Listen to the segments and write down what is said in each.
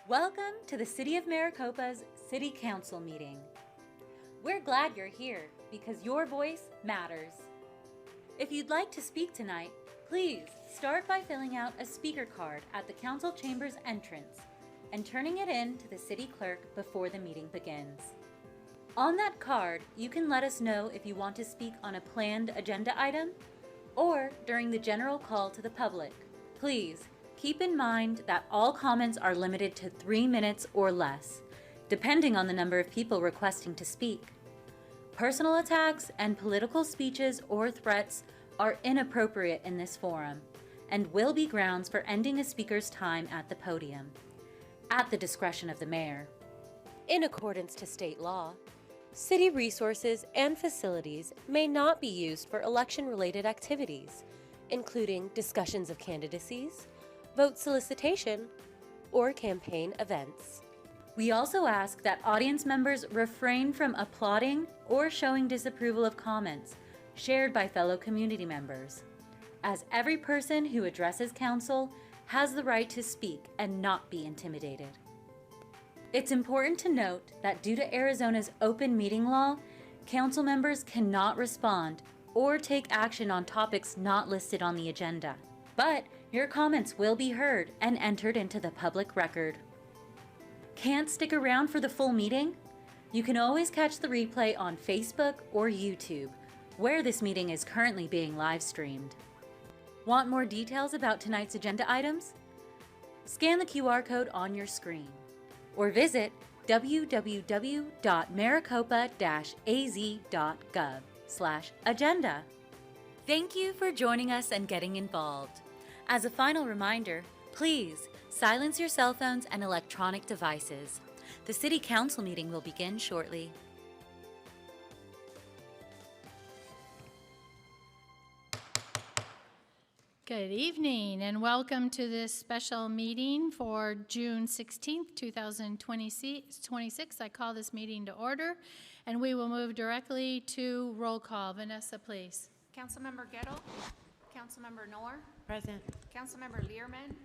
Welcome to the City of Maricopa's City Council meeting. We're glad you're here because your voice matters. If you'd like to speak tonight, please start by filling out a speaker card at the council chamber's entrance and turning it in to the city clerk before the meeting begins. On that card, you can let us know if you want to speak on a planned agenda item or during the general call to the public. Please keep in mind that all comments are limited to 3 minutes or less, depending on the number of people requesting to speak. Personal attacks and political speeches or threats are inappropriate in this forum and will be grounds for ending a speaker's time at the podium, at the discretion of the mayor. In accordance to state law, city resources and facilities may not be used for election-related activities, including discussions of candidacies, vote solicitation, or campaign events. We also ask that audience members refrain from applauding or showing disapproval of comments shared by fellow community members, as every person who addresses council has the right to speak and not be intimidated. It's important to note that due to Arizona's open meeting law, council members cannot respond or take action on topics not listed on the agenda. But your comments will be heard and entered into the public record. Can't stick around for the full meeting? You can always catch the replay on Facebook or YouTube, where this meeting is currently being live streamed. Want more details about tonight's agenda items? Scan the QR code on your screen or visit www.maricopa-az.gov/agenda. Thank you for joining us and getting involved. As a final reminder, please silence your cell phones and electronic devices. The City Council meeting will begin shortly. Good evening and welcome to this special meeting for June 16th, 2026. I call this meeting to order and we will move directly to roll call. Vanessa, please. Councilmember Gettle. Councilmember Knorr. Present. Councilmember Learman.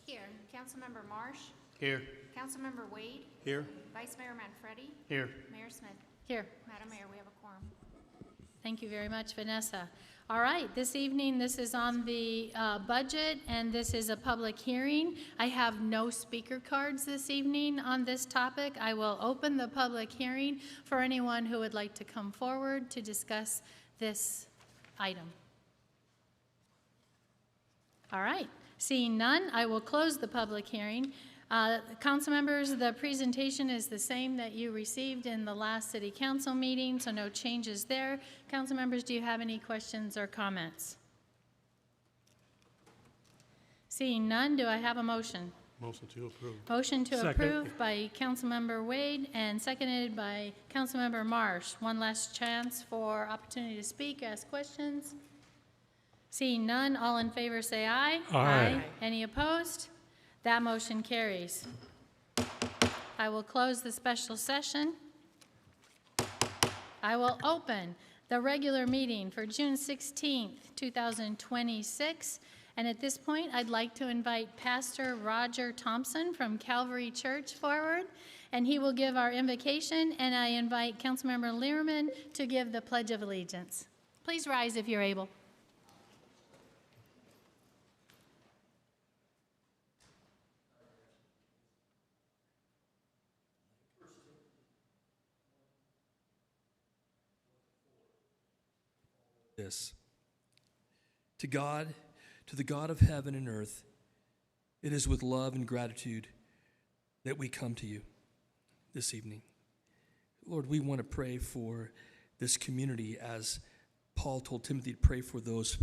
Here. Councilmember Marsh. Here. Councilmember Wade. Here. Vice Mayor Manfredi. Here. Mayor Smith. Here. Madam Mayor, we have a quorum. Thank you very much, Vanessa. All right, this evening, this is on the budget, and this is a public hearing. I have no speaker cards this evening on this topic. I will open the public hearing for anyone who would like to come forward to discuss this item. All right, seeing none, I will close the public hearing. Council members, the presentation is the same that you received in the last city council meeting, so no changes there. Council members, do you have any questions or comments? Seeing none, do I have a motion? Motion to approve. Motion to Second. approve by Councilmember Wade and seconded by Councilmember Marsh. One last chance for opportunity to speak, ask questions. Seeing none, all in favor say aye. Aye. Any opposed? That motion carries. I will close the special session. I will open the regular meeting for June 16th, 2026. And at this point, I'd like to invite Pastor Roger Thompson from Calvary Church forward, and he will give our invocation, and I invite Councilmember Learman to give the Pledge of Allegiance. Please rise if you're able. This. To God, to the God of heaven and earth, it is with love and gratitude that we come to you this evening. Lord, we want to pray for this community as Paul told Timothy to pray for those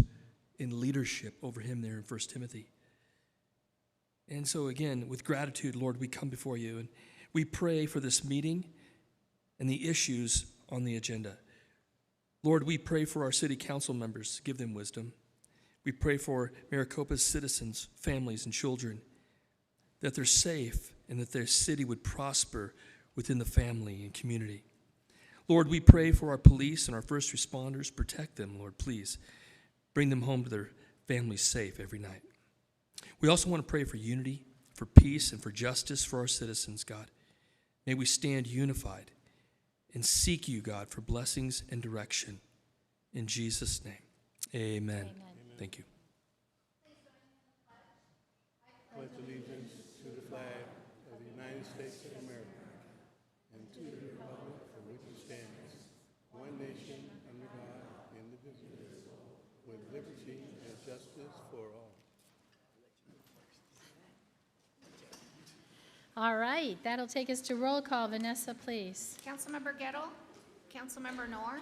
in leadership over him there in 1 Timothy. And so again, with gratitude, Lord, we come before you and we pray for this meeting and the issues on the agenda. Lord, we pray for our city council members, give them wisdom. We pray for Maricopa's citizens, families, and children, that they're safe and that their city would prosper within the family and community. Lord, we pray for our police and our first responders. Protect them, Lord, please. Bring them home to their families safe every night. We also want to pray for unity, for peace and for justice for our citizens, God. May we stand unified and seek you, God, for blessings and direction. In Jesus' name, amen. Thank you. Pledge allegiance to the flag of the United States of America and to the republic for which it stands, one nation under God, indivisible, with liberty and justice for all. All right, that'll take us to roll call. Vanessa, please. Councilmember Gettle, Councilmember Noor,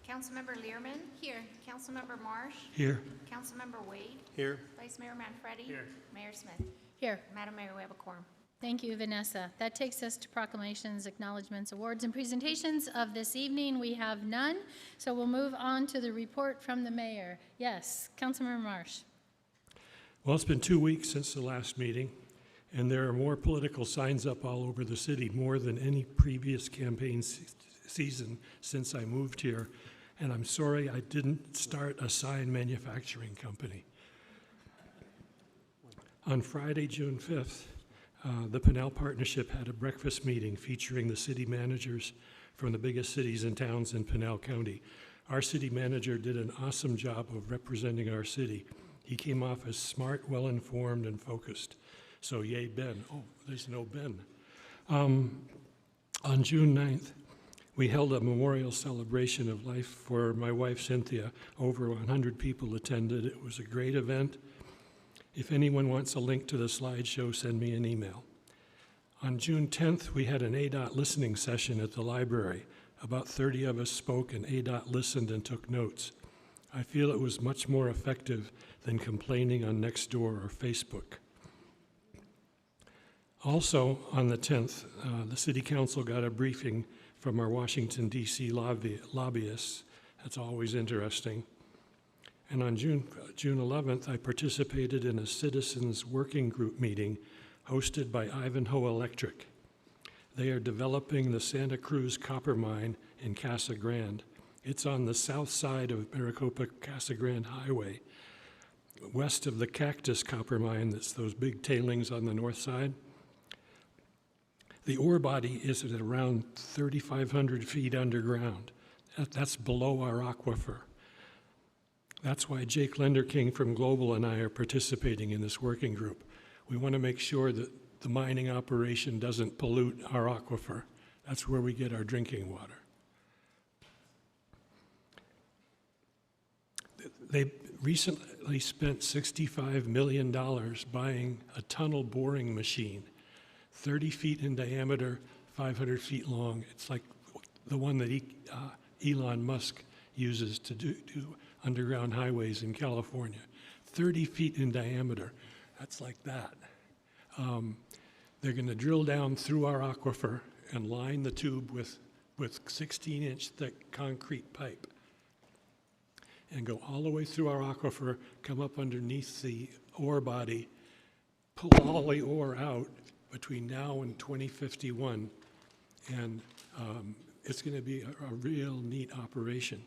Councilmember Learman. Here. Councilmember Marsh. Here. Councilmember Wade. Here. Vice Mayor Manfredi. Here. Mayor Smith. Here. Madam Mayor, we have a quorum. Thank you, Vanessa. That takes us to proclamations, acknowledgements, awards, and presentations of this evening. We have none, so we'll move on to the report from the mayor. Yes, Councilmember Marsh. Well, it's been 2 weeks since the last meeting, and there are more political signs up all over the city, more than any previous campaign season since I moved here. And I'm sorry I didn't start a sign manufacturing company. On Friday, June 5th, the Pinnell Partnership had a breakfast meeting featuring the city managers from the biggest cities and towns in Pinnell County. Our city manager did an awesome job of representing our city. He came off as smart, well-informed, and focused. So yay, Ben. Oh, there's no Ben. On June 9th, we held a memorial celebration of life for my wife, Cynthia. Over 100 people attended. It was a great event. If anyone wants a link to the slideshow, send me an email. On June 10th, we had an ADOT listening session at the library. About 30 of us spoke, and ADOT listened and took notes. I feel it was much more effective than complaining on Nextdoor or Facebook. Also, on the 10th, the City Council got a briefing from our Washington, D.C. lobbyists. That's always interesting. And on June 11th, I participated in a citizens working group meeting hosted by Ivanhoe Electric. They are developing the Santa Cruz copper mine in Casa Grande. It's on the south side of Maricopa Casa Grande Highway, west of the Cactus copper mine. That's those big tailings on the north side. The ore body is at around 3,500 feet underground. That's below our aquifer. That's why Jake Lenderking from Global and I are participating in this working group. We want to make sure that the mining operation doesn't pollute our aquifer. That's where we get our drinking water. They recently spent $65 million buying a tunnel boring machine, 30 feet in diameter, 500 feet long. It's like the one that Elon Musk uses to do underground highways in California. 30 feet in diameter. That's like that. They're going to drill down through our aquifer and line the tube with 16-inch thick concrete pipe and go all the way through our aquifer, come up underneath the ore body, pull all the ore out between now and 2051. And it's going to be a real neat operation.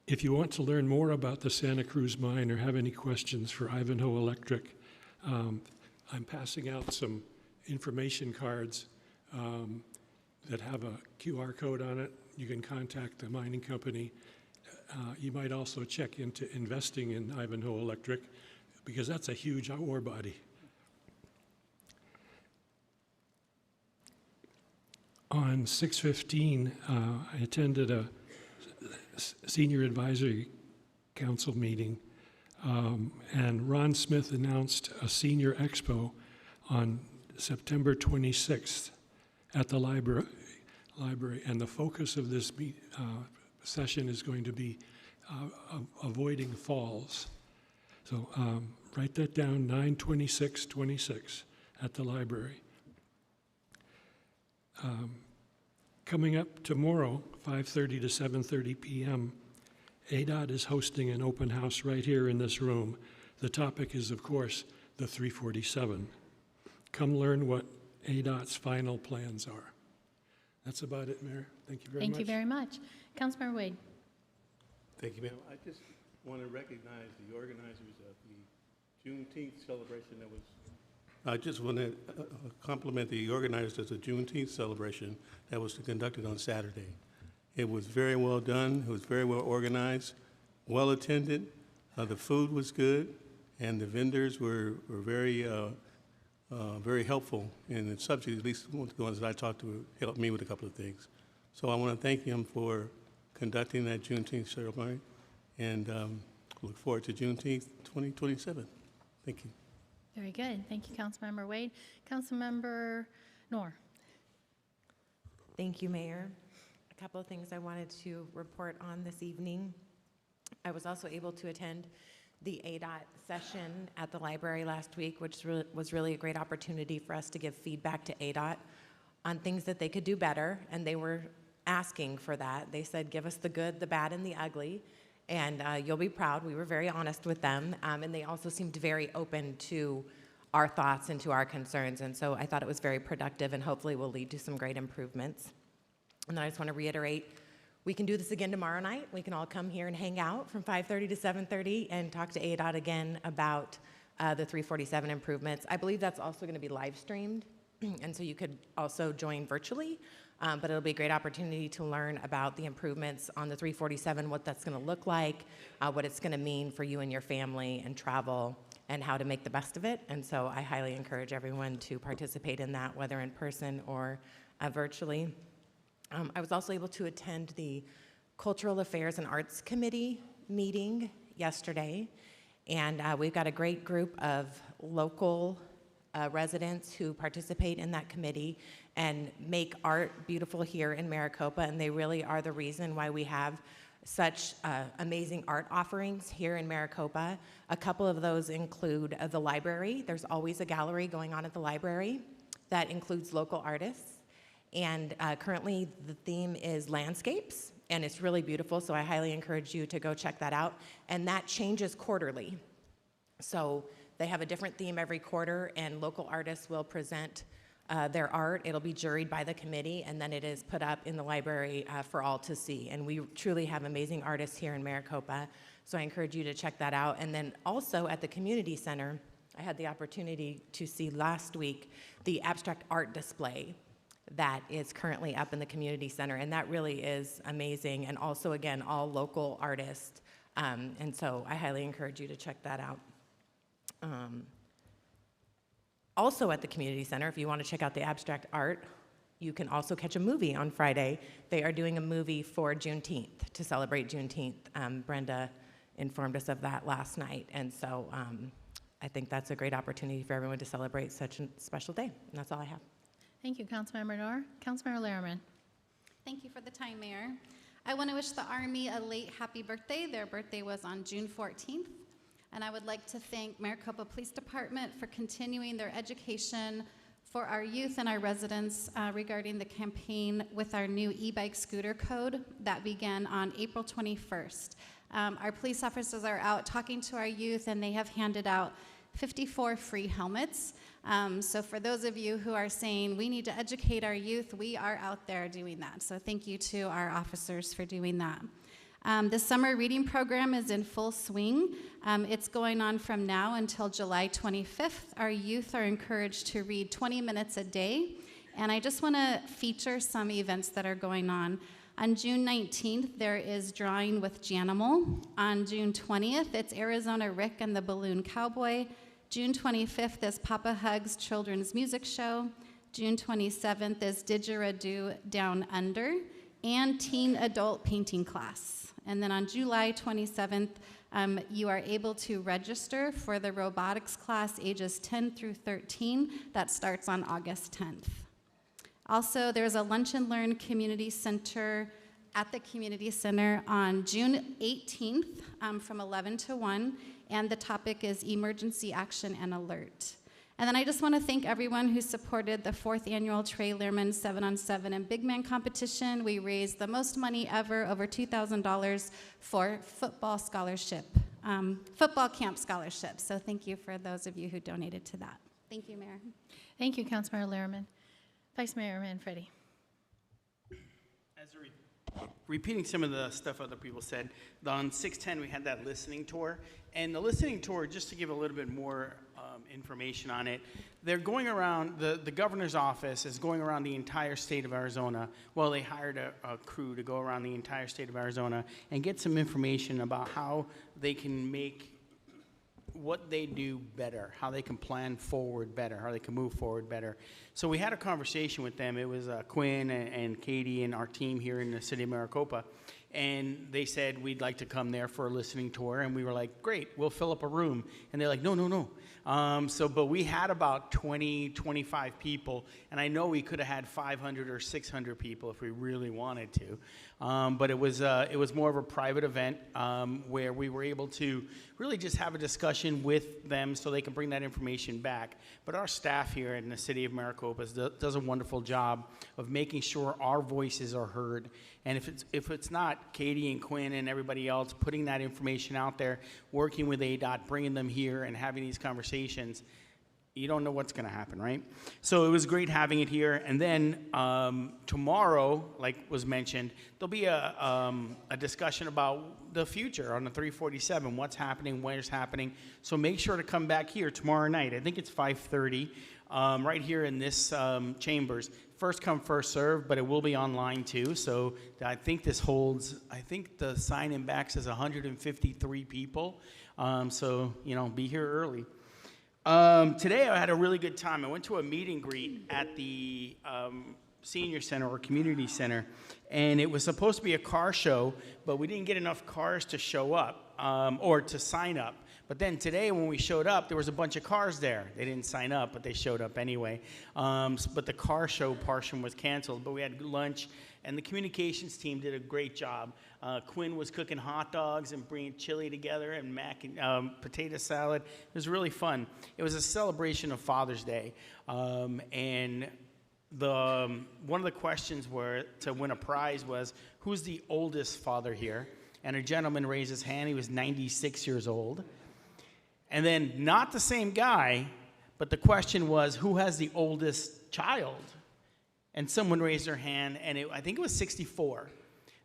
If you want to learn more about the Santa Cruz mine or have any questions for Ivanhoe Electric, I'm passing out some information cards that have a QR code on it. You can contact the mining company. You might also check into investing in Ivanhoe Electric because that's a huge ore body. On 6/15, I attended a Senior Advisory Council meeting, and Ron Smith announced a senior expo on September 26th at the library, and the focus of this session is going to be avoiding falls. So write that down, 9/26/26 at the library. Coming up tomorrow, 5:30 to 7:30 p.m., ADOT is hosting an open house right here in this room. The topic is, of course, the 347. Come learn what ADOT's final plans are. That's about it, Mayor. Thank you very much. Thank you very much. Councilmember Wade. Thank you, ma'am. I just want to recognize the organizers of the Juneteenth celebration that was. I just want to compliment the organizers of the Juneteenth celebration that was conducted on Saturday. It was very well done. It was very well organized, well attended. The food was good, and the vendors were very helpful in the subject. At least the ones that I talked to helped me with a couple of things. So I want to thank him for conducting that Juneteenth ceremony, and look forward to Juneteenth 2027. Thank you. Very good. Thank you, Councilmember Wade. Councilmember Noor. Thank you, Mayor. A couple of things I wanted to report on this evening. I was also able to attend the ADOT session at the library last week, which was really a great opportunity for us to give feedback to ADOT on things that they could do better, and they were asking for that. They said, give us the good, the bad, and the ugly, and you'll be proud. We were very honest with them, and they also seemed very open to our thoughts and to our concerns, and so I thought it was very productive and hopefully will lead to some great improvements. And then I just want to reiterate, we can do this again tomorrow night. We can all come here and hang out from 5:30 to 7:30 and talk to ADOT again about the 347 improvements. I believe that's also going to be live streamed, and so you could also join virtually, but it'll be a great opportunity to learn about the improvements on the 347, what that's going to look like, what it's going to mean for you and your family and travel, and how to make the best of it. And so I highly encourage everyone to participate in that, whether in person or virtually. I was also able to attend the Cultural Affairs and Arts Committee meeting yesterday, and we've got a great group of local residents who participate in that committee and make art beautiful here in Maricopa, and they really are the reason why we have such amazing art offerings here in Maricopa. A couple of those include the library. There's always a gallery going on at the library that includes local artists. And currently the theme is landscapes, and it's really beautiful, so I highly encourage you to go check that out. And that changes quarterly. So they have a different theme every quarter, and local artists will present their art. It'll be juried by the committee, and then it is put up in the library for all to see. And we truly have amazing artists here in Maricopa, so I encourage you to check that out. And then also at the community center, I had the opportunity to see last week the abstract art display that is currently up in the community center, and that really is amazing, and also, again, all local artists, and so I highly encourage you to check that out. Also at the community center, if you want to check out the abstract art, you can also catch a movie on Friday. They are doing a movie for Juneteenth, to celebrate Juneteenth. Brenda informed us of that last night, and so I think that's a great opportunity for everyone to celebrate such a special day, and that's all I have. Thank you, Councilmember Noor. Councilmember Lehrman. Thank you for the time, Mayor. I want to wish the Army a late happy birthday. Their birthday was on June 14th. And I would like to thank Maricopa Police Department for continuing their education for our youth and our residents regarding the campaign with our new e-bike scooter code that began on April 21st. Our police officers are out talking to our youth, and they have handed out 54 free helmets. So for those of you who are saying we need to educate our youth, we are out there doing that. So thank you to our officers for doing that. The summer reading program is in full swing. It's going on from now until July 25th. Our youth are encouraged to read 20 minutes a day. And I just want to feature some events that are going on. On June 19th, there is Drawing with Janimal. On June 20th, it's Arizona Rick and the Balloon Cowboy. June 25th is Papa Hugs Children's Music Show. June 27th is Didgeridoo Down Under and Teen Adult Painting Class. And then on July 27th, you are able to register for the robotics class ages 10 through 13 that starts on August 10th. Also, there's a Lunch and Learn Community Center at the Community Center on June 18th from 11 to 1, and the topic is Emergency Action and Alert. And then I just want to thank everyone who supported the 4th annual Trey Lehrman 7-on-7 and Big Man competition. We raised the most money ever, over $2,000 for football scholarship, football camp scholarships. So thank you for those of you who donated to that. Thank you, Mayor. Thank you, Councilmember Lehrman. Vice Mayor Manfredi. repeating some of the stuff other people said. On 610, we had that listening tour. And the listening tour, just to give a little bit more information on it, they're going around, the governor's office is going around the entire state of Arizona. Well, they hired a crew to go around the entire state of Arizona and get some information about how they can make what they do better, how they can plan forward better, how they can move forward better. So we had a conversation with them. It was Quinn and Katie and our team here in the city of Maricopa. And they said, we'd like to come there for a listening tour. And we were like, great, we'll fill up a room. And they're like, no. But we had about 20, 25 people. And I know we could have had 500 or 600 people if we really wanted to. But it was more of a private event where we were able to really just have a discussion with them so they can bring that information back. But our staff here in the city of Maricopa does a wonderful job of making sure our voices are heard. And if it's not Katie and Quinn and everybody else putting that information out there, working with ADOT, bringing them here and having these conversations, you don't know what's going to happen, right? So it was great having it here. And then tomorrow, like was mentioned, there'll be a discussion about the future on the 347, what's happening, where's happening. So make sure to come back here tomorrow night. I think it's 5:30, right here in this chambers. First come, first serve, but it will be online too. So I think this holds, I think the sign-in back says 153 people. So, be here early. Today I had a really good time. I went to a meet and greet at the senior center or community center, and it was supposed to be a car show, but we didn't get enough cars to show up or to sign up. But then today when we showed up, there was a bunch of cars there. They didn't sign up, but they showed up anyway. But the car show portion was canceled, but we had lunch, and the communications team did a great job. Quinn was cooking hot dogs and bringing chili together and mac and potato salad. It was really fun. It was a celebration of Father's Day, and one of the questions to win a prize was, who's the oldest father here? And a gentleman raised his hand. He was 96 years old. And then not the same guy, but the question was, who has the oldest child? And someone raised their hand, and I think it was 64.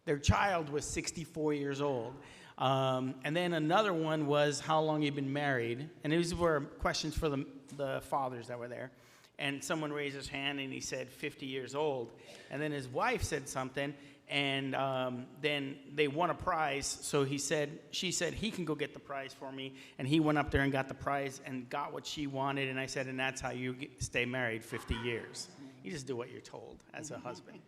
Their child was 64 years old. And then another one was how long you've been married. And these were questions for the fathers that were there. And someone raised his hand, and he said 50 years old. And then his wife said something, and then they won a prize. So she said, he can go get the prize for me. And he went up there and got the prize and got what she wanted. And I said, and that's how you stay married 50 years. You just do what you're told as a husband.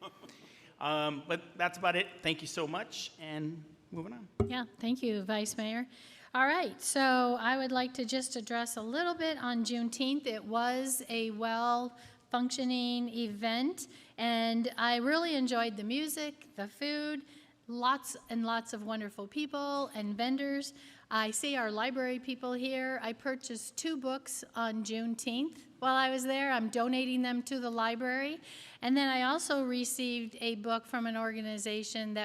But that's about it. Thank you so much. And moving on. Yeah, thank you, Vice Mayor. All right, so I would like to just address a little bit on Juneteenth. It was a well-functioning event, and I really enjoyed the music, the food, lots and lots of wonderful people and vendors. I see our library people here. I purchased 2 books on Juneteenth while I was there. I'm donating them to the library. And then I also received a book from an organization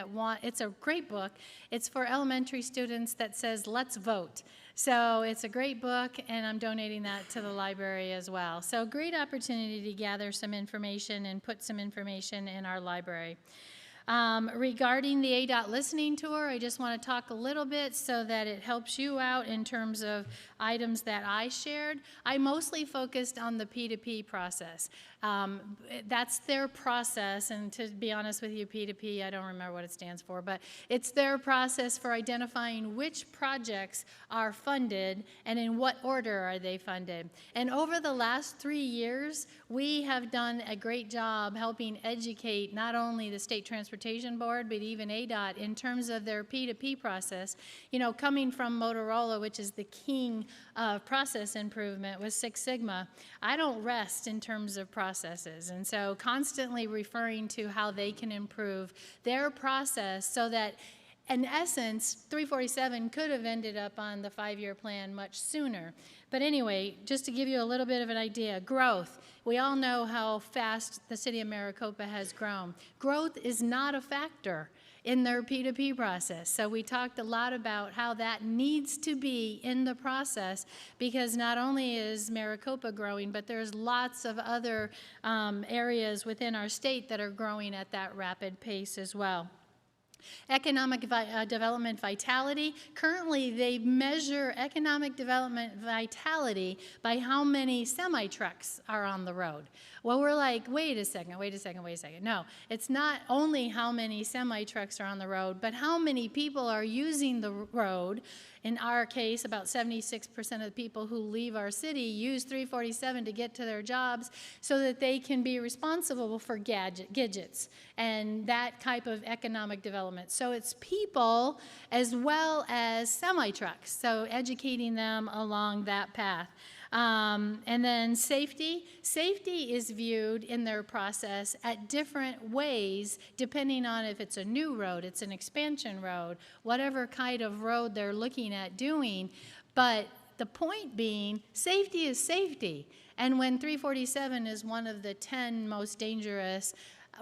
it's a great book. It's for elementary students that says, let's vote. So it's a great book, and I'm donating that to the library as well. So great opportunity to gather some information and put some information in our library. Regarding the ADOT listening tour, I just want to talk a little bit so that it helps you out in terms of items that I shared. I mostly focused on the P2P process. That's their process, and to be honest with you, P2P, I don't remember what it stands for, but it's their process for identifying which projects are funded and in what order are they funded. And over the last 3 years, we have done a great job helping educate not only the State Transportation Board, but even ADOT in terms of their P2P process. You know, coming from Motorola, which is the king of process improvement with Six Sigma, I don't rest in terms of processes. And so constantly referring to how they can improve their process so that, in essence, 347 could have ended up on the 5-year plan much sooner. But anyway, just to give you a little bit of an idea, growth. We all know how fast the city of Maricopa has grown. Growth is not a factor in their P2P process. So we talked a lot about how that needs to be in the process, because not only is Maricopa growing, but there's lots of other areas within our state that are growing at that rapid pace as well. Economic development vitality. Currently, they measure economic development vitality by how many semi-trucks are on the road. Well, we're like, wait a second. No, it's not only how many semi-trucks are on the road, but how many people are using the road. In our case, about 76% of the people who leave our city use 347 to get to their jobs so that they can be responsible for gadgets and that type of economic development. So it's people as well as semi-trucks, so educating them along that path. And then safety. Safety is viewed in their process at different ways depending on if it's a new road, it's an expansion road, whatever kind of road they're looking at doing. But the point being, safety is safety. And when 347 is one of the 10 most dangerous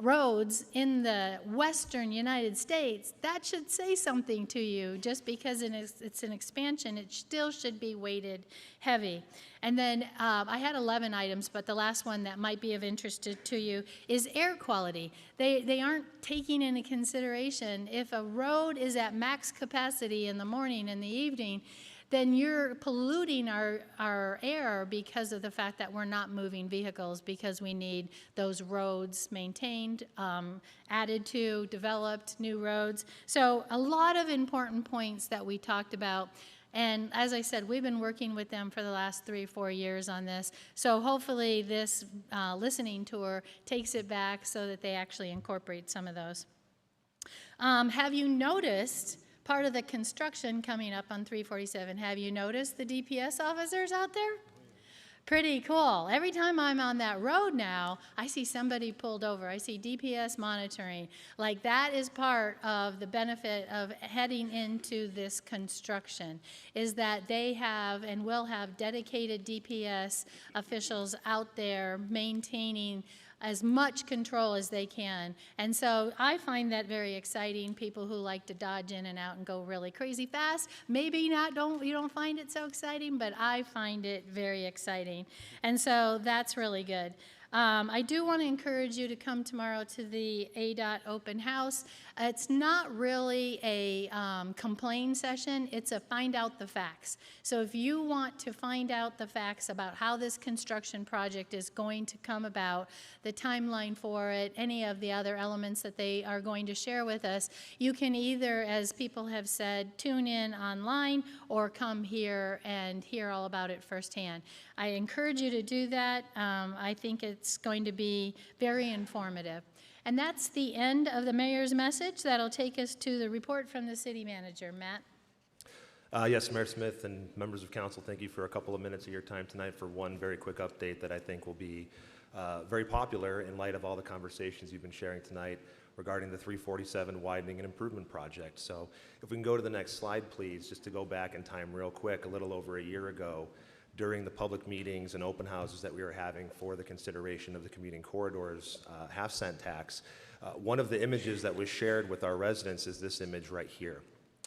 roads in the western United States, that should say something to you. Just because it's an expansion, it still should be weighted heavy. And then I had 11 items, but the last one that might be of interest to you is air quality. They aren't taking into consideration if a road is at max capacity in the morning and the evening, then you're polluting our air because of the fact that we're not moving vehicles, because we need those roads maintained, added to, developed, new roads. So a lot of important points that we talked about. And as I said, we've been working with them for the last 3 or 4 years on this. So hopefully this listening tour takes it back so that they actually incorporate some of those. Have you noticed part of the construction coming up on 347? Have you noticed the DPS officers out there? Pretty cool. Every time I'm on that road now, I see somebody pulled over. I see DPS monitoring. Like, that is part of the benefit of heading into this construction, is that they have and will have dedicated DPS officials out there maintaining as much control as they can. And so I find that very exciting. People who like to dodge in and out and go really crazy fast, maybe you don't find it so exciting, but I find it very exciting. And so that's really good. I do want to encourage you to come tomorrow to the ADOT open house. It's not really a complain session, it's a find out the facts. So if you want to find out the facts about how this construction project is going to come about, the timeline for it, any of the other elements that they are going to share with us, you can either, as people have said, tune in online or come here and hear all about it firsthand. I encourage you to do that. I think it's going to be very informative. And that's the end of the mayor's message. That'll take us to the report from the city manager. Matt? Yes, Mayor Smith and members of council, thank you for a couple of minutes of your time tonight for one very quick update that I think will be very popular in light of all the conversations you've been sharing tonight regarding the 347 widening and improvement project. So if we can go to the next slide, please, just to go back in time real quick. A little over a year ago, during the public meetings and open houses that we were having for the consideration of the commuting corridors half-cent tax, one of the images that was shared with our residents is this image right here.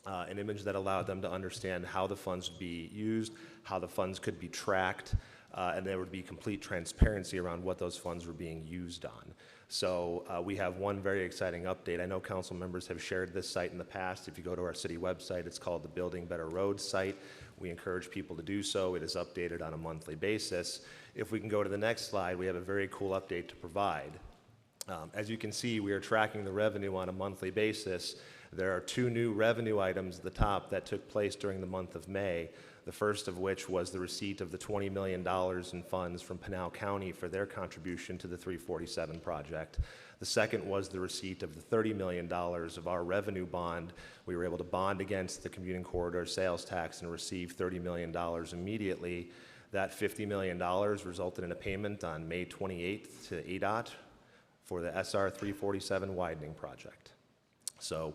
An image that allowed them to understand how the funds would be used, how the funds could be tracked, and there would be complete transparency around what those funds were being used on. So we have one very exciting update. I know council members have shared this site in the past. If you go to our city website, it's called the Building Better Roads site. We encourage people to do so. It is updated on a monthly basis. If we can go to the next slide, we have a very cool update to provide. As you can see, we are tracking the revenue on a monthly basis. There are 2 new revenue items at the top that took place during the month of May, the first of which was the receipt of the $20 million in funds from Pinal County for their contribution to the 347 project. The second was the receipt of the $30 million of our revenue bond. We were able to bond against the commuting corridor sales tax and receive $30 million immediately. That $50 million resulted in a payment on May 28th to ADOT for the SR 347 widening project. So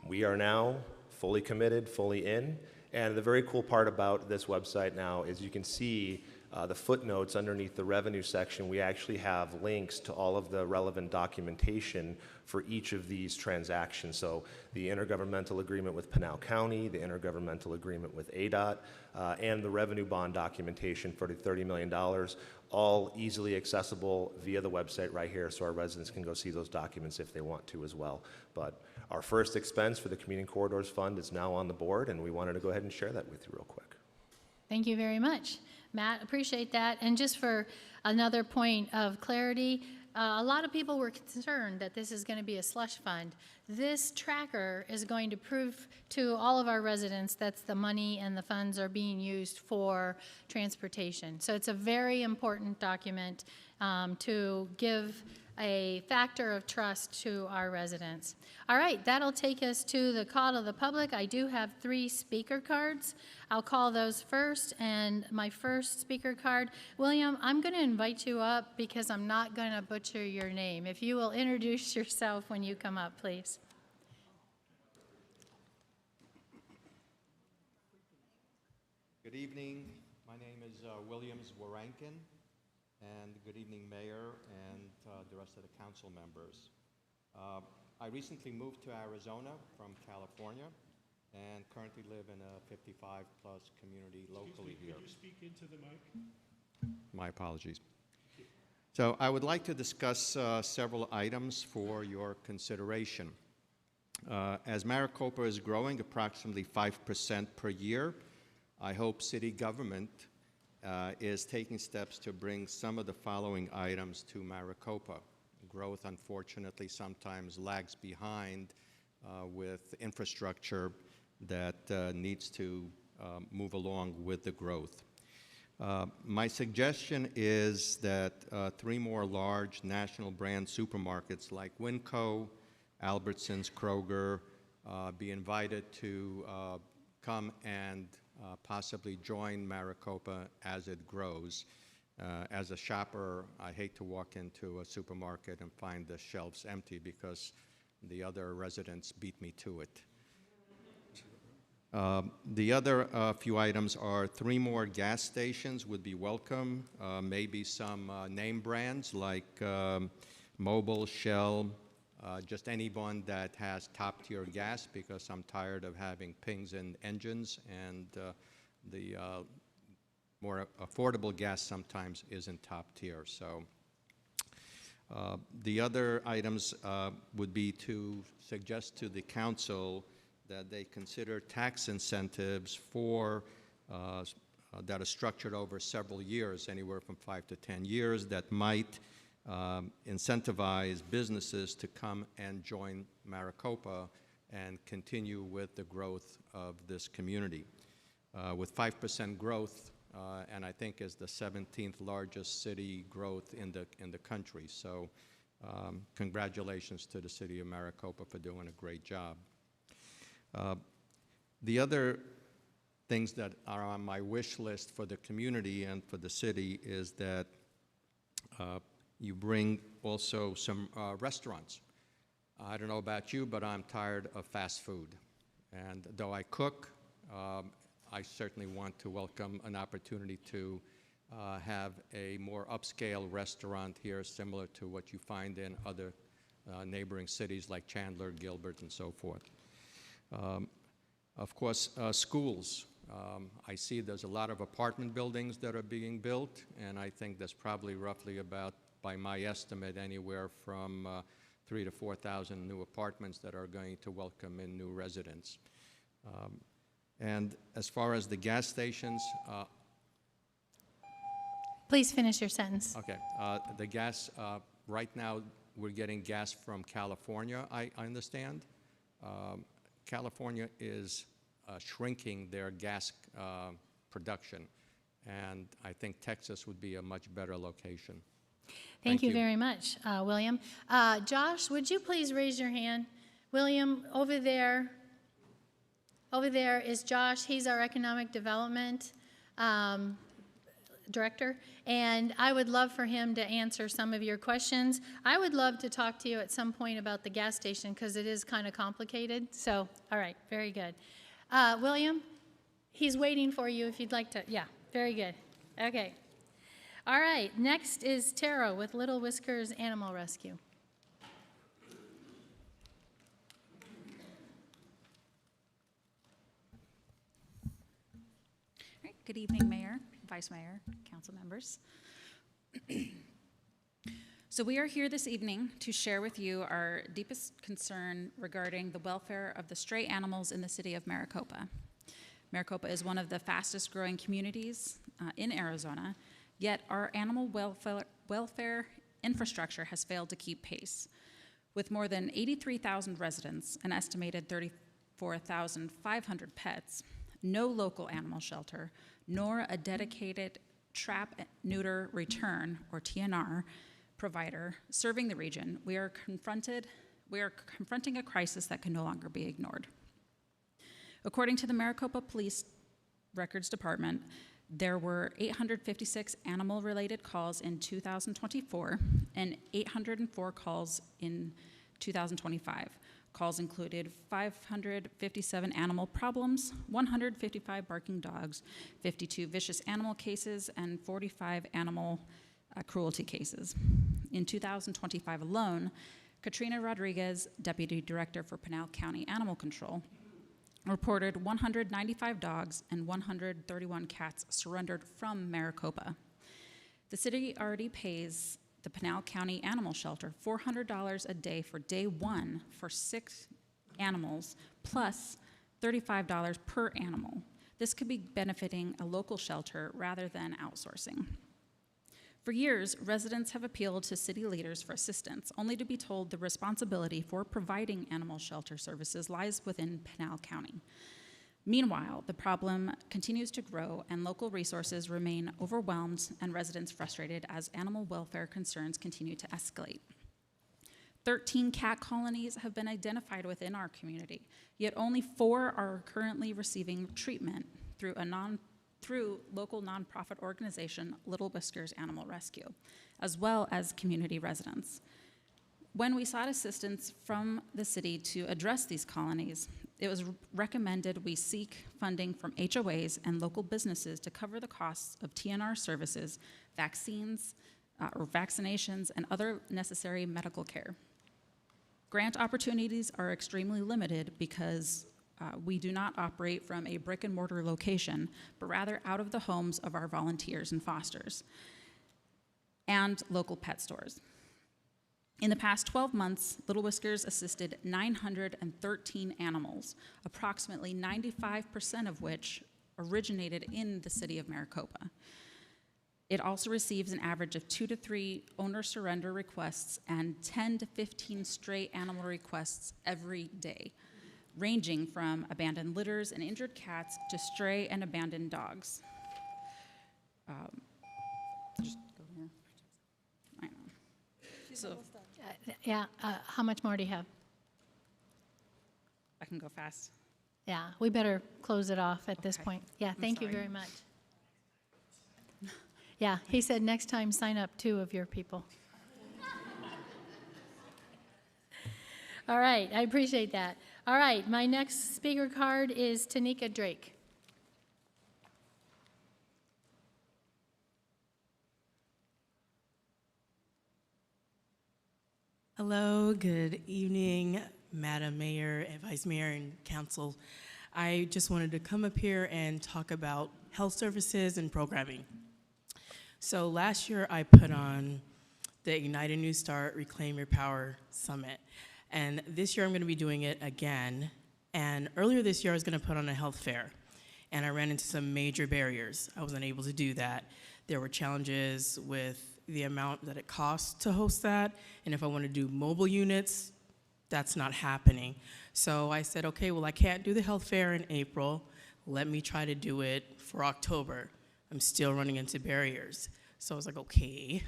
we are now fully committed, fully in. And the very cool part about this website now is you can see the footnotes underneath the revenue section. We actually have links to all of the relevant documentation for each of these transactions. So the intergovernmental agreement with Pinal County, the intergovernmental agreement with ADOT, and the revenue bond documentation for the $30 million, all easily accessible via the website right here, so our residents can go see those documents if they want to as well. But Our first expense for the Community Corridors Fund is now on the board, and we wanted to go ahead and share that with you real quick. Thank you very much, Matt. Appreciate that. And just for another point of clarity, a lot of people were concerned that this is going to be a slush fund. This tracker is going to prove to all of our residents that the money and the funds are being used for transportation. So it's a very important document to give a factor of trust to our residents. All right, that'll take us to the call of the public. I do have 3 speaker cards. I'll call those first, and my first speaker card, William, I'm going to invite you up because I'm not going to butcher your name. If you will introduce yourself when you come up, please. Good evening. My name is Williams Warankin, and good evening, Mayor and the rest of the council members. I recently moved to Arizona from California and currently live in a 55-plus community locally here. Could you speak into the mic? My apologies. So I would like to discuss several items for your consideration. As Maricopa is growing approximately 5% per year, I hope city government is taking steps to bring some of the following items to Maricopa. Growth, unfortunately, sometimes lags behind with infrastructure that needs to move along with the growth. My suggestion is that 3 more large national brand supermarkets like Winco, Albertsons, Kroger be invited to come and possibly join Maricopa as it grows. As a shopper, I hate to walk into a supermarket and find the shelves empty because the other residents beat me to it. The other few items are 3 more gas stations would be welcome, maybe some name brands like Mobil, Shell, just anyone that has top-tier gas, because I'm tired of having pings in engines, and the more affordable gas sometimes isn't top tier. So the other items would be to suggest to the council that they consider tax incentives for that are structured over several years, anywhere from 5 to 10 years, that might incentivize businesses to come and join Maricopa and continue with the growth of this community. With 5% growth, and I think is the 17th largest city growth in the country. So congratulations to the city of Maricopa for doing a great job. The other things that are on my wish list for the community and for the city is that you bring also some restaurants. I don't know about you, but I'm tired of fast food. And though I cook, I certainly want to welcome an opportunity to have a more upscale restaurant here, similar to what you find in other neighboring cities like Chandler, Gilbert, and so forth. Of course, schools. I see there's a lot of apartment buildings that are being built, and I think there's probably roughly about, by my estimate, anywhere from 3,000 to 4,000 new apartments that are going to welcome in new residents. And as far as the gas stations, Please finish your sentence. okay, the gas, right now we're getting gas from California, I understand. California is shrinking their gas production, and I think Texas would be a much better location. Thank you very much, William. Josh, would you please raise your hand? William, over there is Josh. He's our Economic Development Director, and I would love for him to answer some of your questions. I would love to talk to you at some point about the gas station because it is kind of complicated. So, all right, very good. William, he's waiting for you if you'd like to. Yeah, very good. Okay. All right, next is Tara with Little Whiskers Animal Rescue. All right, good evening, Mayor, Vice Mayor, council members. So we are here this evening to share with you our deepest concern regarding the welfare of the stray animals in the city of Maricopa. Maricopa is one of the fastest growing communities in Arizona, yet our animal welfare infrastructure has failed to keep pace. With more than 83,000 residents, an estimated 34,500 pets, no local animal shelter, nor a dedicated trap, neuter, return, or TNR, provider serving the region, we are confronting a crisis that can no longer be ignored. According to the Maricopa Police Records Department, there were 856 animal-related calls in 2024 and 804 calls in 2025. Calls included 557 animal problems, 155 barking dogs, 52 vicious animal cases, and 45 animal cruelty cases. In 2025 alone, Katrina Rodriguez, Deputy Director for Pinal County Animal Control, reported 195 dogs and 131 cats surrendered from Maricopa. The city already pays the Pinal County Animal Shelter $400 a day for day one for 6 animals, plus $35 per animal. This could be benefiting a local shelter rather than outsourcing. For years, residents have appealed to city leaders for assistance, only to be told the responsibility for providing animal shelter services lies within Pinal County. Meanwhile, the problem continues to grow and local resources remain overwhelmed and residents frustrated as animal welfare concerns continue to escalate. 13 cat colonies have been identified within our community, yet only 4 are currently receiving treatment through local nonprofit organization Little Whiskers Animal Rescue, as well as community residents. When we sought assistance from the city to address these colonies, it was recommended we seek funding from HOAs and local businesses to cover the costs of TNR services, vaccines, or vaccinations, and other necessary medical care. Grant opportunities are extremely limited because we do not operate from a brick and mortar location, but rather out of the homes of our volunteers and fosters and local pet stores. In the past 12 months, Little Whiskers assisted 913 animals, approximately 95% of which originated in the city of Maricopa. It also receives an average of 2 to 3 owner surrender requests and 10 to 15 stray animal requests every day, ranging from abandoned litters and injured cats to stray and abandoned dogs. Just go here. I know. So how much more do you have? I can go fast. Yeah, we better close it off at this point. Yeah, thank you sorry. very much. Yeah, he said next time sign up 2 of your people. All right, I appreciate that. All right, my next speaker card is Tanika Drake. Hello, good evening, Madam Mayor, Vice Mayor, and Council. I just wanted to come up here and talk about health services and programming. So last year I put on the Ignite a New Start, Reclaim Your Power Summit. And this year I'm gonna be doing it again. And earlier this year I was gonna put on a health fair. And I ran into some major barriers. I wasn't able to do that. There were challenges with the amount that it costs to host that, and if I want to do mobile units, that's not happening. So I said, okay, well, I can't do the health fair in April. Let me try to do it for October. I'm still running into barriers. So I was like, okay.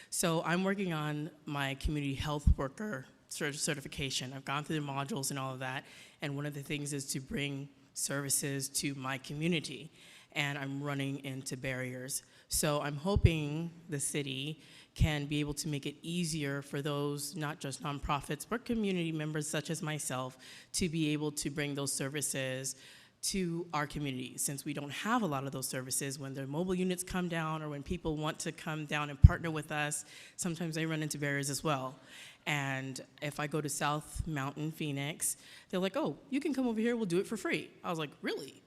So I'm working on my community health worker certification. I've gone through the modules and all of that, and one of the things is to bring services to my community, and I'm running into barriers. So I'm hoping the city can be able to make it easier for those, not just nonprofits, but community members such as myself, to be able to bring those services to our community, since we don't have a lot of those services. When their mobile units come down or when people want to come down and partner with us, sometimes they run into barriers as well. And if I go to South Mountain, Phoenix, they're like, oh, you can come over here, we'll do it for free. I was like, really?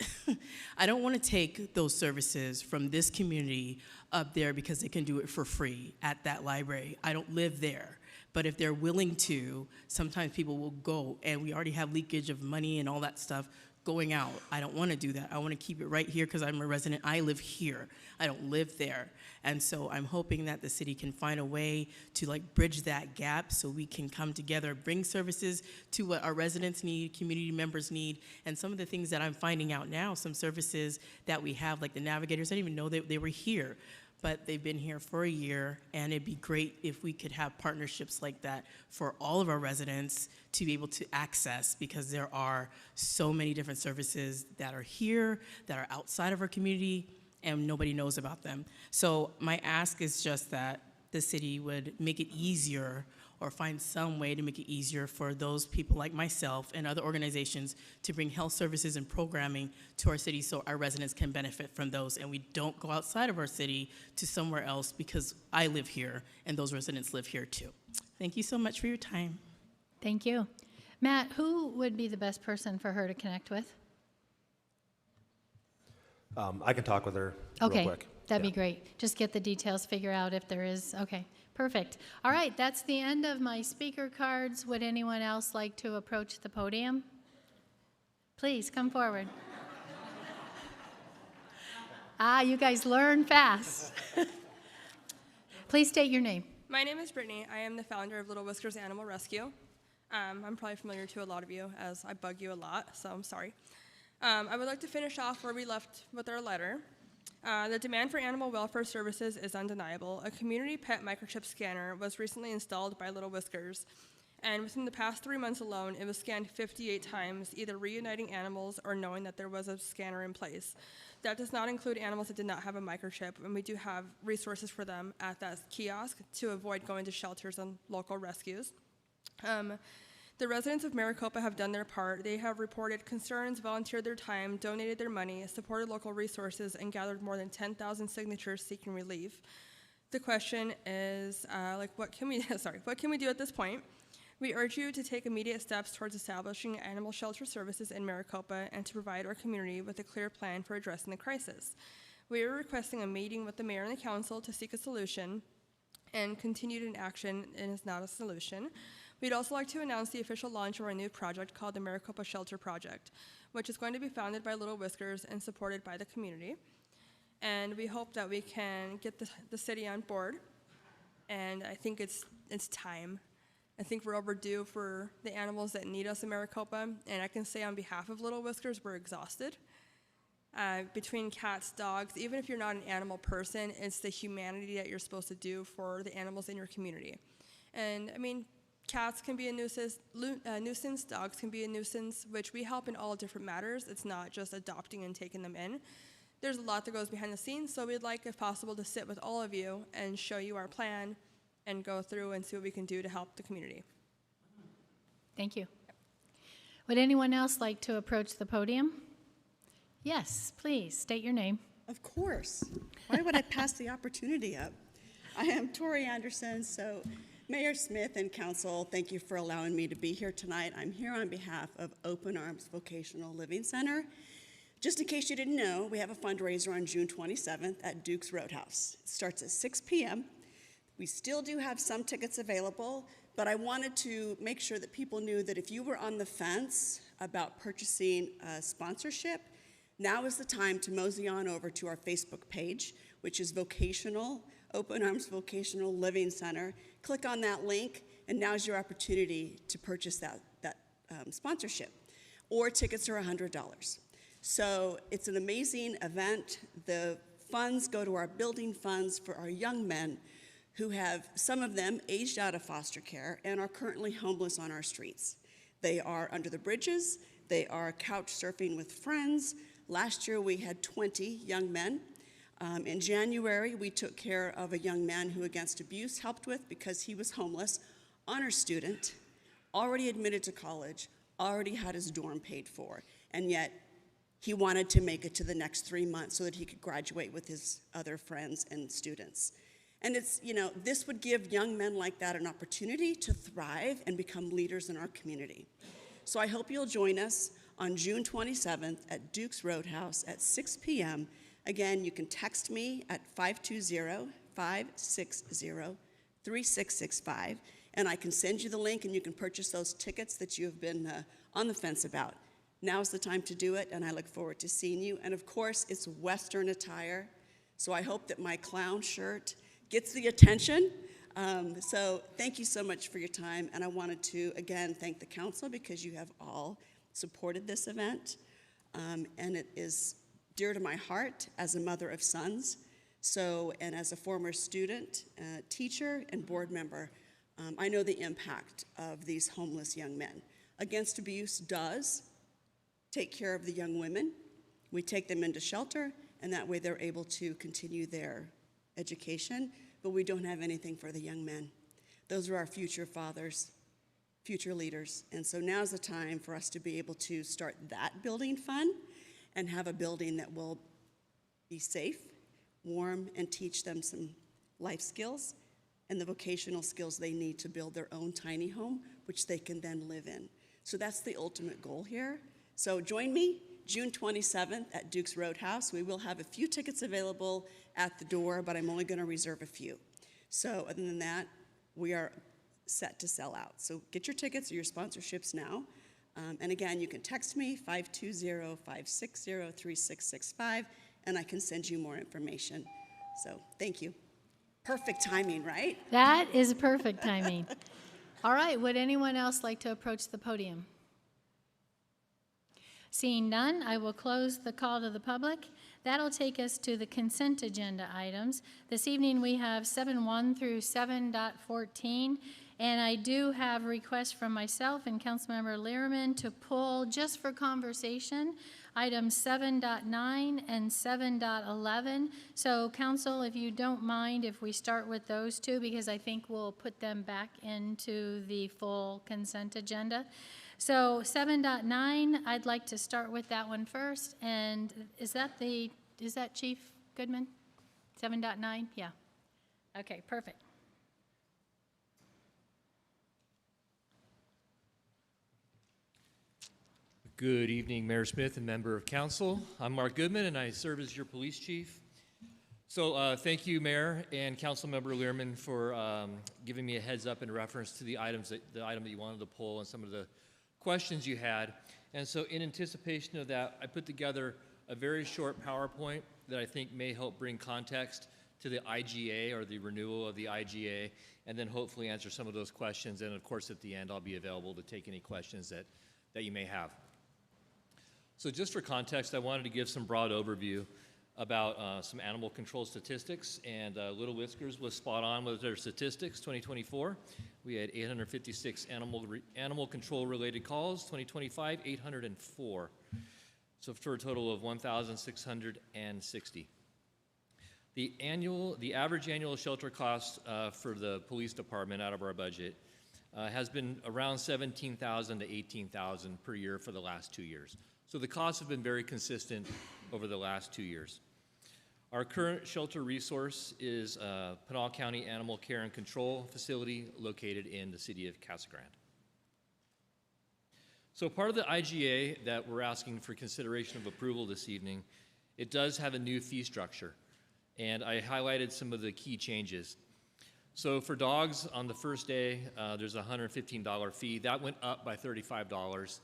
I don't want to take those services from this community up there because they can do it for free at that library. I don't live there. But if they're willing to, sometimes people will go, and we already have leakage of money and all that stuff going out. I don't want to do that. I want to keep it right here because I'm a resident. I live here. I don't live there. And so I'm hoping that the city can find a way to like bridge that gap so we can come together, bring services to what our residents need, community members need, and some of the things that I'm finding out now, some services that we have, like the navigators, I didn't even know they were here, but they've been here for a year, and it'd be great if we could have partnerships like that for all of our residents to be able to access, because there are so many different services that are here, that are outside of our community, and nobody knows about them. So my ask is just that the city would make it easier or find some way to make it easier for those people like myself and other organizations to bring health services and programming to our city so our residents can benefit from those, and we don't go outside of our city to somewhere else, because I live here and those residents live here too. Thank you so much for your time. Thank you. Matt, who would be the best person for her to connect with? I can talk with her Okay, real quick. that'd be great. Just get the details, figure out if there is, okay, perfect. All right, that's the end of my speaker cards. Would anyone else like to approach the podium? Please, come forward. You guys learn fast. Please state your name. My name is Brittany. I am the founder of Little Whiskers Animal Rescue. I'm probably familiar to a lot of you, as I bug you a lot, so I'm sorry. I would like to finish off where we left with our letter. The demand for animal welfare services is undeniable. A community pet microchip scanner was recently installed by Little Whiskers, and within the past 3 months alone, it was scanned 58 times, either reuniting animals or knowing that there was a scanner in place. That does not include animals that did not have a microchip, and we do have resources for them at that kiosk to avoid going to shelters and local rescues. The residents of Maricopa have done their part. They have reported concerns, volunteered their time, donated their money, supported local resources, and gathered more than 10,000 signatures seeking relief. The question is, what can we do at this point? We urge you to take immediate steps towards establishing animal shelter services in Maricopa and to provide our community with a clear plan for addressing the crisis. We are requesting a meeting with the mayor and the council to seek a solution, and continued inaction is not a solution. We'd also like to announce the official launch of our new project called the Maricopa Shelter Project, which is going to be founded by Little Whiskers and supported by the community. And we hope that we can get the city on board, and I think it's time. I think we're overdue for the animals that need us in Maricopa, and I can say on behalf of Little Whiskers, we're exhausted. Between cats, dogs, even if you're not an animal person, it's the humanity that you're supposed to do for the animals in your community. And I mean, cats can be a nuisance, dogs can be a nuisance, which we help in all different matters. It's not just adopting and taking them in. There's a lot that goes behind the scenes, so we'd like, if possible, to sit with all of you and show you our plan and go through and see what we can do to help the community. Thank you. Would anyone else like to approach the podium? Yes, please, state your name. Of course. Why would I pass the opportunity up? I am Tori Anderson, so Mayor Smith and Council, thank you for allowing me to be here tonight. I'm here on behalf of Open Arms Vocational Living Center. Just in case you didn't know, we have a fundraiser on June 27th at Duke's Roadhouse. It starts at 6 p.m. We still do have some tickets available, but I wanted to make sure that people knew that if you were on the fence about purchasing a sponsorship, now is the time to mosey on over to our Facebook page, which is Open Arms Vocational Living Center. Click on that link, and now's your opportunity to purchase that sponsorship. Or tickets are $100. So it's an amazing event. The funds go to our building funds for our young men who have, some of them, aged out of foster care and are currently homeless on our streets. They are under the bridges. They are couch surfing with friends. Last year, we had 20 young men. In January, we took care of a young man who Against Abuse helped with because he was homeless, honor student, already admitted to college, already had his dorm paid for, and yet he wanted to make it to the next 3 months so that he could graduate with his other friends and students. And it's, this would give young men like that an opportunity to thrive and become leaders in our community. So I hope you'll join us on June 27th at Duke's Roadhouse at 6 p.m. Again, you can text me at 520-560-3665, and I can send you the link and you can purchase those tickets that you have been on the fence about. Now's the time to do it, and I look forward to seeing you. And of course, it's Western attire, so I hope that my clown shirt gets the attention. So thank you so much for your time, and I wanted to, again, thank the council because you have all supported this event, and it is dear to my heart as a mother of sons. So, and as a former student, teacher, and board member, I know the impact of these homeless young men. Against Abuse does take care of the young women. We take them into shelter, and that way they're able to continue their education, but we don't have anything for the young men. Those are our future fathers, future leaders, and so now's the time for us to be able to start that building fund and have a building that will be safe, warm, and teach them some life skills and the vocational skills they need to build their own tiny home, which they can then live in. So that's the ultimate goal here. So join me June 27th at Duke's Roadhouse. We will have a few tickets available at the door, but I'm only going to reserve a few. So other than that, we are set to sell out. So get your tickets or your sponsorships now. And again, you can text me, 520-560-3665, and I can send you more information. So thank you. Perfect timing, right? That is perfect timing. All right, would anyone else like to approach the podium? Seeing none, I will close the call to the public. That'll take us to the consent agenda items. This evening we have 7.1 through 7.14, and I do have requests from myself and Councilmember Lehrman to pull, just for conversation, items 7.9 and 7.11. So council, if you don't mind if we start with those two, because I think we'll put them back into the full consent agenda. So 7.9, I'd like to start with that one first. And is that Chief Goodman? 7.9? Yeah. Okay, perfect. Good evening, Mayor Smith and member of council. I'm Mark Goodman, and I serve as your police chief. So thank you, Mayor and Councilmember Lehrman, for giving me a heads up in reference to the item that you wanted to pull and some of the questions you had. And so in anticipation of that, I put together a very short PowerPoint that I think may help bring context to the IGA or the renewal of the IGA, and then hopefully answer some of those questions. And of course, at the end, I'll be available to take any questions that you may have. So just for context, I wanted to give some broad overview about some animal control statistics, and Little Whiskers was spot on with their statistics. 2024, we had 856 animal control related calls. 2025, 804. So for a total of 1,660. The average annual shelter cost for the police department out of our budget has been around $17,000 to $18,000 per year for the last 2 years. So the costs have been very consistent over the last 2 years. Our current shelter resource is Pinal County Animal Care and Control Facility located in the city of Casa Grande. So part of the IGA that we're asking for consideration of approval this evening, it does have a new fee structure, and I highlighted some of the key changes. So for dogs on the first day, there's a $115 fee. That went up by $35.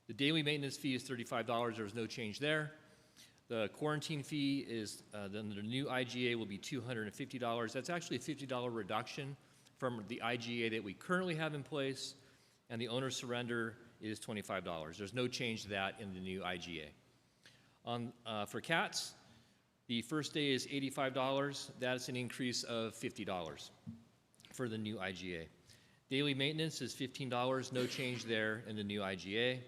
The daily maintenance fee is $35. There's no change there. The quarantine fee is, then the new IGA will be $250. That's actually a $50 reduction from the IGA that we currently have in place, and the owner surrender is $25. There's no change to that in the new IGA. For cats, the first day is $85. That's an increase of $50 for the new IGA. Daily maintenance is $15. No change there in the new IGA.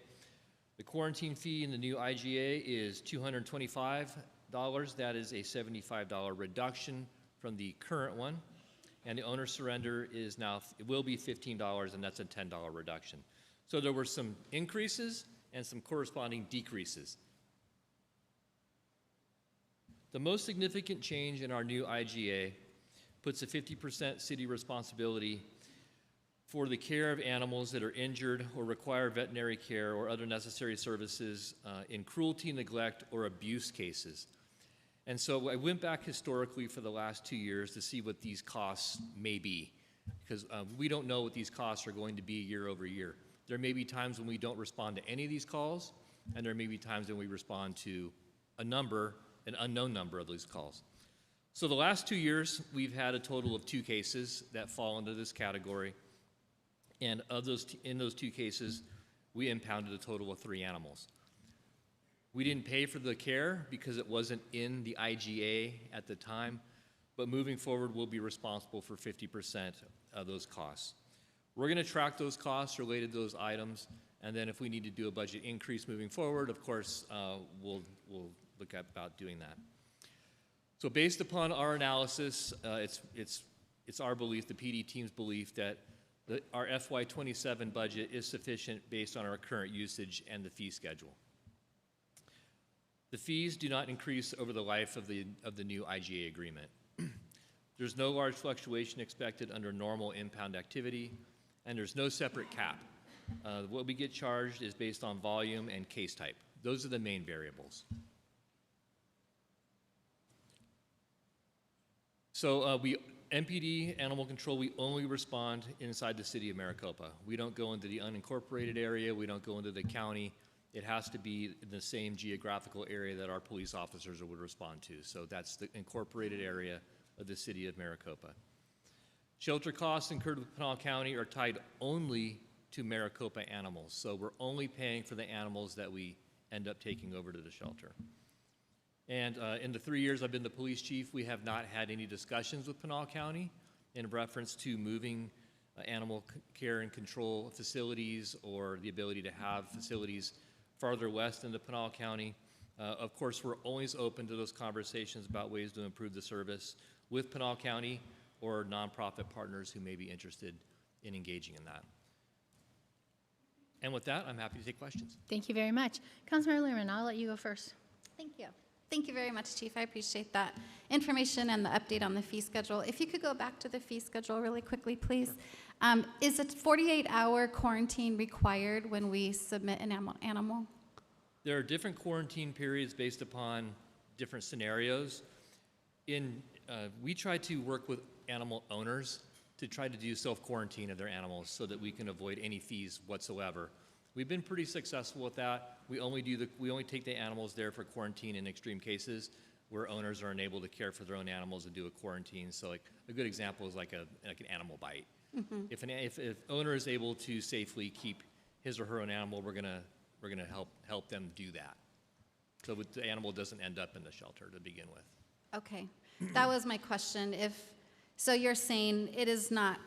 The quarantine fee in the new IGA is $225. That is a $75 reduction from the current one. And the owner surrender is now, it will be $15, and that's a $10 reduction. So there were some increases and some corresponding decreases. The most significant change in our new IGA puts a 50% city responsibility for the care of animals that are injured or require veterinary care or other necessary services in cruelty, neglect, or abuse cases. And so I went back historically for the last 2 years to see what these costs may be, because we don't know what these costs are going to be year over year. There may be times when we don't respond to any of these calls, and there may be times when we respond to an unknown number of these calls. So the last 2 years, we've had a total of 2 cases that fall into this category. And in those 2 cases, we impounded a total of 3 animals. We didn't pay for the care because it wasn't in the IGA at the time, but moving forward, we'll be responsible for 50% of those costs. We're going to track those costs related to those items, and then if we need to do a budget increase moving forward, of course, we'll look at about doing that. So based upon our analysis, it's our belief, the PD team's belief, that our FY27 budget is sufficient based on our current usage and the fee schedule. The fees do not increase over the life of the new IGA agreement. There's no large fluctuation expected under normal impound activity, and there's no separate cap. What we get charged is based on volume and case type. Those are the main variables. So MPD, Animal Control, we only respond inside the city of Maricopa. We don't go into the unincorporated area. We don't go into the county. It has to be in the same geographical area that our police officers would respond to. So that's the incorporated area of the city of Maricopa. Shelter costs incurred with Pinal County are tied only to Maricopa animals. So we're only paying for the animals that we end up taking over to the shelter. And in the 3 years I've been the police chief, we have not had any discussions with Pinal County in reference to moving animal care and control facilities or the ability to have facilities farther west into Pinal County. Of course, we're always open to those conversations about ways to improve the service with Pinal County or nonprofit partners who may be interested in engaging in that. And with that, I'm happy to take questions. Thank you very much. Councilmember Learman, I'll let you go first. Thank you. Thank you very much, Chief. I appreciate that information and the update on the fee schedule. If you could go back to the fee schedule really quickly, please. Sure. Is a 48-hour quarantine required when we submit an animal? There are different quarantine periods based upon different scenarios. We try to work with animal owners to try to do self-quarantine of their animals so that we can avoid any fees whatsoever. We've been pretty successful with that. We only take the animals there for quarantine in extreme cases where owners are unable to care for their own animals and do a quarantine. So like a good example is like an animal bite. Mm-hmm. If an owner is able to safely keep his or her own animal, we're gonna help them do that, so the animal doesn't end up in the shelter to begin with. Okay, that was my question. So you're saying it is not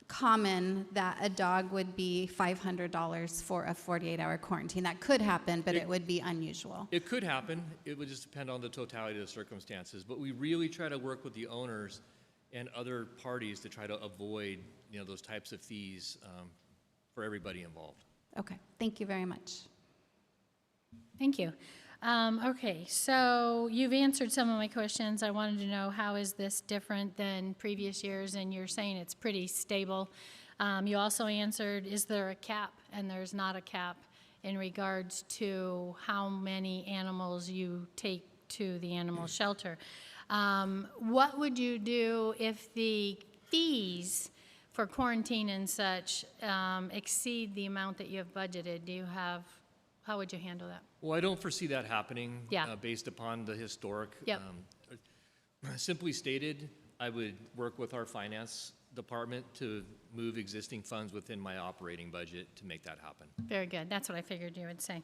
common that a dog would be $500 for a 48-hour quarantine. That could happen, but it would be unusual. It could happen. It would just depend on the totality of the circumstances. But we really try to work with the owners and other parties to try to avoid, those types of fees for everybody involved. Okay, thank you very much. Thank you. Okay, so you've answered some of my questions. I wanted to know, how is this different than previous years? And you're saying it's pretty stable. You also answered, is there a cap? And there's not a cap in regards to how many animals you take to the animal shelter. What would you do if the fees for quarantine and such exceed the amount that you have budgeted? How would you handle that? Well, I don't foresee that happening. Yeah. Based upon the historic. Yep. Simply stated, I would work with our finance department to move existing funds within my operating budget to make that happen. Very good. That's what I figured you would say.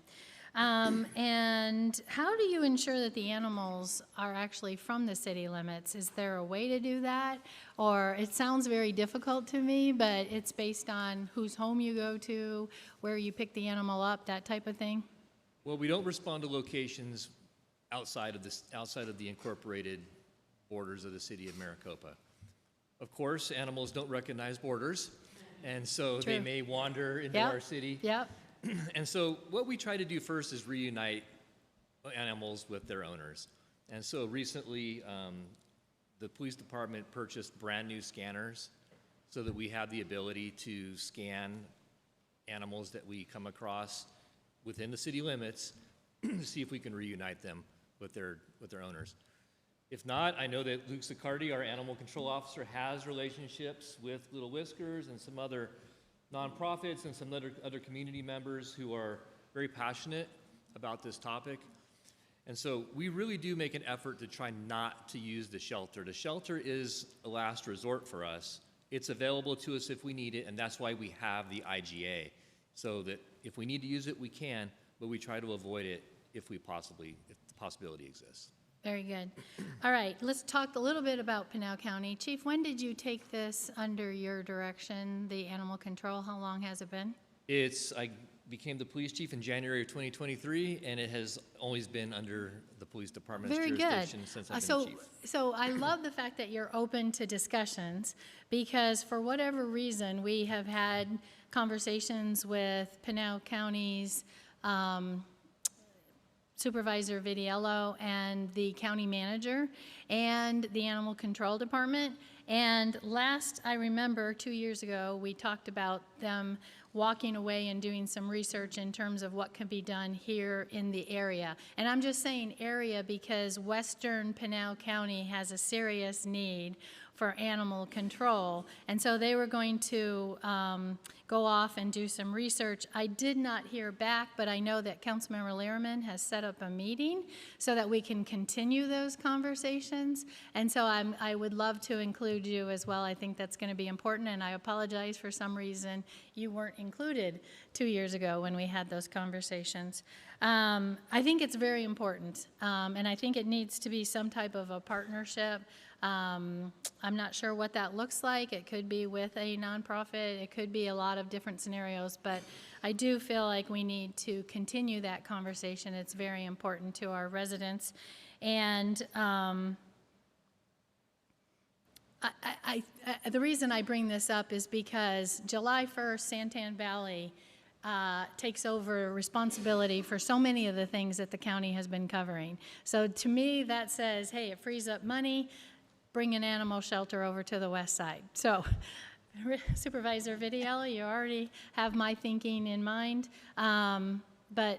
And how do you ensure that the animals are actually from the city limits? Is there a way to do that? Or it sounds very difficult to me, but it's based on whose home you go to, where you pick the animal up, that type of thing? Well, we don't respond to locations outside of the incorporated borders of the city of Maricopa. Of course, animals don't recognize borders, and so True. They may wander into our city. Yep. And so what we try to do first is reunite animals with their owners. And so recently, the police department purchased brand new scanners so that we have the ability to scan animals that we come across within the city limits to see if we can reunite them with their owners. If not, I know that Luke Sicardi, our animal control officer, has relationships with Little Whiskers and some other nonprofits and some other community members who are very passionate about this topic. And so we really do make an effort to try not to use the shelter. The shelter is a last resort for us. It's available to us if we need it, and that's why we have the IGA, so that if we need to use it, we can, but we try to avoid it if the possibility exists. Very good. All right, let's talk a little bit about Pinal County. Chief, when did you take this under your direction, the animal control? How long has it been? I became the police chief in January of 2023, and it has always been under the police department's jurisdiction since I've been chief. So I love the fact that you're open to discussions, because for whatever reason, we have had conversations with Pinal County's Supervisor Vidiello and the county manager and the animal control department. And last, I remember 2 years ago, we talked about them walking away and doing some research in terms of what can be done here in the area. And I'm just saying area because western Pinal County has a serious need for animal control. And so they were going to go off and do some research. I did not hear back, but I know that Councilmember Lehrman has set up a meeting so that we can continue those conversations. And so I would love to include you as well. I think that's going to be important, and I apologize for some reason you weren't included 2 years ago when we had those conversations. I think it's very important, and I think it needs to be some type of a partnership. I'm not sure what that looks like. It could be with a nonprofit. It could be a lot of different scenarios, but I do feel like we need to continue that conversation. It's very important to our residents. And the reason I bring this up is because July 1st, Santan Valley takes over responsibility for so many of the things that the county has been covering. So to me, that says, hey, it frees up money. Bring an animal shelter over to the west side. So, Supervisor Vidiello, you already have my thinking in mind, but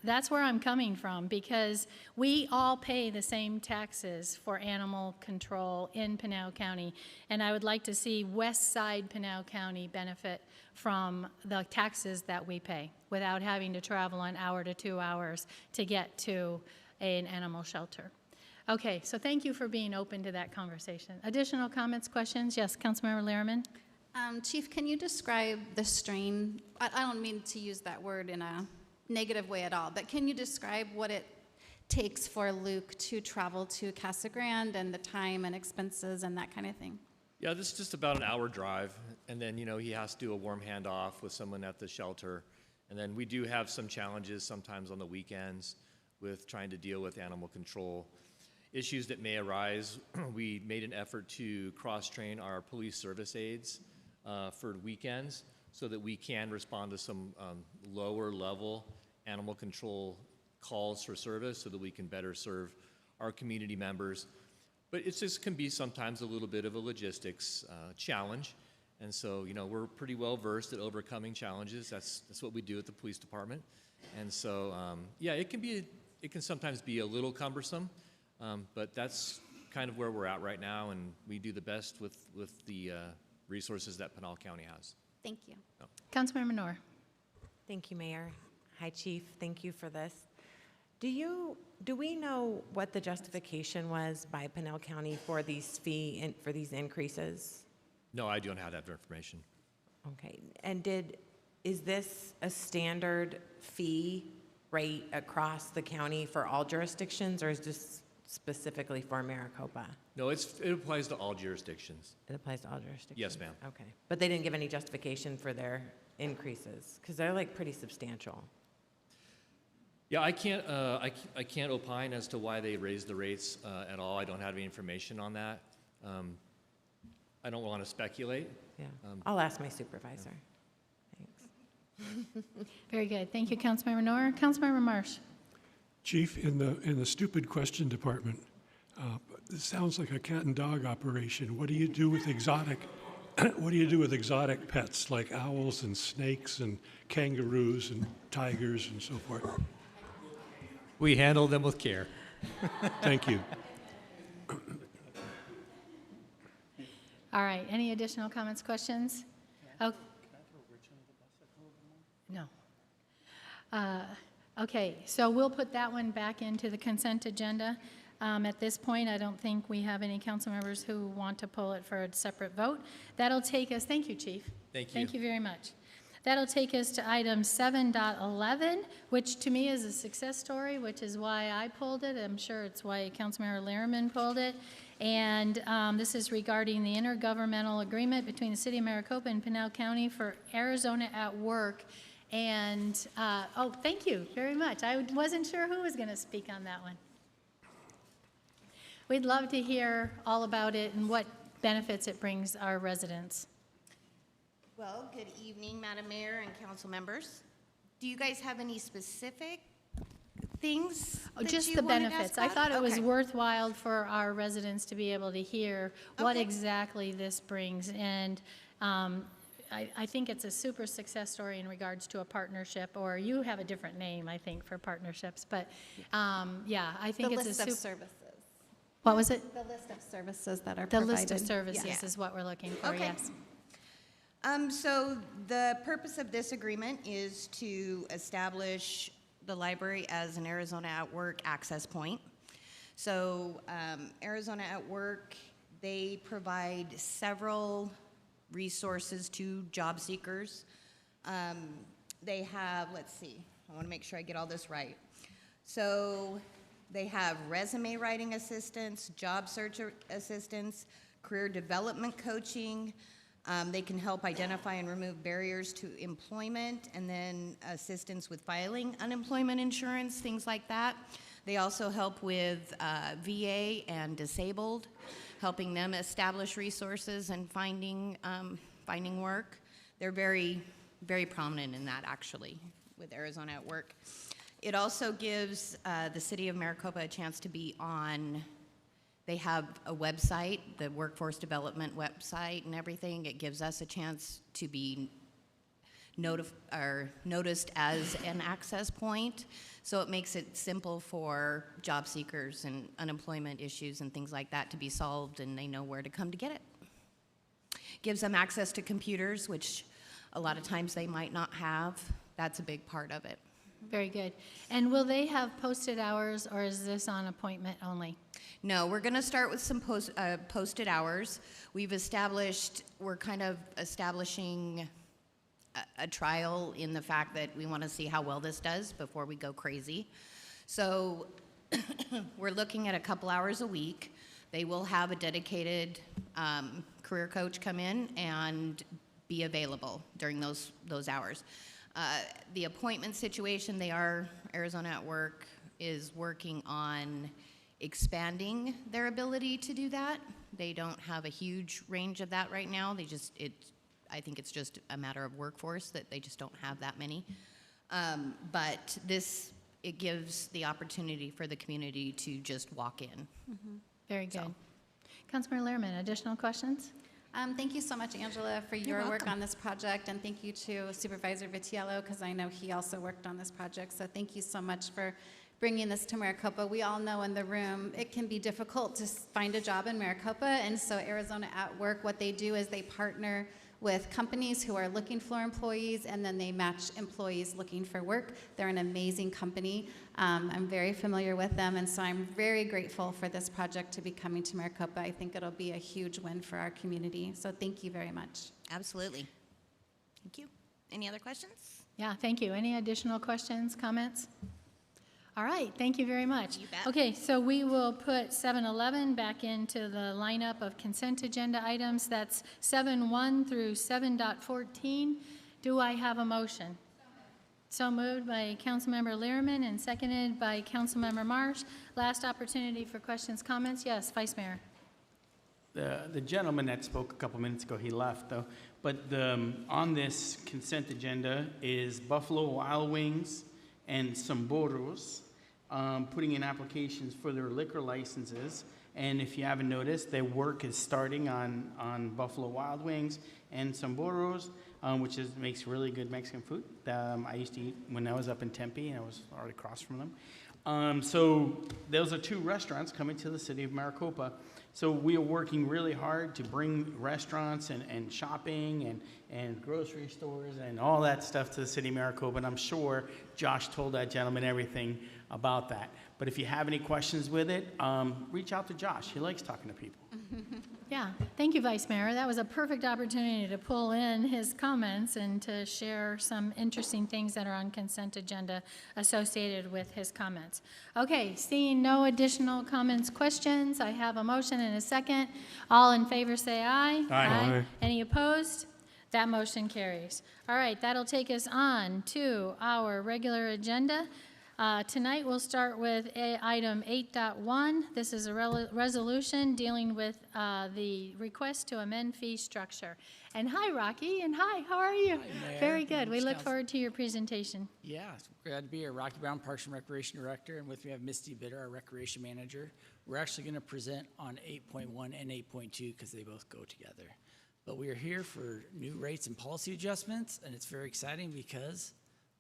that's where I'm coming from, because we all pay the same taxes for animal control in Pinal County, and I would like to see west side Pinal County benefit from the taxes that we pay without having to travel an hour to 2 hours to get to an animal shelter. Okay, so thank you for being open to that conversation. Additional comments, questions? Yes, Councilmember Lehrman. Chief, can you describe the strain? I don't mean to use that word in a negative way at all, but can you describe what it takes for Luke to travel to Casa Grande and the time and expenses and that kind of thing? Yeah, this is just about an hour drive, and then, he has to do a warm handoff with someone at the shelter. And then we do have some challenges sometimes on the weekends with trying to deal with animal control issues that may arise. We made an effort to cross-train our police service aides for weekends so that we can respond to some lower-level animal control calls for service so that we can better serve our community members. But it just can be sometimes a little bit of a logistics challenge. And so, we're pretty well versed at overcoming challenges. That's what we do at the police department. And so, yeah, it can sometimes be a little cumbersome. But that's kind of where we're at right now, and we do the best with the resources that Pinal County has. Thank you. Oh. Councilmember Noor. Thank you, Mayor. Hi, Chief. Thank you for this. Do we know what the justification was by Pinal County for these increases? No, I don't have that information. Okay. And is this a standard fee rate across the county for all jurisdictions, or is this specifically for Maricopa? No, it applies to all jurisdictions. It applies to all jurisdictions? Yes, ma'am. Okay. But they didn't give any justification for their increases, because they're pretty substantial. Yeah, I can't opine as to why they raised the rates at all. I don't have any information on that. I don't want to speculate. Yeah, I'll ask my supervisor. Thanks. Very good. Thank you, Councilmember Noor. Councilmember Marsh. Chief, in the stupid question department, This sounds like a cat and dog operation. What do you do with exotic? What do you do with exotic pets like owls and snakes and kangaroos and tigers and so forth? We handle them with care. Thank you. All right, any additional comments, questions? Oh. No. Okay, so we'll put that one back into the consent agenda. At this point, I don't think we have any council members who want to pull it for a separate vote. That'll take us, thank you, Chief. Thank you. Thank you very much. That'll take us to item 7.11, which to me is a success story, which is why I pulled it. I'm sure it's why Councilmember Lehrman pulled it. And this is regarding the intergovernmental agreement between the City of Maricopa and Pinal County for Arizona at Work. And, oh, thank you very much. I wasn't sure who was going to speak on that one. We'd love to hear all about it and what benefits it brings our residents. Well, good evening, Madam Mayor and council members. Do you guys have any specific things that Just you the wanted to benefits. ask I thought it about? was Okay. worthwhile for our residents to be able to hear what Okay. exactly this brings. And I think it's a super success story in regards to a partnership, or you have a different name, I think, for partnerships. But yeah, I think The it's list a of super. services. What was it? The list of services that are The provided. list of services Yeah. is what we're looking for, Okay. yes. So the purpose of this agreement is to establish the library as an Arizona at Work access point. So Arizona at Work, they provide several resources to job seekers. They have, let's see, I want to make sure I get all this right. So they have resume writing assistance, job search assistance, career development coaching. They can help identify and remove barriers to employment, and then assistance with filing unemployment insurance, things like that. They also help with VA and disabled, helping them establish resources and finding work. They're very, very prominent in that, actually, with Arizona at Work. It also gives the City of Maricopa a chance to be on. They have a website, the workforce development website and everything. It gives us a chance to be noticed as an access point. So it makes it simple for job seekers and unemployment issues and things like that to be solved, and they know where to come to get it. Gives them access to computers, which a lot of times they might not have. That's a big part of it. Very good. And will they have posted hours, or is this on appointment only? No, we're going to start with some posted hours. We're kind of establishing a trial in the fact that we want to see how well this does before we go crazy. So we're looking at a couple hours a week. They will have a dedicated career coach come in and be available during those hours. The appointment situation, Arizona at Work is working on expanding their ability to do that. They don't have a huge range of that right now. I think it's just a matter of workforce that they just don't have that many. But it gives the opportunity for the community to just walk in. Mm-hmm. Very good. Councilmember Lehrman, additional questions? Thank you so much, Angela, for You're your work welcome. on this project, and thank you to Supervisor Vitiello, because I know he also worked on this project. So thank you so much for bringing this to Maricopa. We all know in the room it can be difficult to find a job in Maricopa, and so Arizona at Work, what they do is they partner with companies who are looking for employees, and then they match employees looking for work. They're an amazing company. I'm very familiar with them, and so I'm very grateful for this project to be coming to Maricopa. I think it'll be a huge win for our community. So thank you very much. Absolutely. Thank you. Any other questions? Yeah, thank you. Any additional questions, comments? All right, thank you very much. You bet. Okay, so we will put 711 back into the lineup of consent agenda items. That's 7.1 through 7.14. Do I have a motion? So moved by Councilmember Lehrman and seconded by Councilmember Marsh. Last opportunity for questions, comments? Yes, Vice Mayor. The gentleman that spoke a couple minutes ago, he left though, but on this consent agenda is Buffalo Wild Wings and Somboros putting in applications for their liquor licenses And if you haven't noticed, their work is starting on Buffalo Wild Wings and some burros, which makes really good Mexican food. I used to eat when I was up in Tempe, and I was already across from them. So those are 2 restaurants coming to the city of Maricopa. So we are working really hard to bring restaurants and shopping and grocery stores and all that stuff to the city of Maricopa. And I'm sure Josh told that gentleman everything about that. But if you have any questions with it, reach out to Josh. He likes talking to people. Yeah, thank you, Vice Mayor. That was a perfect opportunity to pull in his comments and to share some interesting things that are on consent agenda associated with his comments. Okay, seeing no additional comments, questions, I have a motion and a second. All in favor say aye. Aye. Any opposed? That motion carries. All right, that'll take us on to our regular agenda. Tonight we'll start with item 8.1. This is a resolution dealing with the request to amend fee structure. And hi, Rocky, and hi, how are you? Hi, Mayor. Very good. We look forward to your presentation. Yeah, glad to be here. Rocky Brown, Parks and Recreation Director, and with me I have Misty Bitter, our Recreation Manager. We're actually going to present on 8.1 and 8.2 because they both go together. But we are here for new rates and policy adjustments, and it's very exciting because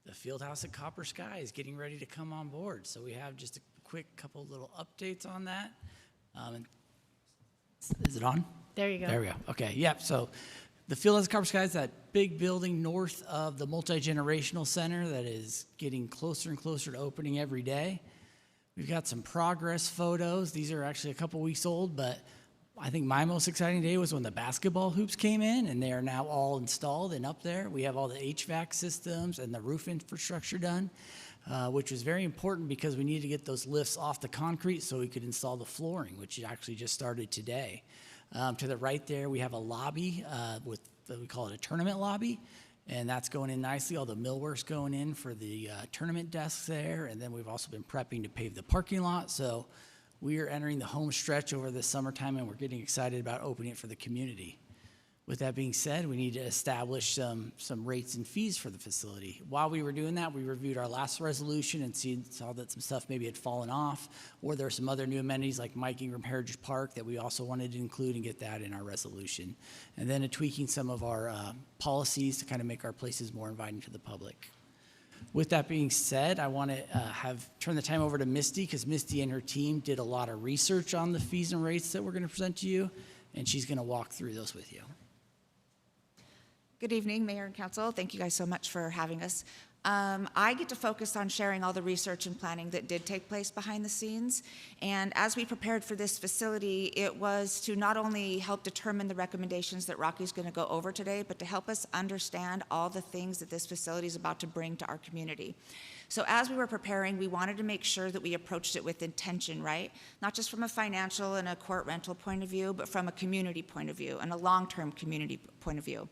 the Fieldhouse at Copper Sky is getting ready to come on board. So we have just a quick couple little updates on that. Is it on? There you go. There we go. Okay, yep. So the Fieldhouse at Copper Sky is that big building north of the multi-generational center that is getting closer and closer to opening every day. We've got some progress photos. These are actually a couple weeks old, but I think my most exciting day was when the basketball hoops came in, and they are now all installed and up there. We have all the HVAC systems and the roof infrastructure done, which was very important because we needed to get those lifts off the concrete so we could install the flooring, which actually just started today. To the right there, we have a lobby we call it a tournament lobby, and that's going in nicely. All the millwork's going in for the tournament desks there, and then we've also been prepping to pave the parking lot. So we are entering the home stretch over the summertime, and we're getting excited about opening it for the community. With that being said, we need to establish some rates and fees for the facility. While we were doing that, we reviewed our last resolution and saw that some stuff maybe had fallen off, or there are some other new amenities like Mike Ingram Heritage Park that we also wanted to include and get that in our resolution. And then tweaking some of our policies to kind of make our places more inviting to the public. With that being said, I want to turn the time over to Misty, because Misty and her team did a lot of research on the fees and rates that we're going to present to you, and she's going to walk through those with you. Good evening, Mayor and Council. Thank you guys so much for having us. I get to focus on sharing all the research and planning that did take place behind the scenes. And as we prepared for this facility, it was to not only help determine the recommendations that Rocky's going to go over today, but to help us understand all the things that this facility is about to bring to our community. So as we were preparing, we wanted to make sure that we approached it with intention, right? Not just from a financial and a court rental point of view, but from a community point of view and a long-term community point of view.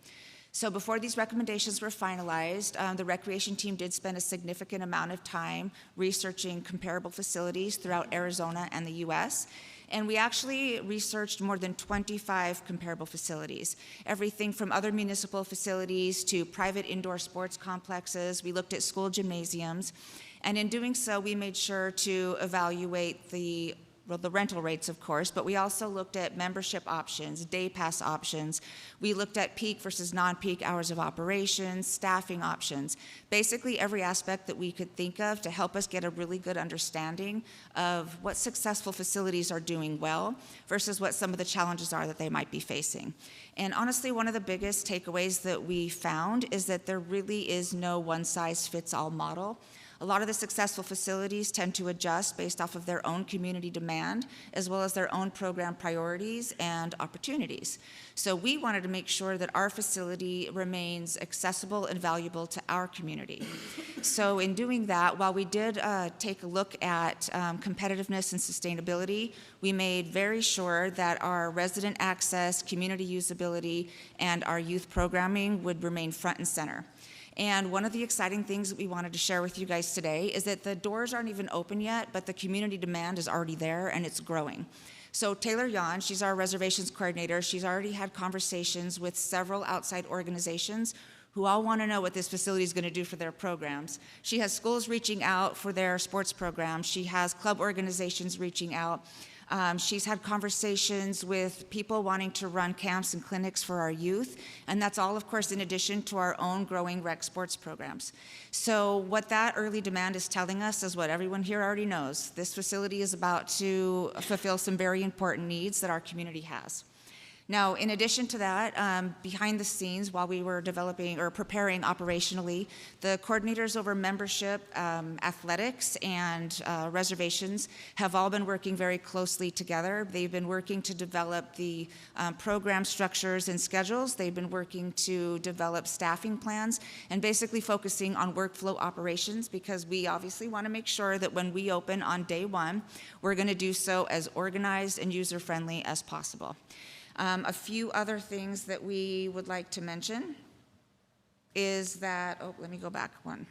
So before these recommendations were finalized, the recreation team did spend a significant amount of time researching comparable facilities throughout Arizona and the U.S., and we actually researched more than 25 comparable facilities, everything from other municipal facilities to private indoor sports complexes. We looked at school gymnasiums, and in doing so, we made sure to evaluate the rental rates, of course, but we also looked at membership options, day pass options. We looked at peak versus non-peak hours of operations, staffing options, basically every aspect that we could think of to help us get a really good understanding of what successful facilities are doing well versus what some of the challenges are that they might be facing. And honestly, one of the biggest takeaways that we found is that there really is no one-size-fits-all model. A lot of the successful facilities tend to adjust based off of their own community demand, as well as their own program priorities and opportunities. So we wanted to make sure that our facility remains accessible and valuable to our community. So in doing that, while we did take a look at competitiveness and sustainability, we made very sure that our resident access, community usability, and our youth programming would remain front and center. And one of the exciting things that we wanted to share with you guys today is that the doors aren't even open yet, but the community demand is already there and it's growing. So Taylor Yan, she's our reservations coordinator. She's already had conversations with several outside organizations who all want to know what this facility is going to do for their programs. She has schools reaching out for their sports programs. She has club organizations reaching out. She's had conversations with people wanting to run camps and clinics for our youth, and that's all, of course, in addition to our own growing rec sports programs. So what that early demand is telling us is what everyone here already knows. This facility is about to fulfill some very important needs that our community has. Now, in addition to that, behind the scenes, while we were developing or preparing operationally, the coordinators over membership, athletics, and reservations have all been working very closely together. They've been working to develop the program structures and schedules. They've been working to develop staffing plans and basically focusing on workflow operations, because we obviously want to make sure that when we open on day one, we're going to do so as organized and user-friendly as possible. A few other things that we would like to mention is that, oh, let me go back one.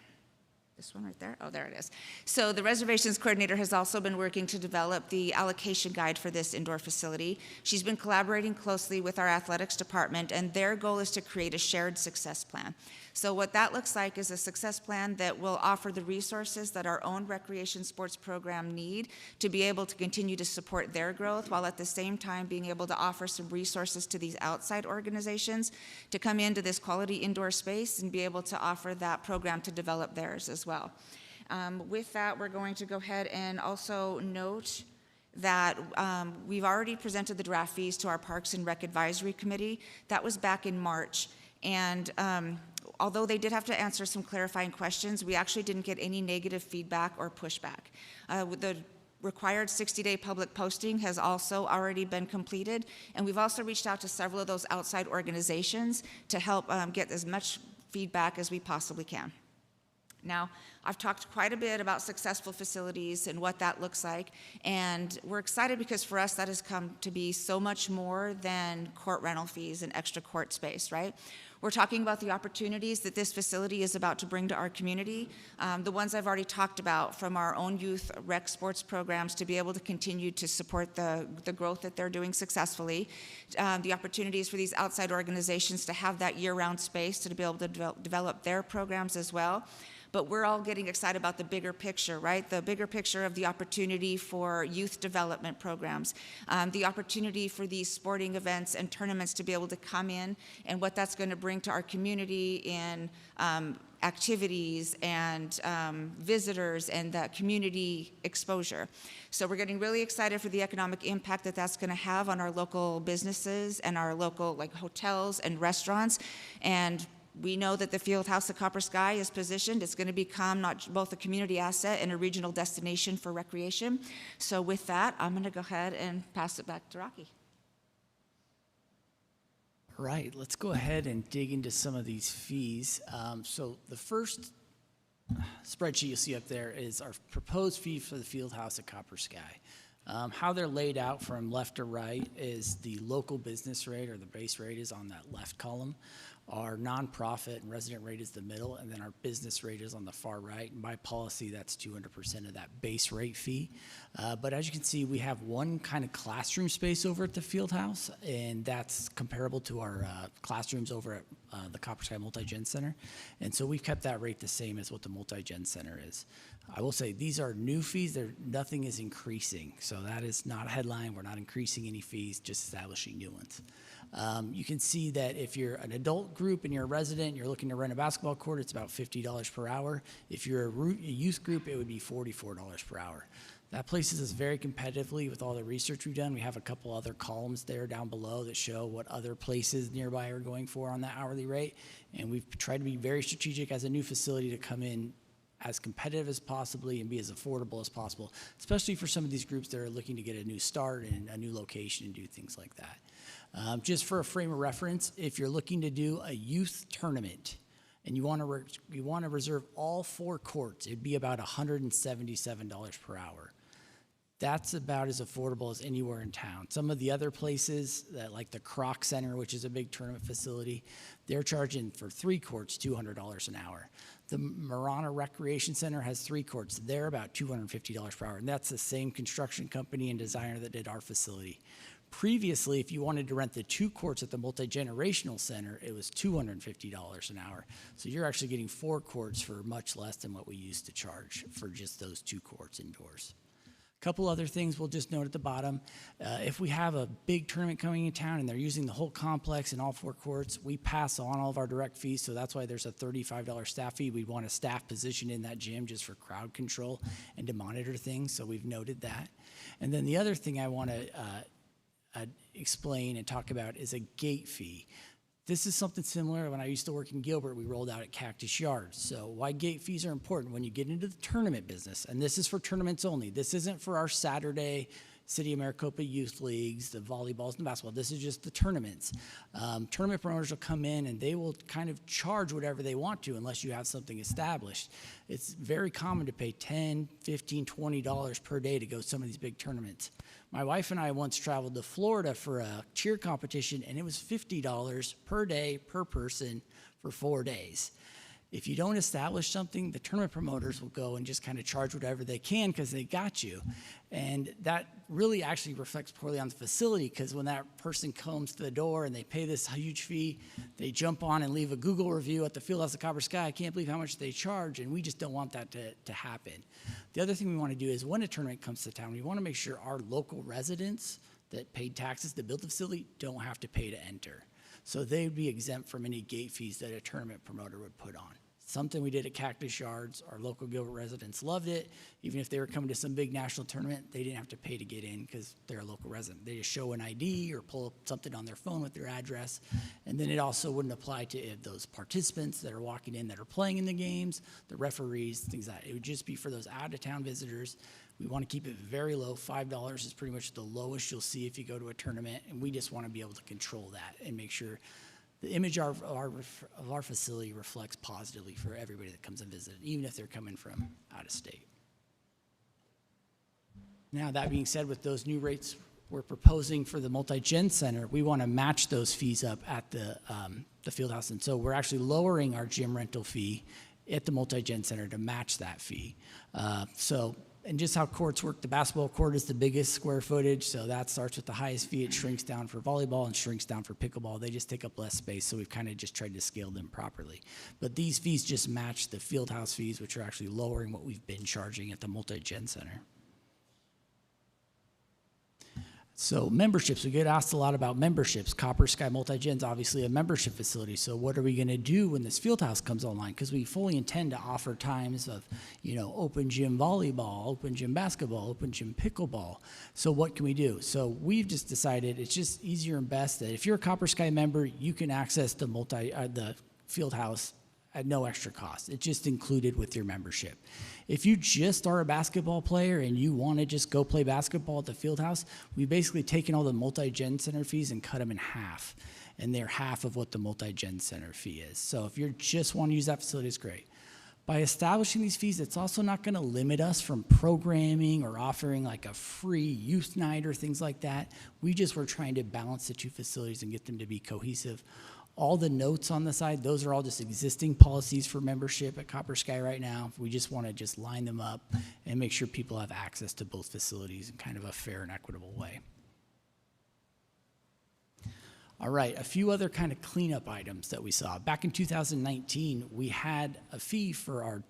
This one right there? Oh, there it is. So the reservations coordinator has also been working to develop the allocation guide for this indoor facility. She's been collaborating closely with our athletics department, and their goal is to create a shared success plan. So what that looks like is a success plan that will offer the resources that our own recreation sports program need to be able to continue to support their growth, while at the same time being able to offer some resources to these outside organizations to come into this quality indoor space and be able to offer that program to develop theirs as well. With that, we're going to go ahead and also note that we've already presented the draft fees to our Parks and Rec Advisory Committee. That was back in March. And although they did have to answer some clarifying questions, we actually didn't get any negative feedback or pushback. The required 60-day public posting has also already been completed, and we've also reached out to several of those outside organizations to help get as much feedback as we possibly can. Now, I've talked quite a bit about successful facilities and what that looks like, and we're excited because for us that has come to be so much more than court rental fees and extra court space, right? We're talking about the opportunities that this facility is about to bring to our community, the ones I've already talked about, from our own youth rec sports programs to be able to continue to support the growth that they're doing successfully, the opportunities for these outside organizations to have that year-round space to be able to develop their programs as well. But we're all getting excited about the bigger picture, right? The bigger picture of the opportunity for youth development programs, the opportunity for these sporting events and tournaments to be able to come in, and what that's going to bring to our community in activities and visitors and that community exposure. So we're getting really excited for the economic impact that that's going to have on our local businesses and our local hotels and restaurants. And we know that the Field House at Copper Sky is positioned. It's going to become not both a community asset and a regional destination for recreation. So with that, I'm going to go ahead and pass it back to Rocky. All right, let's go ahead and dig into some of these fees. So the first spreadsheet you'll see up there is our proposed fee for the Field House at Copper Sky. How they're laid out from left to right is the local business rate, or the base rate, is on that left column. Our nonprofit and resident rate is the middle, and then our business rate is on the far right. And by policy, that's 200% of that base rate fee. But as you can see, we have one kind of classroom space over at the Field House, and that's comparable to our classrooms over at the Copper Sky Multi-Gen Center. And so we've kept that rate the same as what the Multi-Gen Center is. I will say these are new fees. Nothing is increasing. So that is not a headline. We're not increasing any fees, just establishing new ones. You can see that if you're an adult group and you're a resident, you're looking to rent a basketball court, it's about $50 per hour. If you're a youth group, it would be $44 per hour. That places us very competitively with all the research we've done. We have a couple other columns there down below that show what other places nearby are going for on that hourly rate. And we've tried to be very strategic as a new facility to come in as competitive as possibly and be as affordable as possible, especially for some of these groups that are looking to get a new start and a new location and do things like that. Just for a frame of reference, if you're looking to do a youth tournament and you want to reserve all 4 courts, it'd be about $177 per hour. That's about as affordable as anywhere in town. Some of the other places, like the Kroc Center, which is a big tournament facility, they're charging for 3 courts $200 an hour. The Marana Recreation Center has 3 courts. They're about $250 per hour, and that's the same construction company and designer that did our facility. Previously, if you wanted to rent the 2 courts at the Multi-Generational Center, it was $250 an hour. So you're actually getting 4 courts for much less than what we used to charge for just those 2 courts indoors. Couple other things we'll just note at the bottom. If we have a big tournament coming in town and they're using the whole complex and all 4 courts, we pass on all of our direct fees, so that's why there's a $35 staff fee. We want a staff position in that gym just for crowd control and to monitor things, so we've noted that. And then the other thing I want to explain and talk about is a gate fee. This is something similar. When I used to work in Gilbert, we rolled out at Cactus Yards. So why gate fees are important when you get into the tournament business, and this is for tournaments only. This isn't for our Saturday City of Maricopa youth leagues, the volleyballs and the basketball. This is just the tournaments. Tournament promoters will come in and they will kind of charge whatever they want to unless you have something established. It's very common to pay $10, $15, $20 per day to go to some of these big tournaments. My wife and I once traveled to Florida for a cheer competition, and it was $50 per day per person for 4 days. If you don't establish something, the tournament promoters will go and just kind of charge whatever they can because they got you. And that really actually reflects poorly on the facility, because when that person comes to the door and they pay this huge fee, they jump on and leave a Google review at the Fieldhouse of Copper Sky. I can't believe how much they charge, and we just don't want that to happen. The other thing we want to do is when a tournament comes to town, we want to make sure our local residents that paid taxes to build the facility don't have to pay to enter. So they would be exempt from any gate fees that a tournament promoter would put on. Something we did at Cactus Yards. Our local Gilbert residents loved it. Even if they were coming to some big national tournament, they didn't have to pay to get in because they're a local resident. They just show an ID or pull up something on their phone with their address. And then it also wouldn't apply to those participants that are walking in that are playing in the games, the referees, things like that. It would just be for those out-of-town visitors. We want to keep it very low. $5 is pretty much the lowest you'll see if you go to a tournament, and we just want to be able to control that and make sure the image of our facility reflects positively for everybody that comes and visits, even if they're coming from out of state. Now, that being said, with those new rates we're proposing for the multi-gen center, we want to match those fees up at the Fieldhouse. And so we're actually lowering our gym rental fee at the multi-gen center to match that fee. And just how courts work, the basketball court is the biggest square footage, so that starts with the highest fee. It shrinks down for volleyball and shrinks down for pickleball. They just take up less space, so we've kind of just tried to scale them properly. But these fees just match the Fieldhouse fees, which are actually lowering what we've been charging at the multi-gen center. So memberships, we get asked a lot about memberships. Copper Sky Multi-Gen's obviously a membership facility, so what are we gonna do when this Fieldhouse comes online? Because we fully intend to offer times of, open gym volleyball, open gym basketball, open gym pickleball. So what can we do? So we've just decided it's just easier and best that if you're a Copper Sky member, you can access the Fieldhouse at no extra cost. It's just included with your membership. If you just are a basketball player and you want to just go play basketball at the Fieldhouse, we've basically taken all the multi-gen center fees and cut them in half. And they're half of what the multi-gen center fee is. So if you just want to use that facility, it's great. By establishing these fees, it's also not going to limit us from programming or offering like a free youth night or things like that. We just were trying to balance the two facilities and get them to be cohesive. All the notes on the side, those are all just existing policies for membership at Copper Sky right now. We just want to just line them up and make sure people have access to both facilities in kind of a fair and equitable way. All right, a few other kind of cleanup items that we saw. Back in 2019, we had a fee for our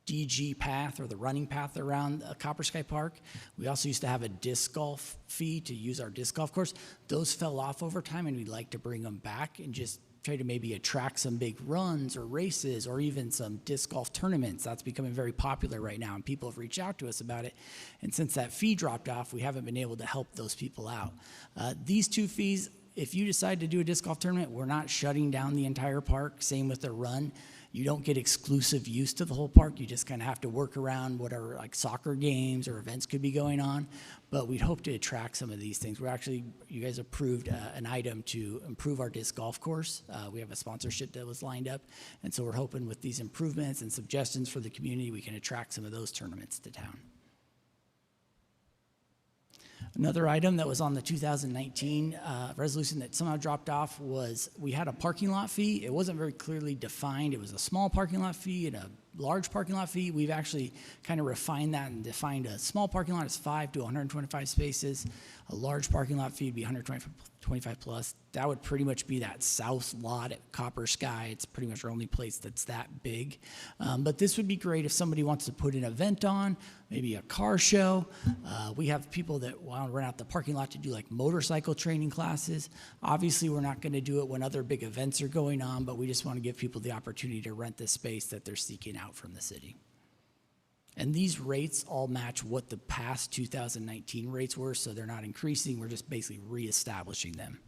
DG path or the running path around Copper Sky Park. We also used to have a disc golf fee to use our disc golf course. Those fell off over time, and we'd like to bring them back and just try to maybe attract some big runs or races or even some disc golf tournaments. That's becoming very popular right now, and people have reached out to us about it. And since that fee dropped off, we haven't been able to help those people out. These two fees, if you decide to do a disc golf tournament, we're not shutting down the entire park. Same with the run. You don't get exclusive use to the whole park. You just kind of have to work around whatever like soccer games or events could be going on. But we'd hope to attract some of these things. You guys approved an item to improve our disc golf course. We have a sponsorship that was lined up. And so we're hoping with these improvements and suggestions for the community, we can attract some of those tournaments to town. Another item that was on the 2019 resolution that somehow dropped off was we had a parking lot fee. It wasn't very clearly defined. It was a small parking lot fee and a large parking lot fee. We've actually kind of refined that and defined a small parking lot as 5 to 125 spaces. A large parking lot fee would be 125 25 plus, that would pretty much be that south lot at Copper Sky. It's pretty much our only place that's that big. But this would be great if somebody wants to put an event on, maybe a car show. We have people that want to rent out the parking lot to do like motorcycle training classes. Obviously, we're not going to do it when other big events are going on, but we just want to give people the opportunity to rent this space that they're seeking out from the city. And these rates all match what the past 2019 rates were, so they're not increasing. We're just basically reestablishing them.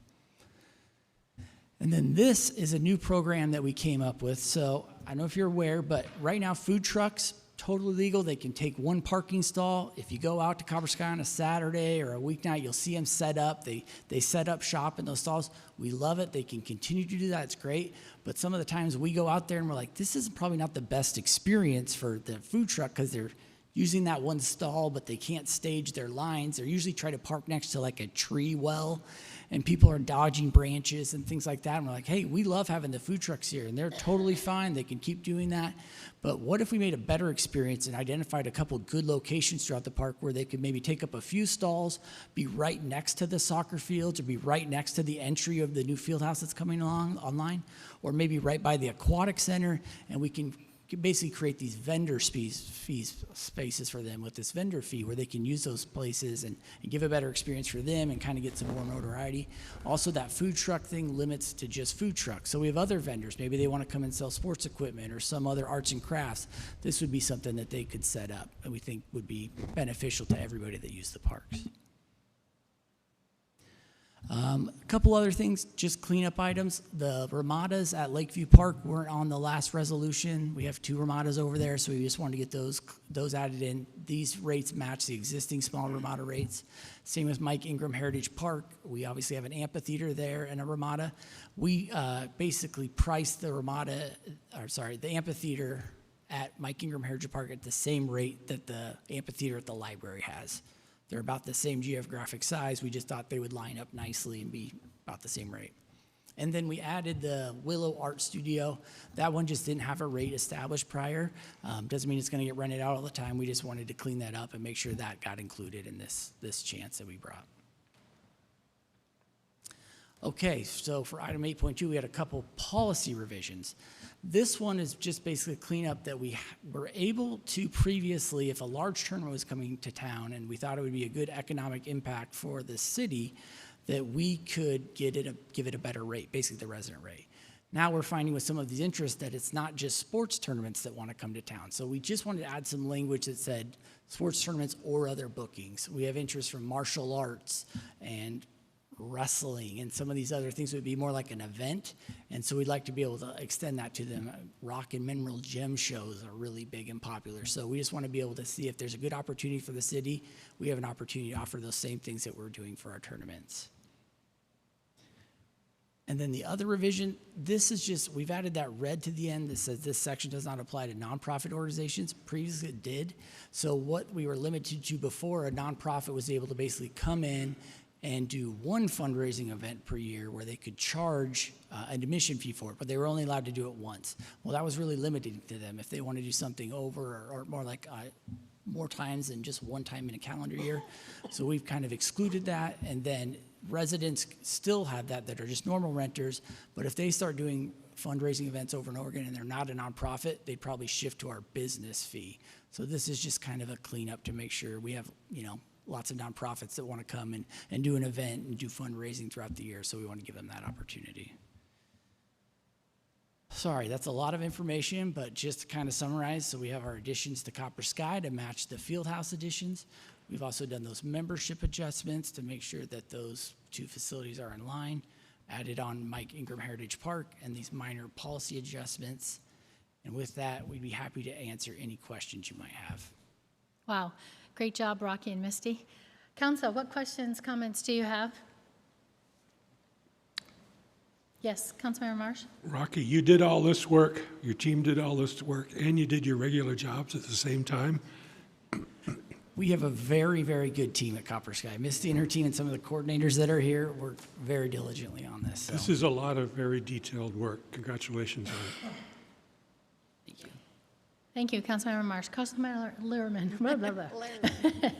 And then this is a new program that we came up with. So I don't know if you're aware, but right now food trucks, totally legal. They can take one parking stall. If you go out to Copper Sky on a Saturday or a weeknight, you'll see them set up. They set up shop in those stalls. We love it. They can continue to do that. It's great. But some of the times we go out there and we're like, this is probably not the best experience for the food truck because they're using that one stall, but they can't stage their lines. They usually try to park next to like a tree well, and people are dodging branches and things like that. And we're like, hey, we love having the food trucks here, and they're totally fine. They can keep doing that. But what if we made a better experience and identified a couple good locations throughout the park where they could maybe take up a few stalls, be right next to the soccer fields, or be right next to the entry of the new field house that's coming along online, or maybe right by the aquatic center, and we can basically create these vendor spaces for them with this vendor fee where they can use those places and give a better experience for them and kind of get some more notoriety. Also, that food truck thing limits to just food trucks. So we have other vendors. Maybe they want to come and sell sports equipment or some other arts and crafts. This would be something that they could set up and we think would be beneficial to everybody that use the parks. A couple other things, just cleanup items. The ramadas at Lakeview Park weren't on the last resolution. We have 2 ramadas over there, so we just wanted to get those added in. These rates match the existing small ramada rates. Same with Mike Ingram Heritage Park. We obviously have an amphitheater there and a ramada. We basically priced the amphitheater at Mike Ingram Heritage Park at the same rate that the amphitheater at the library has. They're about the same geographic size. We just thought they would line up nicely and be about the same rate. And then we added the Willow Art Studio. That one just didn't have a rate established prior. Doesn't mean it's going to get rented out all the time. We just wanted to clean that up and make sure that got included in this chance that we brought. Okay, so for item 8.2, we had a couple policy revisions. This one is just basically a cleanup that we were able to previously, if a large tournament was coming to town and we thought it would be a good economic impact for the city, that we could give it a better rate, basically the resident rate. Now we're finding with some of these interests that it's not just sports tournaments that want to come to town. So we just wanted to add some language that said sports tournaments or other bookings. We have interest from martial arts and wrestling and some of these other things would be more like an event, and so we'd like to be able to extend that to them. Rock and mineral gem shows are really big and popular, so we just want to be able to see if there's a good opportunity for the city. We have an opportunity to offer those same things that we're doing for our tournaments. And then the other revision, this is just, we've added that red to the end that says this section does not apply to nonprofit organizations. Previously it did. So what we were limited to before, a nonprofit was able to basically come in and do one fundraising event per year where they could charge an admission fee for it, but they were only allowed to do it once. Well, that was really limiting to them. If they want to do something over or more like more times than just one time in a calendar year. So we've kind of excluded that, and then residents still have that are just normal renters, but if they start doing fundraising events over and over again and they're not a nonprofit, they'd probably shift to our business fee. So this is just kind of a cleanup to make sure we have, lots of nonprofits that want to come and do an event and do fundraising throughout the year, so we want to give them that opportunity. Sorry, that's a lot of information, but just to kind of summarize, so we have our additions to Copper Sky to match the Fieldhouse additions. We've also done those membership adjustments to make sure that those 2 facilities are in line, added on Mike Ingram Heritage Park, and these minor policy adjustments. And with that, we'd be happy to answer any questions you might have. Wow, great job, Rocky and Misty. Council, what questions, comments do you have? Yes, Councilmember Marsh. Rocky, you did all this work, your team did all this work, and you did your regular jobs at the same time? We have a very, very good team at Copper Sky. Misty and her team and some of the coordinators that are here work very diligently on this. So. This is a lot of very detailed work. Congratulations on it. Thank you, Councilmember Marsh. Councilmember Lehrman.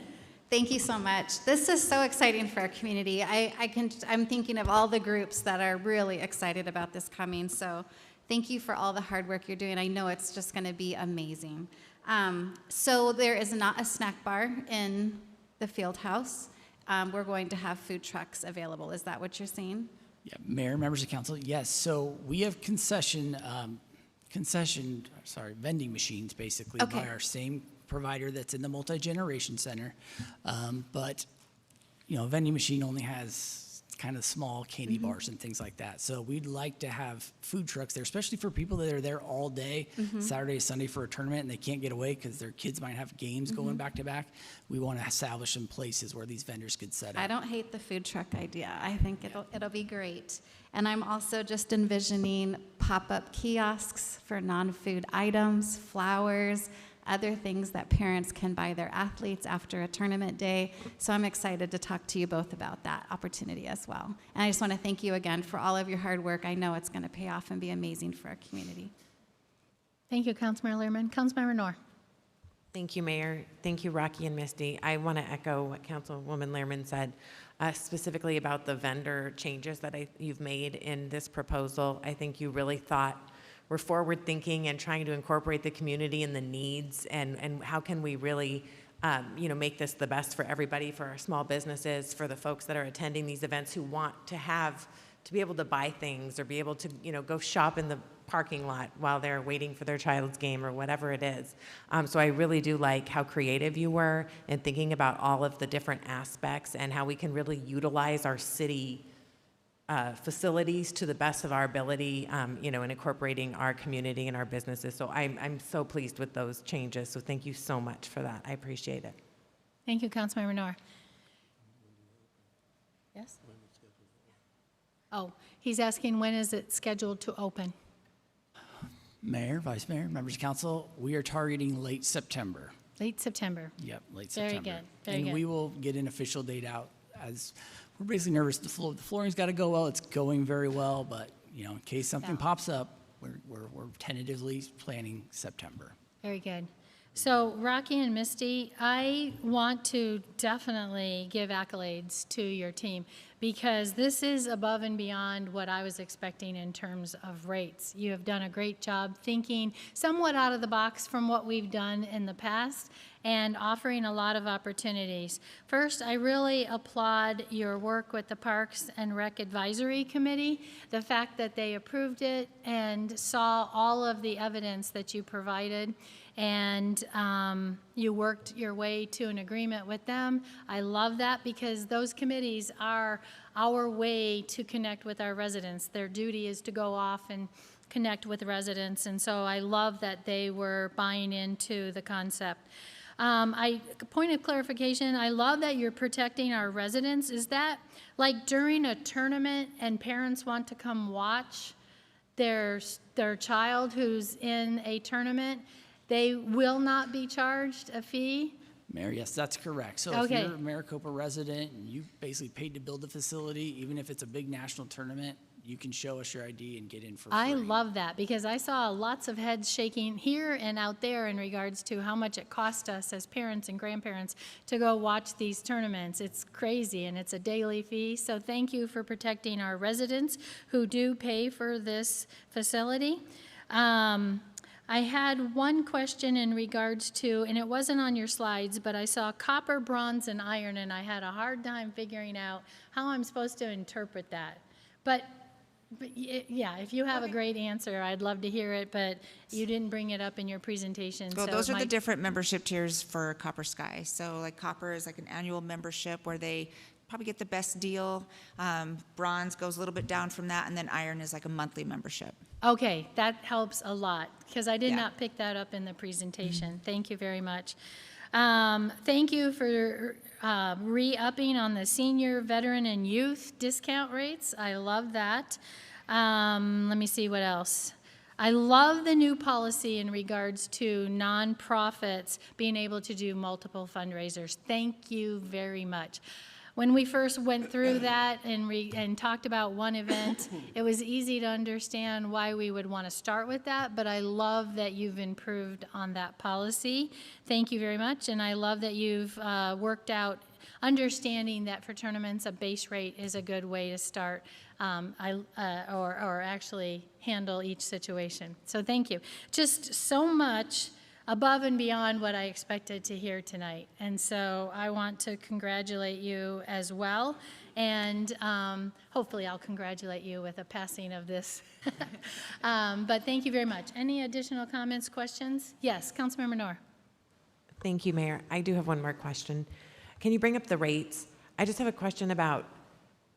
Thank you so much. This is so exciting for our community. I'm thinking of all the groups that are really excited about this coming. So thank you for all the hard work you're doing. I know it's just going to be amazing. So there is not a snack bar in the field house. We're going to have food trucks available. Is that what you're saying? Yeah, Mayor, members of council, yes. So we have vending machines basically by our same provider that's in the multi-generation center. But, you know, a vending machine only has kind of small candy bars and things like that. So we'd like to have food trucks there, especially for people that are there all day, Saturday, Sunday for a tournament, and they can't get away because their kids might have games going back to back. We want to establish some places where these vendors could set up. I don't hate the food truck idea. I think it'll be great. And I'm also just envisioning pop-up kiosks for non-food items, flowers, other things that parents can buy their athletes after a tournament day. So I'm excited to talk to you both about that opportunity as well. And I just want to thank you again for all of your hard work. I know it's going to pay off and be amazing for our community. Thank you, Councilmember Lehrman. Councilmember Knorr. Thank you, Mayor. Thank you, Rocky and Misty. I want to echo what Councilwoman Lehrman said, specifically about the vendor changes that you've made in this proposal. I think you really thought we're forward thinking and trying to incorporate the community and the needs, and how can we really make this the best for everybody, for our small businesses, for the folks that are attending these events who want to be able to buy things or be able to go shop in the parking lot while they're waiting for their child's game or whatever it is. So I really do like how creative you were in thinking about all of the different aspects and how we can really utilize our city facilities to the best of our ability, in incorporating our community and our businesses. So I'm so pleased with those changes. So thank you so much for that. I appreciate it. Thank you, Councilmember Knorr. Yes? Oh, he's asking when is it scheduled to open? Mayor, Vice Mayor, members of council, we are targeting late September. Late September. Yep, late Very September. good. Very and good. we will get an official date out as we're basically nervous. The flooring's got to go well. It's going very well, but in case something pops up, we're tentatively planning September. Very good. So Rocky and Misty, I want to definitely give accolades to your team because this is above and beyond what I was expecting in terms of rates. You have done a great job thinking somewhat out of the box from what we've done in the past and offering a lot of opportunities. First, I really applaud your work with the Parks and Rec Advisory Committee, the fact that they approved it and saw all of the evidence that you provided, and you worked your way to an agreement with them. I love that because those committees are our way to connect with our residents. Their duty is to go off and connect with residents, and so I love that they were buying into the concept. Point of clarification, I love that you're protecting our residents. Is that like during a tournament and parents want to come watch their child who's in a tournament, they will not be charged a fee? Mayor, yes, that's correct. So if you're a Maricopa resident and you basically paid to build the facility, even if it's a big national tournament, you can show us your ID and get in for free. I love that because I saw lots of heads shaking here and out there in regards to how much it cost us as parents and grandparents to go watch these tournaments. It's crazy and it's a daily fee. So thank you for protecting our residents who do pay for this facility. I had one question in regards to, and it wasn't on your slides, but I saw copper, bronze, and iron, and I had a hard time figuring out how I'm supposed to interpret that. But yeah, if you have a great answer, I'd love to hear it, but you didn't bring it up in your presentation. Well, so those are the different membership tiers for Copper Sky. So like copper is like an annual membership where they probably get the best deal. Bronze goes a little bit down from that, and then iron is like a monthly membership. Okay, that helps a lot because I did not pick that up in the presentation. Thank you very much. Thank you for re-upping on the senior, veteran, and youth discount rates. I love that. Let me see what else. I love the new policy in regards to nonprofits being able to do multiple fundraisers. Thank you very much. When we first went through that and talked about one event, it was easy to understand why we would want to start with that, but I love that you've improved on that policy. Thank you very much, and I love that you've worked out understanding that for tournaments, a base rate is a good way to start or actually handle each situation. So thank you. Just so much above and beyond what I expected to hear tonight. And so I want to congratulate you as well. And hopefully I'll congratulate you with a passing of this. But thank you very much. Any additional comments, questions? Yes, Councilmember Noor. Thank you, Mayor. I do have one more question. Can you bring up the rates? I just have a question about,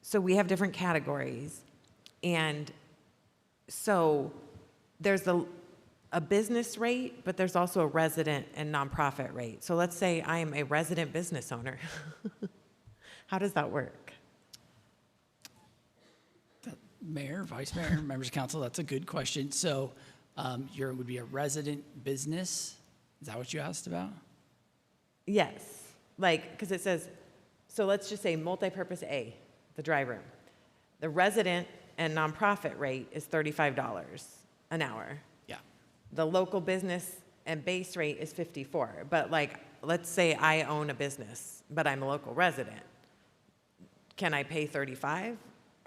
so we have different categories. And so there's a business rate, but there's also a resident and nonprofit rate. So let's say I am a resident business owner. How does that work? Mayor, Vice Mayor, members of council, that's a good question. So you would be a resident business? Is that what you asked about? Yes, like, because it says, so let's just say multipurpose A, the dry room. The resident and nonprofit rate is $35 an hour. Yeah. The local business and base rate is $54. But like, let's say I own a business, but I'm a local resident. Can I pay $35?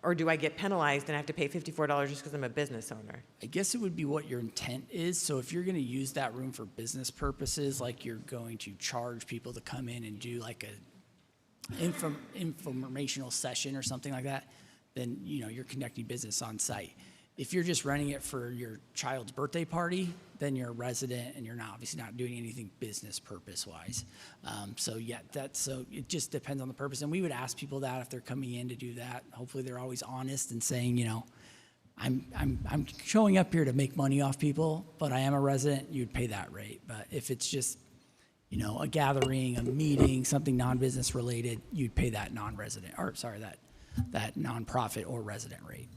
Or do I get penalized and have to pay $54 just because I'm a business owner? I guess it would be what your intent is. So if you're going to use that room for business purposes, like you're going to charge people to come in and do like a informational session or something like that, then you're conducting business on site. If you're just running it for your child's birthday party, then you're a resident and you're obviously not doing anything business purpose-wise. So it just depends on the purpose. And we would ask people that if they're coming in to do that. Hopefully they're always honest and saying, I'm showing up here to make money off people, but I am a resident, you'd pay that rate. But if it's just, a gathering, a meeting, something non-business related, you'd pay that that nonprofit or resident rate.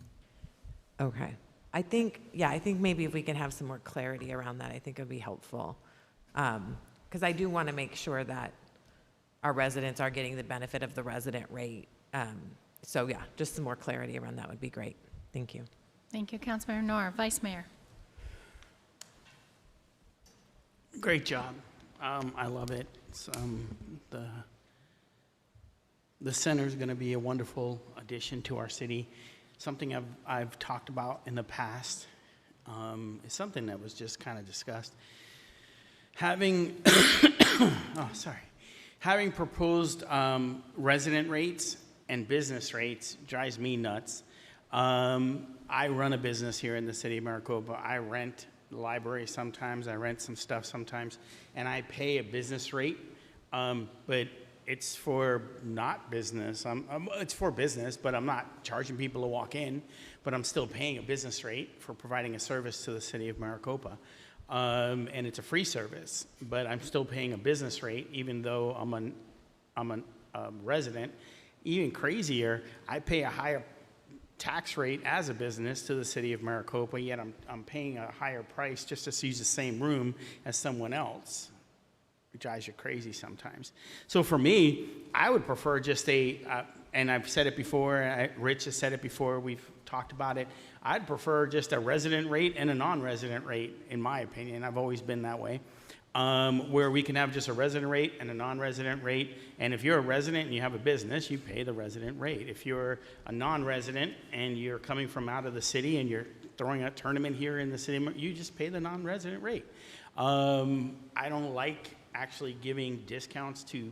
Okay. I think maybe if we can have some more clarity around that, I think it would be helpful. Because I do want to make sure that our residents are getting the benefit of the resident rate. So yeah, just some more clarity around that would be great. Thank you. Thank you, Councilmember Noor. Vice Mayor. Great job. I love it. It's, the center is going to be a wonderful addition to our city. Something I've talked about in the past. It's something that was just kind of discussed. Having having proposed resident rates and business rates drives me nuts. I run a business here in the city of Maricopa. I rent the library sometimes. I rent some stuff sometimes, and I pay a business rate, but it's for not business. It's for business, but I'm not charging people to walk in, but I'm still paying a business rate for providing a service to the city of Maricopa. And it's a free service, but I'm still paying a business rate, even though I'm a resident. Even crazier, I pay a higher tax rate as a business to the city of Maricopa, yet I'm paying a higher price just to use the same room as someone else. It drives you crazy sometimes. So for me, I would prefer just and I've said it before, Rich has said it before, we've talked about it, I'd prefer just a resident rate and a non-resident rate, in my opinion. I've always been that way, where we can have just a resident rate and a non-resident rate. And if you're a resident and you have a business, you pay the resident rate. If you're a non-resident and you're coming from out of the city and you're throwing a tournament here in the city, you just pay the non-resident rate. I don't like actually giving discounts to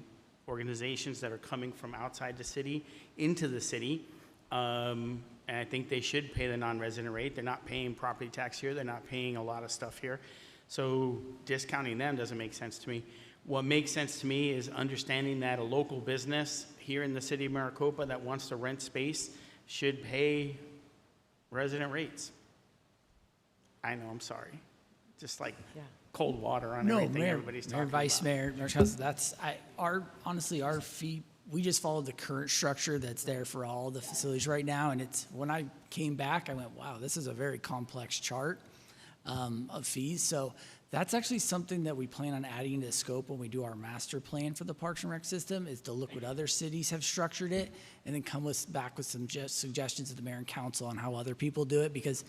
organizations that are coming from outside the city into the city. And I think they should pay the non-resident rate. They're not paying property tax here. They're not paying a lot of stuff here. So discounting them doesn't make sense to me. What makes sense to me is understanding that a local business here in the city of Maricopa that wants to rent space should pay resident rates. I know, I'm sorry. Just like cold water on everything everybody's talking about. Vice Mayor, honestly, our fee, we just followed the current structure that's there for all the facilities right now. And when I came back, I went, wow, this is a very complex chart of fees. So That's actually something that we plan on adding to the scope when we do our master plan for the Parks and Rec system, is to look what other cities have structured it and then come back with some suggestions to the mayor and council on how other people do it, because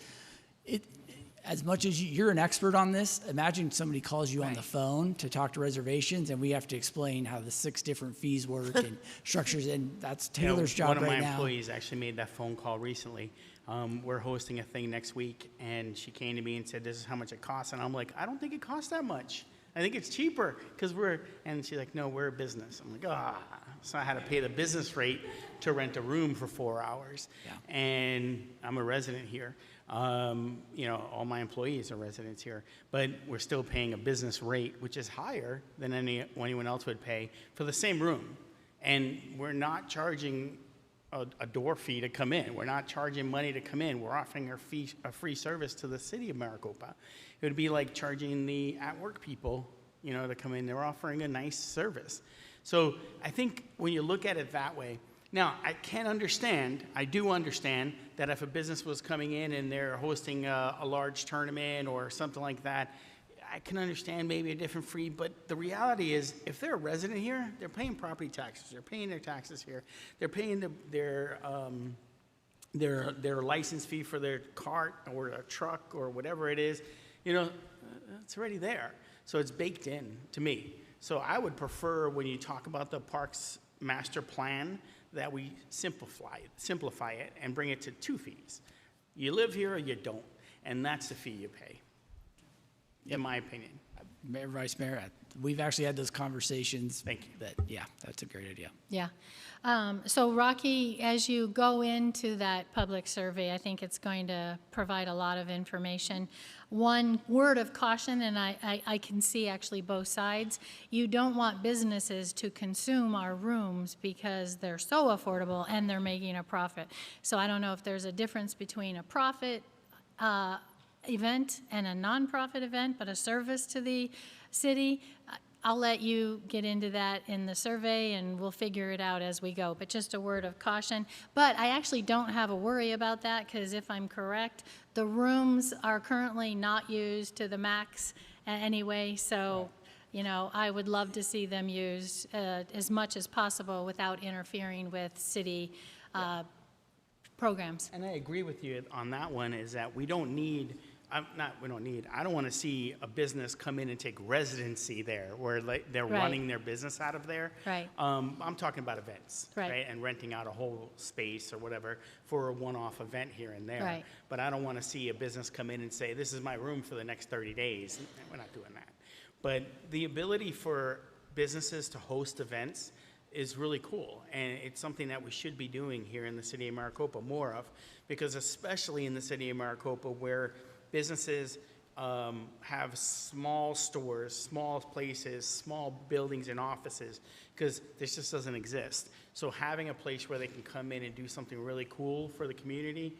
as much as you're an expert on this, imagine somebody calls you on the phone to talk to reservations, and we have to explain how the 6 different fees work and structures, and that's Taylor's job right now. One of my employees actually made that phone call recently. We're hosting a thing next week, and she came to me and said, this is how much it costs. And I'm like, I don't think it costs that much. I think it's cheaper because and she's like, no, we're a business. I'm like, So I had to pay the business rate to rent a room for 4 hours. Yeah. And I'm a resident here. All my employees are residents here, but we're still paying a business rate, which is higher than anyone else would pay for the same room. And we're not charging a door fee to come in. We're not charging money to come in. We're offering a free service to the city of Maricopa. It would be like charging the at-work people, to come in. They're offering a nice service. So I think when you look at it that way, now I do understand that if a business was coming in and they're hosting a large tournament or something like that, I can understand maybe a different fee, but the reality is, if they're a resident here, they're paying property taxes. They're paying their taxes here. They're paying their license fee for their cart or a truck or whatever it is. It's already there. So it's baked in to me. So I would prefer, when you talk about the parks master plan, that we simplify it and bring it to 2 fees. You live here or you don't, and that's the fee you pay. In my opinion. Mayor, Vice Mayor, we've actually had those conversations. Thank you. That's a great idea. Yeah. So Rocky, as you go into that public survey, I think it's going to provide a lot of information. One word of caution, and I can see actually both sides, you don't want businesses to consume our rooms because they're so affordable and they're making a profit. So I don't know if there's a difference between a profit event and a nonprofit event, but a service to the city. I'll let you get into that in the survey, and we'll figure it out as we go. But just a word of caution. But I actually don't have a worry about that, because if I'm correct, the rooms are currently not used to the max anyway. So, I would love to see them used as much as possible without interfering with city programs. And I agree with you on that one, is that I don't want to see a business come in and take residency there where they're running their business out of there. Right. I'm talking about events, right? And renting out a whole space or whatever for a one-off event here and there. Right. But I don't want to see a business come in and say, this is my room for the next 30 days. We're not doing that. But the ability for businesses to host events is really cool, and it's something that we should be doing here in the city of Maricopa more of, because especially in the city of Maricopa, where businesses have small stores, small places, small buildings and offices, because this just doesn't exist. So having a place where they can come in and do something really cool for the community,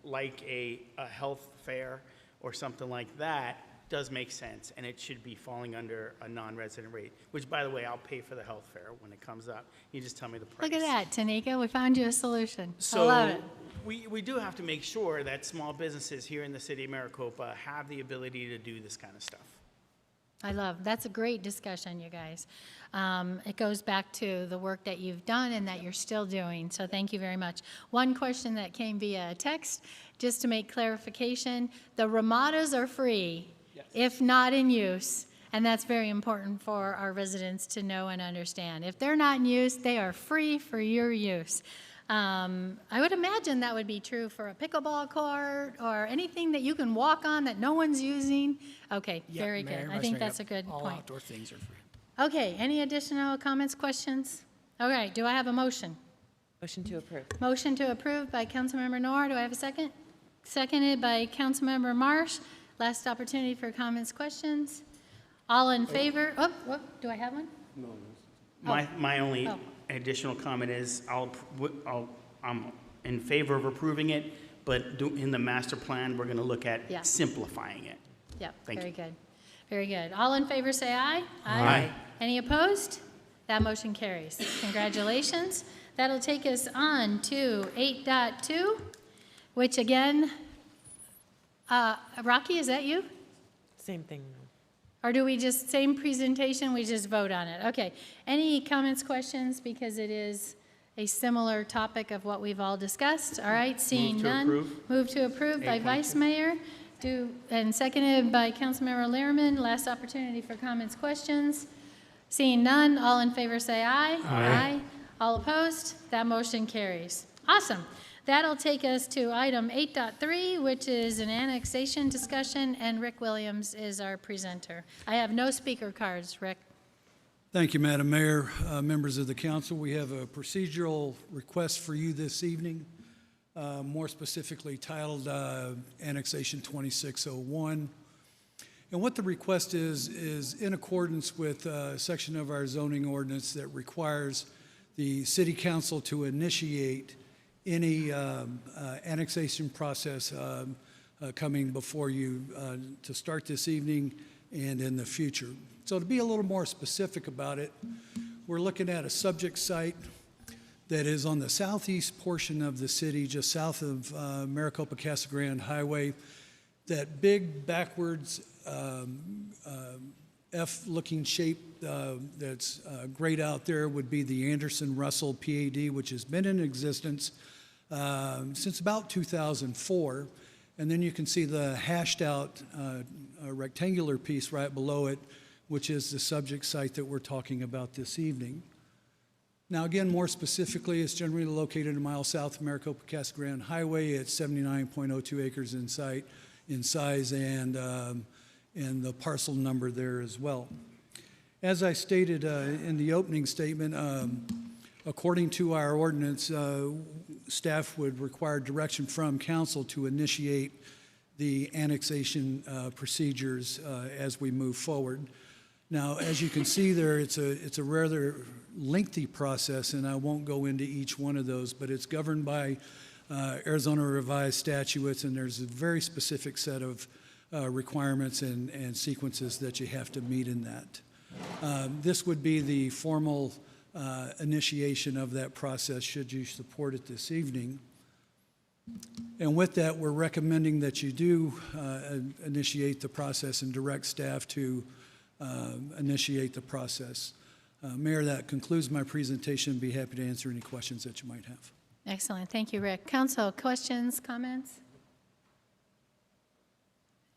like a health fair or something like that, does make sense, and it should be falling under a non-resident rate, which, by the way, I'll pay for the health fair when it comes up. You just tell me the price. Look at that, Tanika. We found you a solution. So I love it. We do have to make sure that small businesses here in the city of Maricopa have the ability to do this kind of stuff. That's a great discussion, you guys. It goes back to the work that you've done and that you're still doing, so thank you very much. One question that came via text, just to make clarification, the Ramadas are free, if not in use, and that's very important for our residents to know and understand. If they're not in use, they are free for your use. I would imagine that would be true for a pickleball court or anything that you can walk on that no one's using. Okay, very good. I think that's a good point. All outdoor things are free. Okay, any additional comments, questions? All right, do I have a motion? Motion to approve. Motion to approve by Councilmember Noor. Do I have a second? Seconded by Councilmember Marsh. Last opportunity for comments, questions. All in favor? Do I have one? No. My only additional comment is I'm in favor of approving it, but in the master plan, we're going to look at simplifying it. Yep, Thank very you. good. Very good. All in favor say aye. Aye. Any opposed? That motion carries. Congratulations. That'll take us on to 8.2, which again, Rocky, is that you? Same thing. Or do we just, same presentation, we just vote on it? Okay. Any comments, questions? Because it is a similar topic of what we've all discussed. All right, seeing Move to none. approve. Move to approve by 8.2. Vice Mayor, and seconded by Councilmember Lehrman. Last opportunity for comments, questions. Seeing none, all in favor say aye. Aye. All opposed? That motion carries. Awesome. That'll take us to item 8.3, which is an annexation discussion, and Rick Williams is our presenter. I have no speaker cards, Rick. Thank you, Madam Mayor, members of the council. We have a procedural request for you this evening, more specifically titled Annexation 2601. And what the request is in accordance with a section of our zoning ordinance that requires the city council to initiate any annexation process coming before you to start this evening and in the future. So to be a little more specific about it, we're looking at a subject site that is on the southeast portion of the city, just south of Maricopa Casa Grande Highway. That big backwards F-looking shape that's grayed out there would be the Anderson-Russell PAD, which has been in existence since about 2004. And then you can see the hashed out rectangular piece right below it, which is the subject site that we're talking about this evening. Now again, more specifically, it's generally located a mile south of Maricopa Casa Grande Highway. It's 79.02 acres in size, and the parcel number there as well. As I stated in the opening statement, according to our ordinance, staff would require direction from council to initiate the annexation procedures as we move forward. Now, as you can see there, it's a rather lengthy process, and I won't go into each one of those, but it's governed by Arizona revised statutes, and there's a very specific set of requirements and sequences that you have to meet in that. This would be the formal initiation of that process should you support it this evening. And with that, we're recommending that you do initiate the process and direct staff to initiate the process. Mayor, that concludes my presentation. I'd be happy to answer any questions that you might have. Excellent. Thank you, Rick. Council, questions, comments?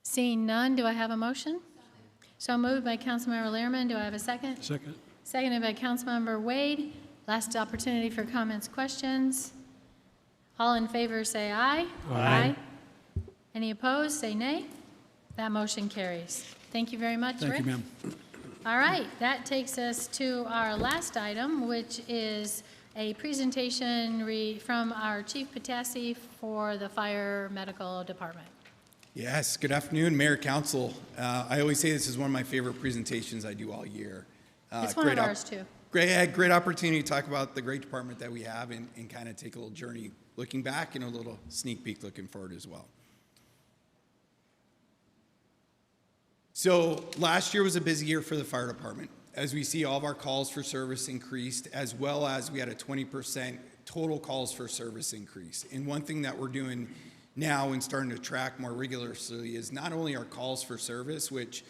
Seeing none, do I have a motion? So moved by Councilmember Lehrman. Do I have a second? Second. Seconded by Councilmember Wade. Last opportunity for comments, questions. All in favor say aye. Aye. Any opposed, say nay. That motion carries. Thank you very much, Rick. Thank you, ma'am. All right, that takes us to our last item, which is a presentation from our Chief Patassi for the Fire Medical Department. Yes, good afternoon, Mayor, Council. I always say this is one of my favorite presentations I do all year. It's one of ours, too. Great opportunity to talk about the great department that we have and kind of take a little journey looking back and a little sneak peek looking forward as well. So last year was a busy year for the fire department. As we see, all of our calls for service increased, as well as we had a 20% total calls for service increase. And one thing that we're doing now and starting to track more regularly is not only our calls for service, which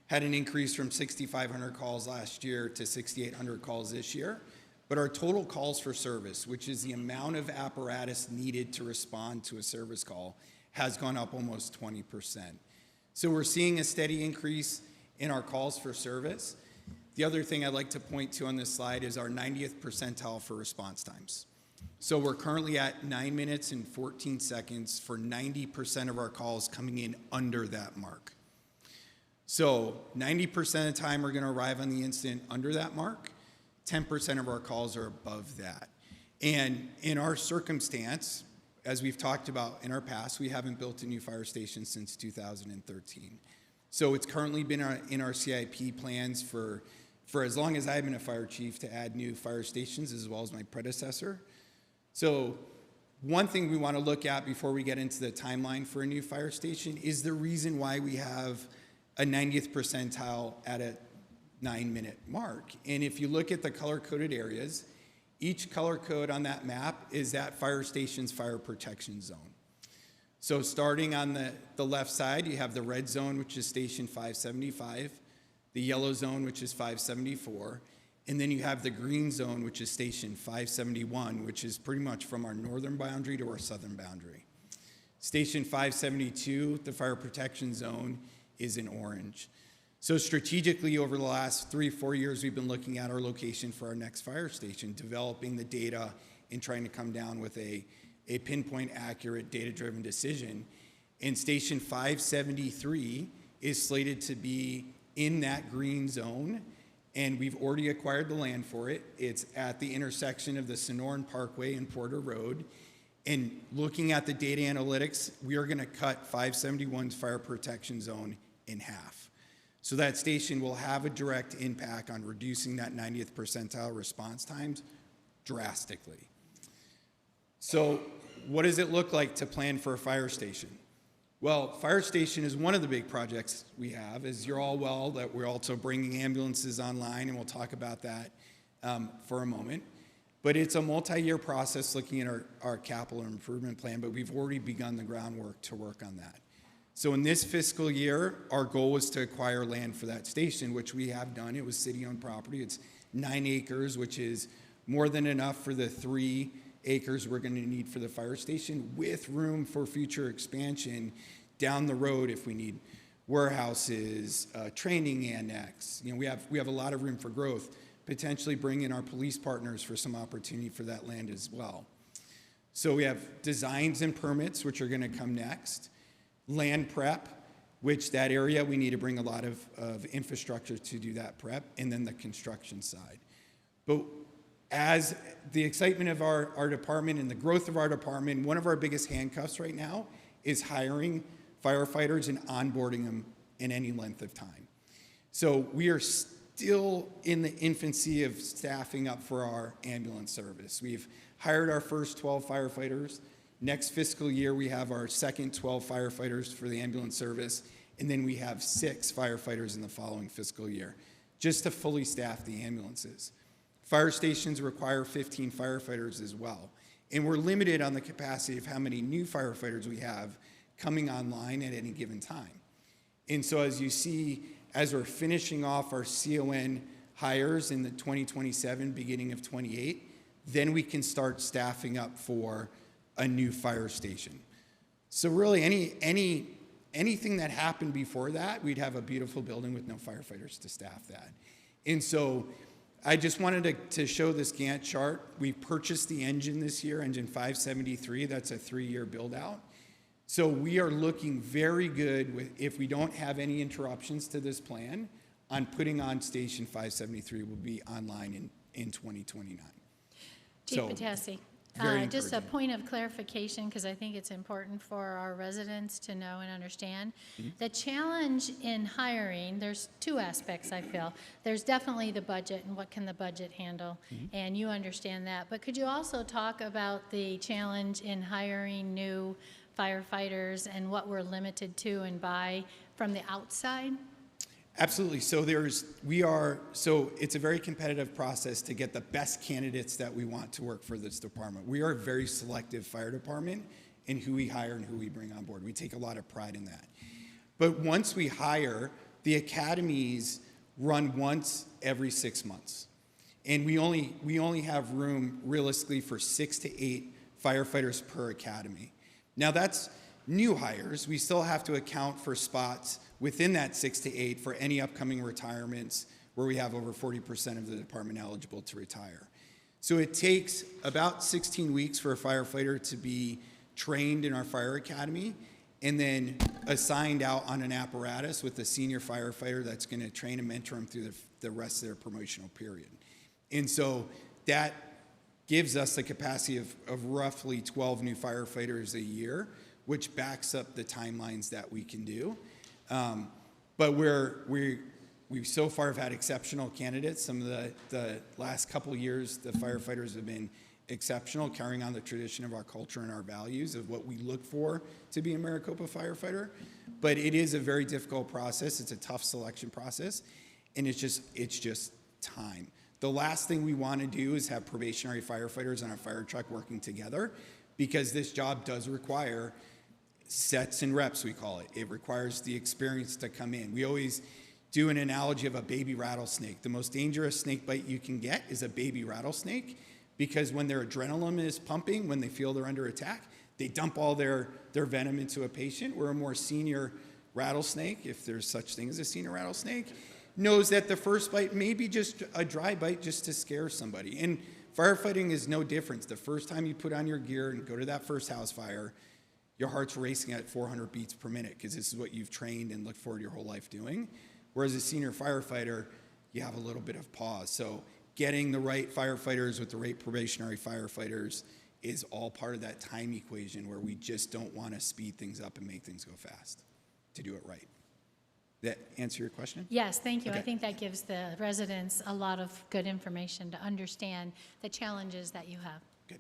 had an increase from 6,500 calls last year to 6,800 calls this year, but our total calls for service, which is the amount of apparatus needed to respond to a service call, has gone up almost 20%. So we're seeing a steady increase in our calls for service. The other thing I'd like to point to on this slide is our 90th percentile for response times. So we're currently at 9 minutes and 14 seconds for 90% of our calls coming in under that mark. So 90% of the time we're going to arrive on the incident under that mark. 10% of our calls are above that. And in our circumstance, as we've talked about in our past, we haven't built a new fire station since 2013. So it's currently been in our CIP plans for as long as I've been a fire chief to add new fire stations, as well as my predecessor. So one thing we want to look at before we get into the timeline for a new fire station is the reason why we have a 90th percentile at a 9-minute mark. And if you look at the color-coded areas, each color code on that map is that fire station's fire protection zone. So starting on the left side, you have the red zone, which is Station 575, the yellow zone, which is 574, and then you have the green zone, which is Station 571, which is pretty much from our northern boundary to our southern boundary. Station 572, the fire protection zone, is in orange. So strategically, over the last 3-4 years, we've been looking at our location for our next fire station, developing the data and trying to come down with a pinpoint accurate data-driven decision. And Station 573 is slated to be in that green zone, and we've already acquired the land for it. It's at the intersection of the Sonoran Parkway and Porter Road. And looking at the data analytics, we are going to cut 571's fire protection zone in half. So that station will have a direct impact on reducing that 90th percentile response times drastically. So what does it look like to plan for a fire station? Well, fire station is one of the big projects we have. As you're all well, that we're also bringing ambulances online, and we'll talk about that for a moment. But it's a multi-year process looking at our capital improvement plan, but we've already begun the groundwork to work on that. So in this fiscal year, our goal was to acquire land for that station, which we have done. It was city-owned property. It's 9 acres, which is more than enough for the 3 acres we're going to need for the fire station, with room for future expansion down the road if we need warehouses, training annex. You know, we have a lot of room for growth, potentially bring in our police partners for some opportunity for that land as well. So we have designs and permits, which are going to come next. Land prep, which that area we need to bring a lot of infrastructure to do that prep, and then the construction side. But as the excitement of our department and the growth of our department, one of our biggest handcuffs right now is hiring firefighters and onboarding them in any length of time. So we are still in the infancy of staffing up for our ambulance service. We've hired our first 12 firefighters. Next fiscal year, we have our second 12 firefighters for the ambulance service, and then we have 6 firefighters in the following fiscal year, just to fully staff the ambulances. Fire stations require 15 firefighters as well, and we're limited on the capacity of how many new firefighters we have coming online at any given time. And so as you see, as we're finishing off our CON hires in the 2027, beginning of 28, then we can start staffing up for a new fire station. So really anything that happened before that, we'd have a beautiful building with no firefighters to staff that. And so I just wanted to show this Gantt chart. We purchased the engine this year, engine 573. That's a 3-year build out. So we are looking very good if we don't have any interruptions to this plan on putting on Station 573 will be online in 2029. Chief Patassi. Just a point of clarification, because I think it's important for our residents to know and understand. Mm-hmm. The challenge in hiring, there's 2 aspects, I feel. There's definitely the budget and what can the budget handle, and you understand that. But could you also talk about the challenge in hiring new firefighters and what we're limited to and by from the outside? Absolutely. So it's a very competitive process to get the best candidates that we want to work for this department. We are a very selective fire department in who we hire and who we bring on board. We take a lot of pride in that. But once we hire, the academies run once every 6 months. And we only have room realistically for 6 to 8 firefighters per academy. Now that's new hires. We still have to account for spots within that 6 to 8 for any upcoming retirements where we have over 40% of the department eligible to retire. So it takes about 16 weeks for a firefighter to be trained in our fire academy and then assigned out on an apparatus with a senior firefighter that's going to train and mentor them through the rest of their promotional period. And so that gives us the capacity of roughly 12 new firefighters a year, which backs up the timelines that we can do. But we so far have had exceptional candidates. Some of the last couple of years, the firefighters have been exceptional, carrying on the tradition of our culture and our values of what we look for to be a Maricopa firefighter. But it is a very difficult process. It's a tough selection process, and it's just time. The last thing we want to do is have probationary firefighters on a fire truck working together, because this job does require sets and reps, we call it. It requires the experience to come in. We always do an analogy of a baby rattlesnake. The most dangerous snake bite you can get is a baby rattlesnake, because when their adrenaline is pumping, when they feel they're under attack, they dump all their venom into a patient. Where a more senior rattlesnake, if there's such thing as a senior rattlesnake, knows that the first bite may be just a dry bite just to scare somebody. And firefighting is no different. The first time you put on your gear and go to that first house fire, your heart's racing at 400 beats per minute, because this is what you've trained and looked forward your whole life doing. Whereas a senior firefighter, you have a little bit of pause. So getting the right firefighters with the right probationary firefighters is all part of that time equation, where we just don't want to speed things up and make things go fast to do it right. That answer your question? Yes, thank you. Okay. I think that gives the residents a lot of good information to understand the challenges that you have. Good.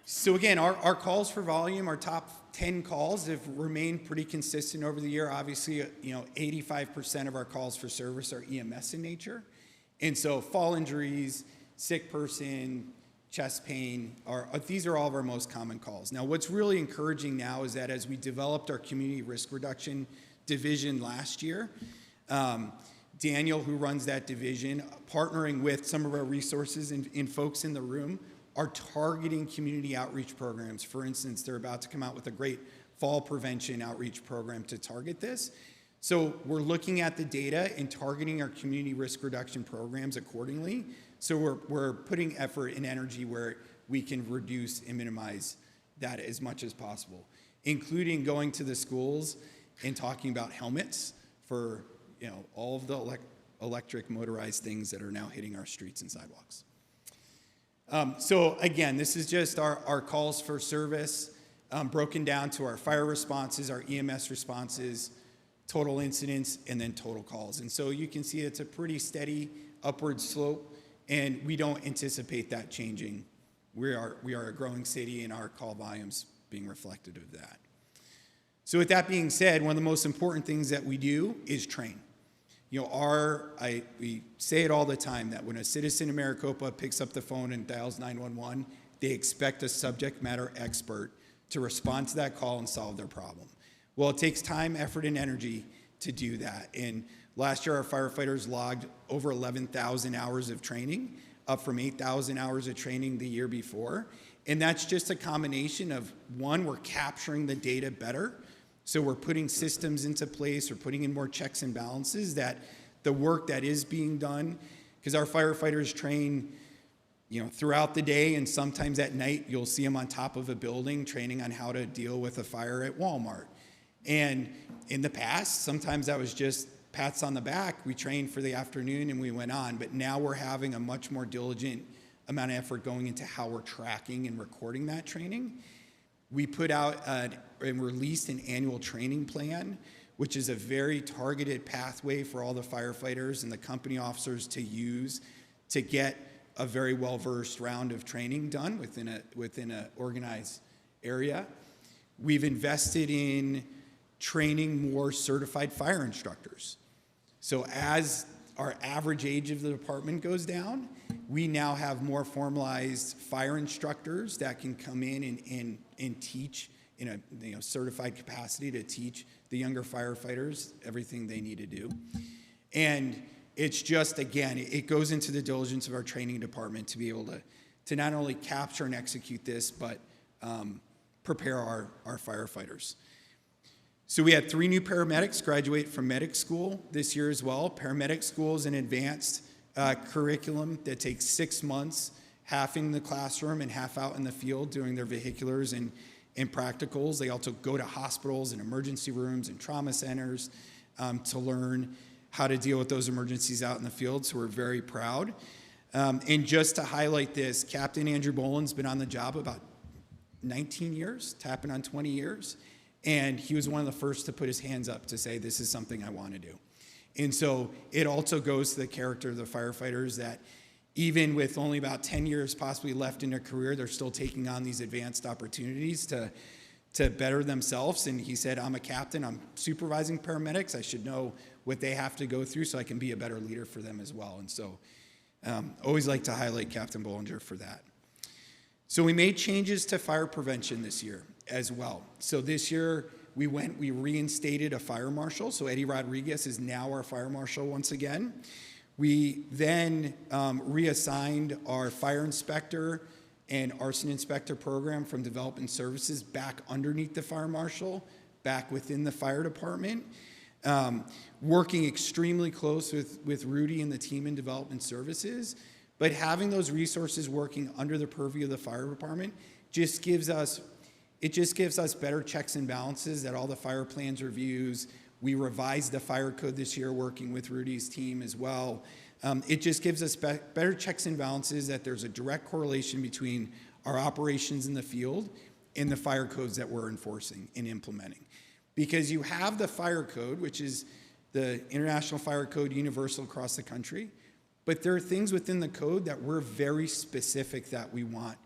So again, our calls for volume, our top 10 calls have remained pretty consistent over the year. Obviously, 85% of our calls for service are EMS in nature. And so fall injuries, sick person, chest pain, these are all of our most common calls. Now, what's really encouraging now is that as we developed our community risk reduction division last year, Daniel, who runs that division, partnering with some of our resources and folks in the room, are targeting community outreach programs. For instance, they're about to come out with a great fall prevention outreach program to target this. So we're looking at the data and targeting our community risk reduction programs accordingly. So we're putting effort and energy where we can reduce and minimize that as much as possible, including going to the schools and talking about helmets for all of the electric motorized things that are now hitting our streets and sidewalks. So again, this is just our calls for service broken down to our fire responses, our EMS responses, total incidents, and then total calls. And so you can see it's a pretty steady upward slope, and we don't anticipate that changing. We are a growing city, and our call volumes being reflective of that. So with that being said, one of the most important things that we do is train. We say it all the time that when a citizen in Maricopa picks up the phone and dials 911, they expect a subject matter expert to respond to that call and solve their problem. Well, it takes time, effort, and energy to do that. And last year, our firefighters logged over 11,000 hours of training, up from 8,000 hours of training the year before. And that's just a combination of, one, we're capturing the data better. So we're putting systems into place, we're putting in more checks and balances, that the work that is being done, because our firefighters train throughout the day, and sometimes at night you'll see them on top of a building training on how to deal with a fire at Walmart. And in the past, sometimes that was just pats on the back. We trained for the afternoon and we went on, but now we're having a much more diligent amount of effort going into how we're tracking and recording that training. We put out and released an annual training plan, which is a very targeted pathway for all the firefighters and the company officers to use to get a very well-versed round of training done within an organized area. We've invested in training more certified fire instructors. So as our average age of the department goes down, we now have more formalized fire instructors that can come in and teach in a certified capacity to teach the younger firefighters everything they need to do. And it's just, again, it goes into the diligence of our training department to be able to not only capture and execute this, but prepare our firefighters. So we had 3 new paramedics graduate from medic school this year as well. Paramedic school is an advanced curriculum that takes 6 months, half in the classroom and half out in the field doing their vehiculars and practicals. They also go to hospitals and emergency rooms and trauma centers to learn how to deal with those emergencies out in the field, so we're very proud. And just to highlight this, Captain Andrew Boland's been on the job about 19 years, tapping on 20 years, and he was one of the first to put his hands up to say, this is something I want to do. And so it also goes to the character of the firefighters that even with only about 10 years possibly left in their career, they're still taking on these advanced opportunities to better themselves. And he said, I'm a captain, I'm supervising paramedics, I should know what they have to go through so I can be a better leader for them as well. And so always like to highlight Captain Bollinger for that. So we made changes to fire prevention this year as well. So this year we reinstated a fire marshal. So Eddie Rodriguez is now our fire marshal once again. We then reassigned our fire inspector and arson inspector program from development services back underneath the fire marshal, back within the fire department. Working extremely close with Rudy and the team in development services, but having those resources working under the purview of the fire department just gives us better checks and balances at all the fire plans reviews. We revised the fire code this year working with Rudy's team as well. It just gives us better checks and balances, that there's a direct correlation between our operations in the field and the fire codes that we're enforcing and implementing. Because you have the fire code, which is the International Fire Code, universal across the country, but there are things within the code that we're very specific that we want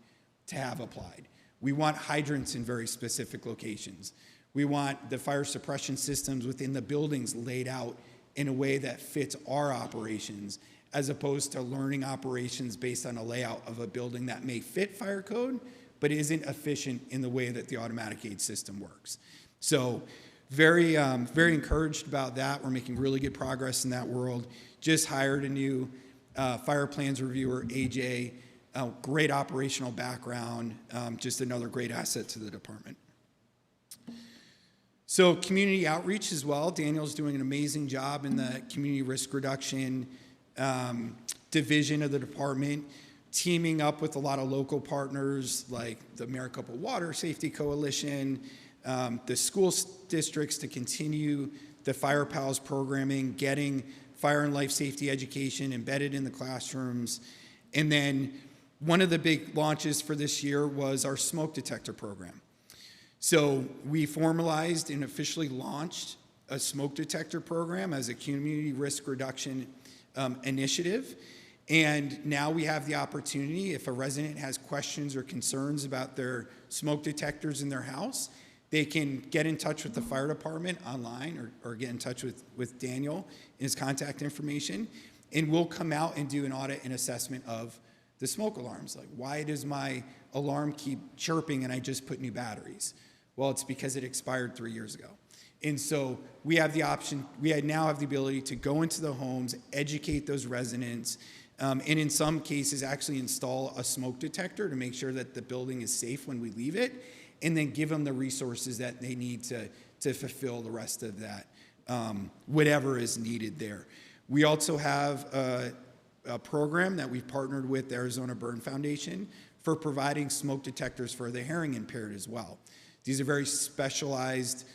to have applied. We want hydrants in very specific locations. We want the fire suppression systems within the buildings laid out in a way that fits our operations, as opposed to learning operations based on a layout of a building that may fit fire code, but isn't efficient in the way that the automatic aid system works. So very encouraged about that. We're making really good progress in that world. Just hired a new fire plans reviewer, AJ, great operational background, just another great asset to the department. So community outreach as well. Daniel's doing an amazing job in the community risk reduction division of the department, teaming up with a lot of local partners like the Maricopa Water Safety Coalition, the school districts to continue the Fire Pals programming, getting fire and life safety education embedded in the classrooms. And then one of the big launches for this year was our smoke detector program. So we formalized and officially launched a smoke detector program as a community risk reduction initiative. And now we have the opportunity, if a resident has questions or concerns about their smoke detectors in their house, they can get in touch with the fire department online or get in touch with Daniel and his contact information, and we'll come out and do an audit and assessment of the smoke alarms. Like, why does my alarm keep chirping and I just put new batteries? Well, it's because it expired 3 years ago. And so we have the option, now have the ability to go into the homes, educate those residents, and in some cases actually install a smoke detector to make sure that the building is safe when we leave it, and then give them the resources that they need to fulfill the rest of that, whatever is needed there. We also have a program that we've partnered with the Arizona Burn Foundation for providing smoke detectors for the hearing impaired as well. These are very specialized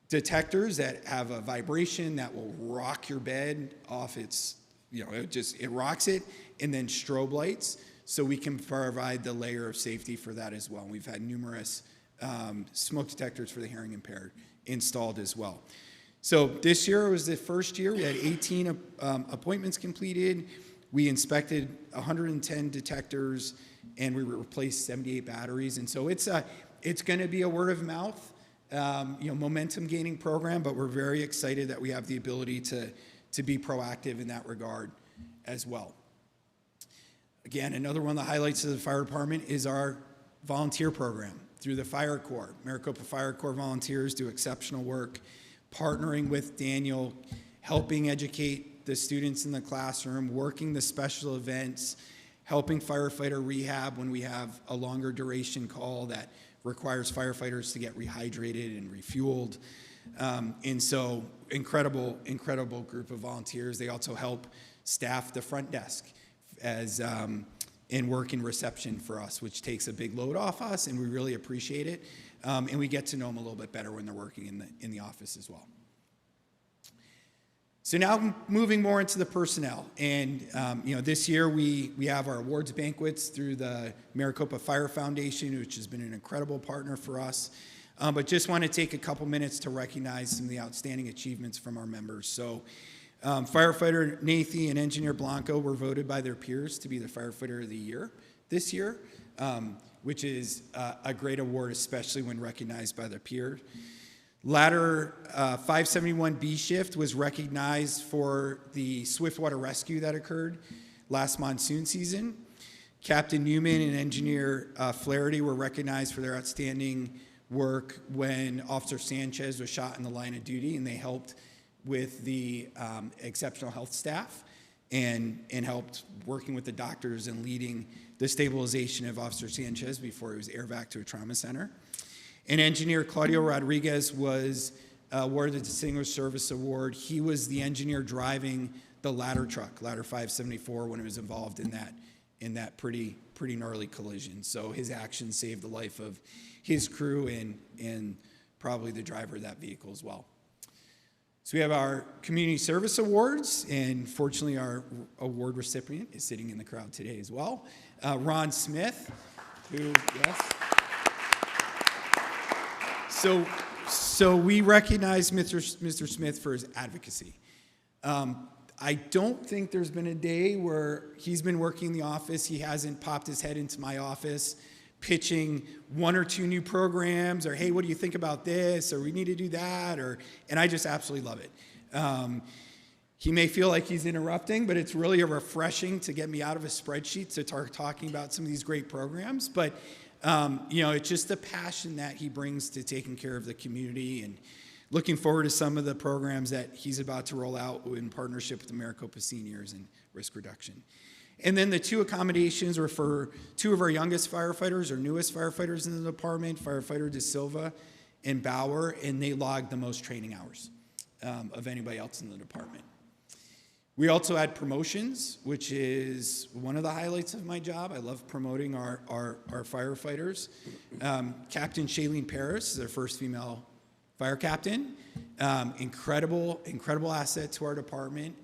detectors that have a vibration that will rock your bed off its, it rocks it, and then strobe lights. So we can provide the layer of safety for that as well. We've had numerous smoke detectors for the hearing impaired installed as well. So this year was the first year. We had 18 appointments completed. We inspected 110 detectors, and we replaced 78 batteries. And so it's going to be a word of mouth, momentum gaining program, but we're very excited that we have the ability to be proactive in that regard as well. Again, another one of the highlights of the fire department is our volunteer program through the Fire Corps. Maricopa Fire Corps volunteers do exceptional work, partnering with Daniel, helping educate the students in the classroom, working the special events, helping firefighter rehab when we have a longer duration call that requires firefighters to get rehydrated and refueled. And so incredible group of volunteers. They also help staff the front desk as and work in reception for us, which takes a big load off us, and we really appreciate it. And we get to know them a little bit better when they're working in the office as well. So now moving more into the personnel, and this year we have our awards banquets through the Maricopa Fire Foundation, which has been an incredible partner for us. But just want to take a couple minutes to recognize some of the outstanding achievements from our members. So firefighter Nathan and engineer Blanco were voted by their peers to be the firefighter of the year this year, which is a great award, especially when recognized by their peers. Ladder 571B shift was recognized for the swiftwater rescue that occurred last monsoon season. Captain Newman and Engineer Flaherty were recognized for their outstanding work when Officer Sanchez was shot in the line of duty, and they helped with the exceptional health staff and helped working with the doctors and leading the stabilization of Officer Sanchez before he was airvac to a trauma center. And Engineer Claudio Rodriguez was awarded the Distinguished Service Award. He was the engineer driving the ladder truck, Ladder 574, when it was involved in that pretty gnarly collision. So his actions saved the life of his crew and probably the driver of that vehicle as well. So we have our Community Service Awards, and fortunately our award recipient is sitting in the crowd today as well. Ron Smith, who, yes. So we recognize Mr. Smith for his advocacy. I don't think there's been a day where he's been working in the office, he hasn't popped his head into my office pitching one or two new programs, or hey, what do you think about this, or we need to do that, and I just absolutely love it. He may feel like he's interrupting, but it's really refreshing to get me out of a spreadsheet to start talking about some of these great programs. But it's just the passion that he brings to taking care of the community, and looking forward to some of the programs that he's about to roll out in partnership with the Maricopa Seniors and Risk Reduction. And then the two accommodations were for two of our youngest firefighters, or newest firefighters in the department, Firefighter De Silva and Bauer, and they logged the most training hours of anybody else in the department. We also had promotions, which is one of the highlights of my job. I love promoting our firefighters. Captain Shailene Paris is our first female fire captain. Incredible asset to our department.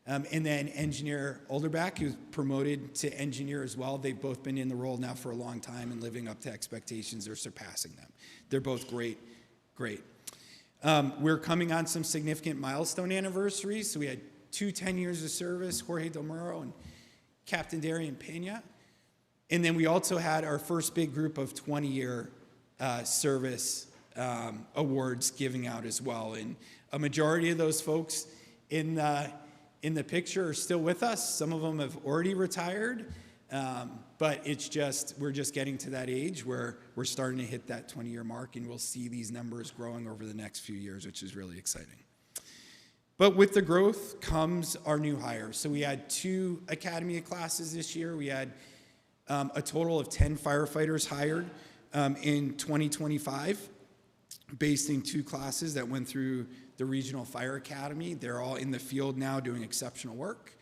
And then Engineer Olderback, who's promoted to engineer as well. They've both been in the role now for a long time and living up to expectations or surpassing them. They're both great. We're coming on some significant milestone anniversaries. So we had 10 years of service, Jorge Del Muro and Captain Darian Pena. And then we also had our first big group of 20-year service awards giving out as well. And a majority of those folks in the picture are still with us. Some of them have already retired, but we're just getting to that age where we're starting to hit that 20-year mark, and we'll see these numbers growing over the next few years, which is really exciting. But with the growth comes our new hires. So we had 2 academy classes this year. We had a total of 10 firefighters hired in 2025, based in 2 classes that went through the Regional Fire Academy. They're all in the field now doing exceptional work.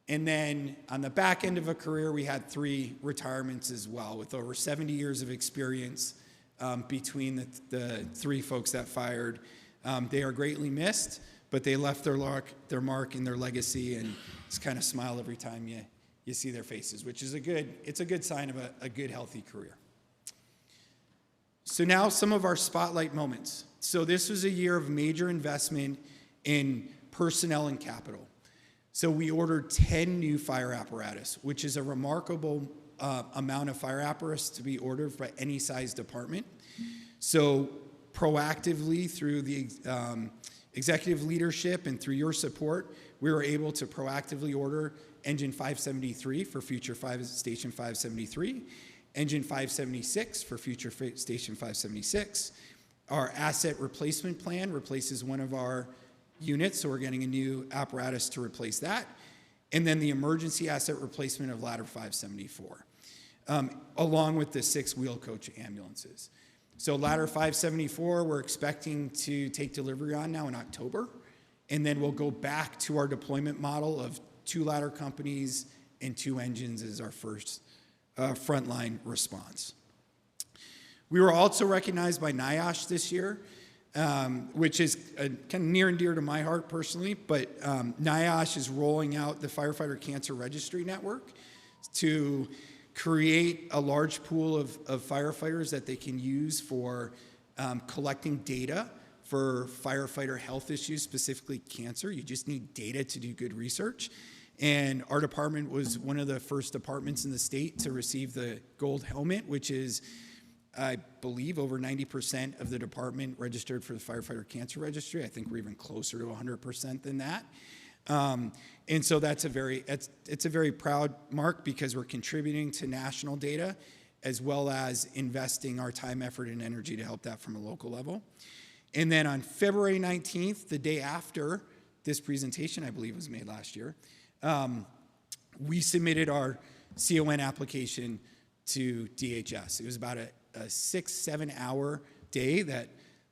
And then on the back end of a career, we had 3 retirements as well, with over 70 years of experience between the 3 folks that fired. They are greatly missed, but they left their mark and their legacy, and just kind of smile every time you see their faces, which is a good sign of a good, healthy career. So now some of our spotlight moments. So this was a year of major investment in personnel and capital. So we ordered 10 new fire apparatus, which is a remarkable amount of fire apparatus to be ordered by any size department. So proactively through the executive leadership and through your support, we were able to proactively order Engine 573 for future Station 573, Engine 576 for future Station 576. Our asset replacement plan replaces one of our units, so we're getting a new apparatus to replace that. And then the emergency asset replacement of Ladder 574, along with the 6 wheel coach ambulances. So Ladder 574, we're expecting to take delivery on now in October, and then we'll go back to our deployment model of 2 ladder companies and 2 engines as our first frontline response. We were also recognized by NIOSH this year, which is kind of near and dear to my heart personally, but NIOSH is rolling out the Firefighter Cancer Registry Network to create a large pool of firefighters that they can use for collecting data for firefighter health issues, specifically cancer. You just need data to do good research. And our department was one of the first departments in the state to receive the gold helmet, which is, I believe, over 90% of the department registered for the Firefighter Cancer Registry. I think we're even closer to 100% than that. And so it's a very proud mark because we're contributing to national data as well as investing our time, effort, and energy to help that from a local level. And then on February 19th, the day after this presentation, I believe was made last year, we submitted our CON application to DHS. It was about a 6-7 hour day that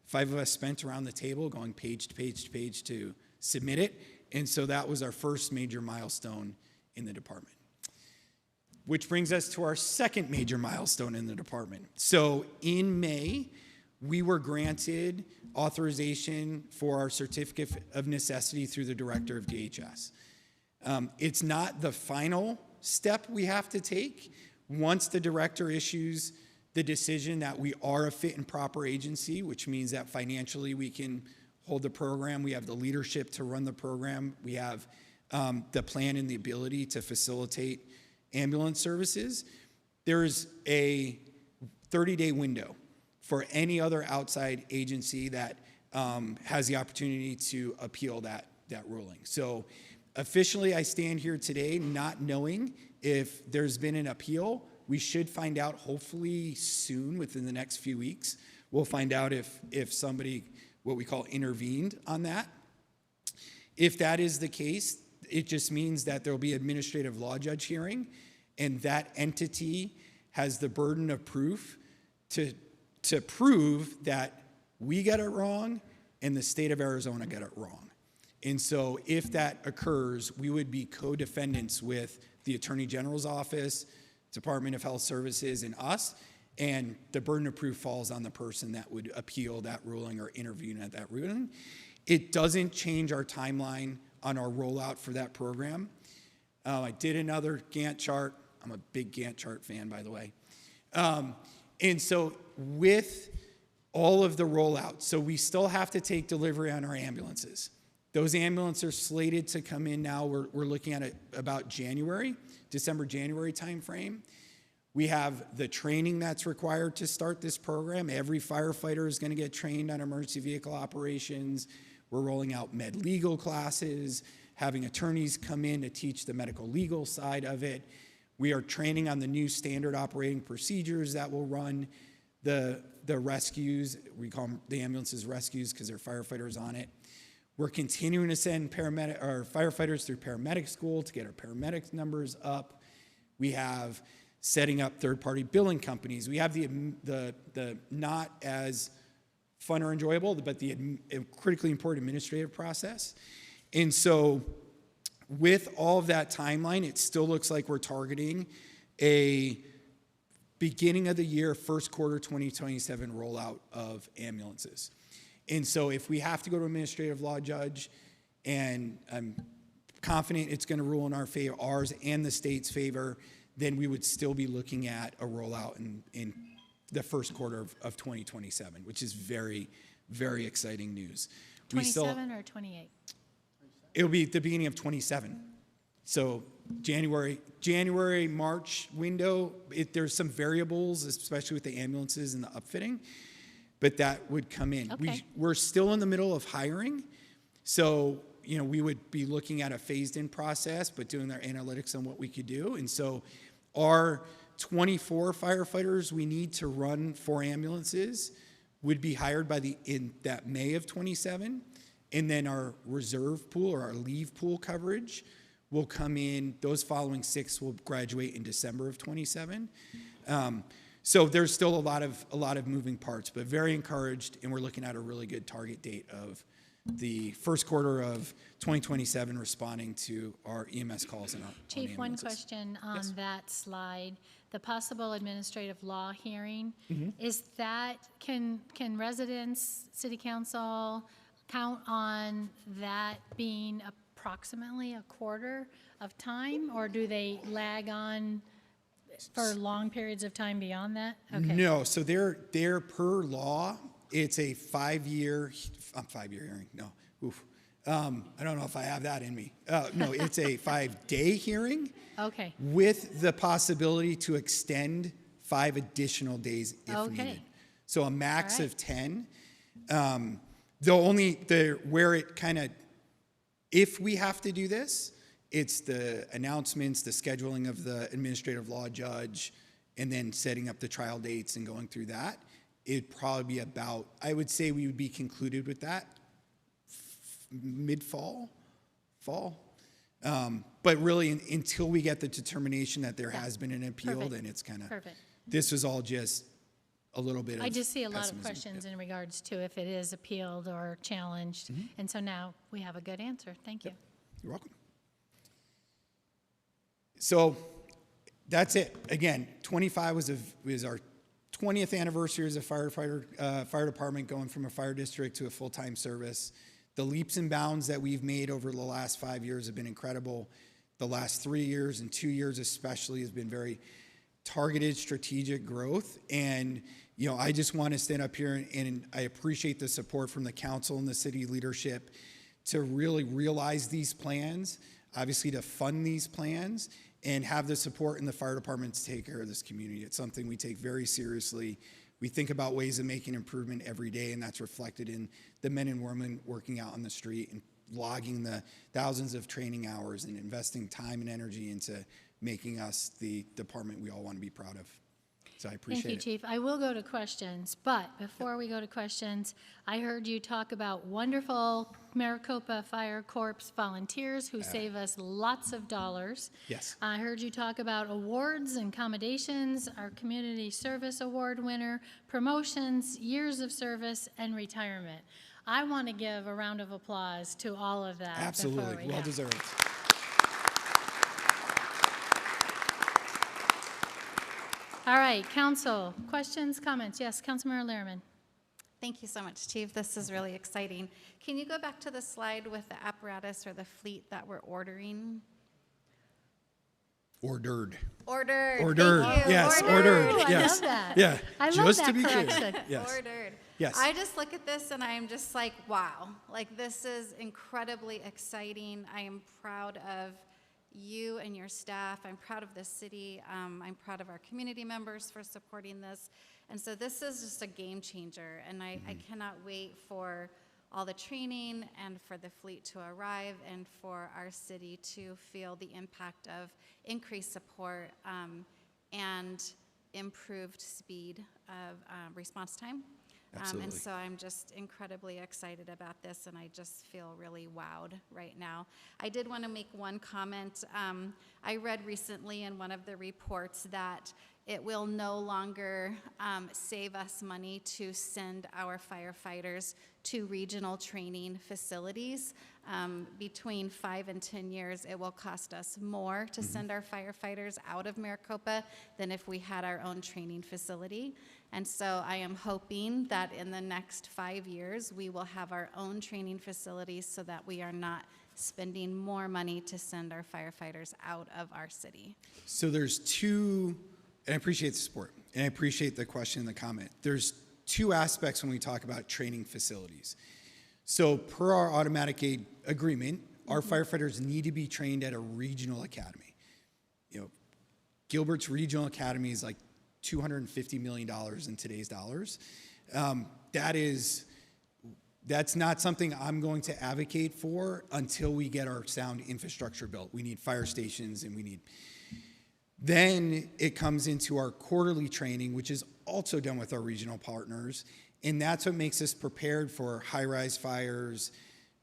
5 of us spent around the table going page to page to page to submit it. And so that was our first major milestone in the department. Which brings us to our second major milestone in the department. So in May, we were granted authorization for our certificate of necessity through the director of DHS. It's not the final step we have to take. Once the director issues the decision that we are a fit and proper agency, which means that financially we can hold the program, we have the leadership to run the program, we have the plan and the ability to facilitate ambulance services, there's a 30-day window for any other outside agency that has the opportunity to appeal that ruling. So officially, I stand here today not knowing if there's been an appeal. We should find out hopefully soon, within the next few weeks. We'll find out if somebody, what we call, intervened on that. If that is the case, it just means that there will be administrative law judge hearing, and that entity has the burden of proof to prove that we got it wrong and the state of Arizona got it wrong. And so if that occurs, we would be co-defendants with the Attorney General's office, Department of Health Services, and us, and the burden of proof falls on the person that would appeal that ruling or intervene at that ruling. It doesn't change our timeline on our rollout for that program. I did another Gantt chart. I'm a big Gantt chart fan, by the way. And so with all of the rollout, so we still have to take delivery on our ambulances. Those ambulances are slated to come in now. We're looking at it about December, January timeframe. We have the training that's required to start this program. Every firefighter is going to get trained on emergency vehicle operations. We're rolling out med legal classes, having attorneys come in to teach the medical legal side of it. We are training on the new standard operating procedures that will run the rescues. We call them the ambulances rescues because they're firefighters on it. We're continuing to send firefighters through paramedic school to get our paramedic numbers up. We have setting up third-party billing companies. We have the not as fun or enjoyable, but the critically important administrative process. And so with all of that timeline, it still looks like we're targeting a beginning of the year, first quarter 2027 rollout of ambulances. And so if we have to go to administrative law judge, and I'm confident it's going to rule in our favor, ours and the state's favor, then we would still be looking at a rollout in the first quarter of 2027, which is very, very exciting news. 27 or 28? It'll be at the beginning of 27. So January, March window, there's some variables, especially with the ambulances and the upfitting, but that would come in. Okay. We're still in the middle of hiring. So, we would be looking at a phased-in process, but doing their analytics on what we could do. And so our 24 firefighters we need to run 4 ambulances would be hired in that May of 27. And then our reserve pool or our leave pool coverage will come in. Those following 6 will graduate in December of 27. So there's still a lot of moving parts, but very encouraged, and we're looking at a really good target date of the first quarter of 2027, responding to our EMS calls and our Chief, one question on that slide. The possible administrative law hearing, is that, can residents, city council count on that being approximately a quarter of time, or do they lag on for long periods of time beyond that? Okay. No, so they're per law, it's a 5-year hearing. No, oof. I don't know if I have that in me. No, it's a 5-day hearing. Okay. With the possibility to extend 5 additional days if needed. So a max of 10. Where it kind of If we have to do this, it's the announcements, the scheduling of the administrative law judge, and then setting up the trial dates and going through that. It'd probably be about, I would say we would be concluded with that mid-fall, fall. But really, until we get the determination that there has been an appeal, Perfect. then it's kind of, Perfect. this was all just a little bit of I just see a lot of pessimism. questions in regards to if it is appealed or challenged. And so now we have a good answer. Thank you. You're welcome. So that's it. Again, 25 was our 20th anniversary as a fire department, going from a fire district to a full-time service. The leaps and bounds that we've made over the last 5 years have been incredible. The last 3 years and 2 years especially has been very targeted strategic growth. And, you know, I just want to stand up here and I appreciate the support from the council and the city leadership to really realize these plans, obviously to fund these plans, and have the support in the fire department to take care of this community. It's something we take very seriously. We think about ways of making improvement every day, and that's reflected in the men and women working out on the street and logging the thousands of training hours and investing time and energy into making us the department we all want to be proud of. So I appreciate it. Thank you, Chief. I will go to questions, but before we go to questions, I heard you talk about wonderful Maricopa Fire Corps volunteers who save us lots of dollars. Yes. I heard you talk about awards and commendations, our Community Service Award winner, promotions, years of service, and retirement. I want to give a round of applause to all of that. Absolutely. Well deserved. All right, council, questions, comments? Yes, Councilmember Lehrman. Thank you so much, Chief. This is really exciting. Can you go back to the slide with the apparatus or the fleet that we're ordering? Ordered. Ordered. Ordered. Thank you. Yes, Ordered. ordered. I Yes. love that. Yeah. I love Just that to be correction. clear. Yes. Ordered. Yes. I just look at this and I'm just like, wow. Like, this is incredibly exciting. I am proud of you and your staff. I'm proud of this city. I'm proud of our community members for supporting this. And so this is just a game changer. And I cannot wait for all the training and for the fleet to arrive and for our city to feel the impact of increased support and improved speed of response time. Absolutely. And so I'm just incredibly excited about this, and I just feel really wowed right now. I did want to make one comment. I read recently in one of the reports that it will no longer save us money to send our firefighters to regional training facilities. Between 5 and 10 years, it will cost us more to send our firefighters out of Maricopa than if we had our own training facility. And so I am hoping that in the next 5 years, we will have our own training facilities so that we are not spending more money to send our firefighters out of our city. So there's two, and I appreciate the support, and I appreciate the question and the comment. There's two aspects when we talk about training facilities. So per our automatic aid agreement, our firefighters need to be trained at a regional academy. You know, Gilbert's Regional Academy is like $250 million in today's dollars. That's not something I'm going to advocate for until we get our sound infrastructure built. We need fire stations and we need. Then it comes into our quarterly training, which is also done with our regional partners. And that's what makes us prepared for high-rise fires,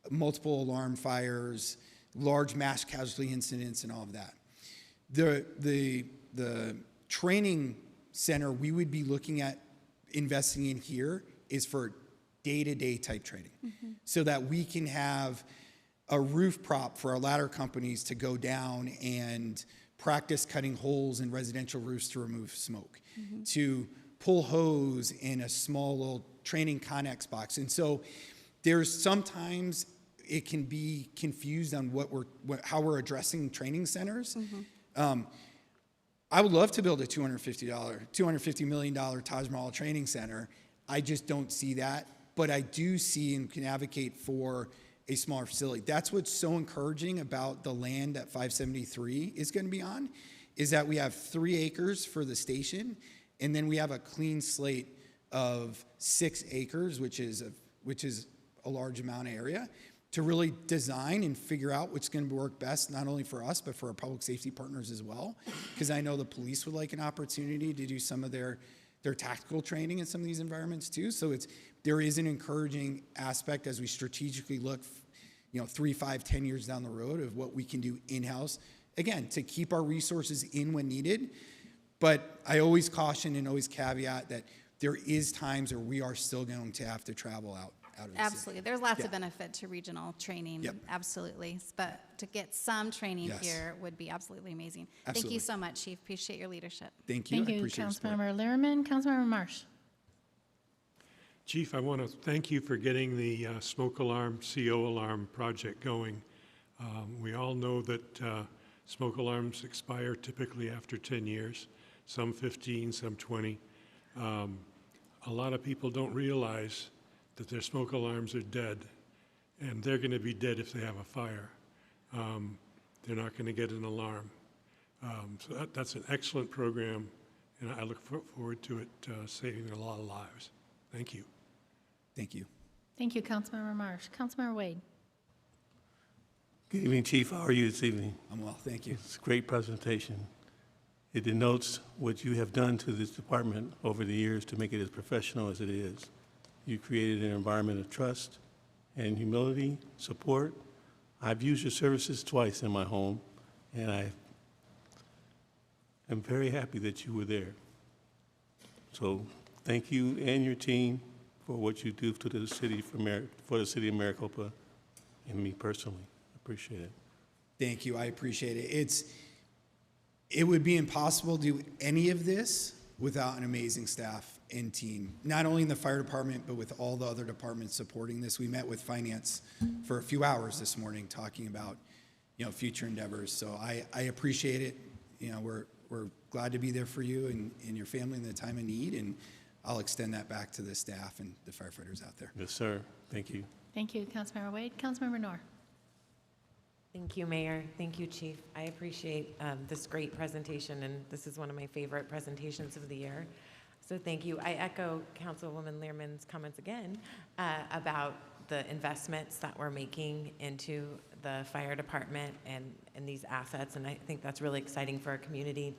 multiple alarm fires, large mass casualty incidents, and all of that. The training center we would be looking at investing in here is for day-to-day type training, so that we can have a roof prop for our ladder companies to go down and practice cutting holes in residential roofs to remove smoke, to pull hose in a small little training Connex box. And so there's sometimes it can be confused on how we're addressing training centers. I would love to build a $250 million Taj Mahal training center. I just don't see that, but I do see and can advocate for a smaller facility. That's what's so encouraging about the land that 573 is going to be on, is that we have 3 acres for the station, and then we have a clean slate of 6 acres, which is a large amount of area. to really design and figure out what's going to work best, not only for us, but for our public safety partners as well. Because I know the police would like an opportunity to do some of their tactical training in some of these environments too. So there is an encouraging aspect as we strategically look, 3, 5, 10 years down the road of what we can do in-house. Again, to keep our resources in when needed. But I always caution and always caveat that there is times where we are still going to have to travel out of the Absolutely. city. There's lots Yeah. of benefit to regional training. Yep. Absolutely. But to get some training Yes. here would be absolutely amazing. Thank Absolutely. you so much, Chief. Appreciate your leadership. Thank you. Thank I you, appreciate your support. Councilmember Lehrman. Councilmember Marsh. Chief, I want to thank you for getting the smoke alarm, CO alarm project going. We all know that smoke alarms expire typically after 10 years, some 15, some 20. A lot of people don't realize that their smoke alarms are dead, and they're going to be dead if they have a fire. They're not going to get an alarm. So that's an excellent program, and I look forward to it saving a lot of lives. Thank you. Thank you. Thank you, Councilmember Marsh. Councilmember Wade. Good evening, Chief. How are you this evening? I'm well, thank you. It's a great presentation. It denotes what you have done to this department over the years to make it as professional as it is. You created an environment of trust and humility, support. I've used your services twice in my home, and I am very happy that you were there. So thank you and your team for what you do to the city for the city of Maricopa and me personally. I appreciate it. Thank you. I appreciate it. It would be impossible to do any of this without an amazing staff and team, not only in the fire department, but with all the other departments supporting this. We met with finance for a few hours this morning talking about, future endeavors. So I appreciate it. We're glad to be there for you and your family in the time of need, and I'll extend that back to the staff and the firefighters out there. Yes, sir. Thank you. Thank you, Councilmember Wade. Councilmember Noor. Thank you, Mayor. Thank you, Chief. I appreciate this great presentation, and this is one of my favorite presentations of the year. So thank you. I echo Councilwoman Lehrman's comments again about the investments that we're making into the fire department and these assets, and I think that's really exciting for our community.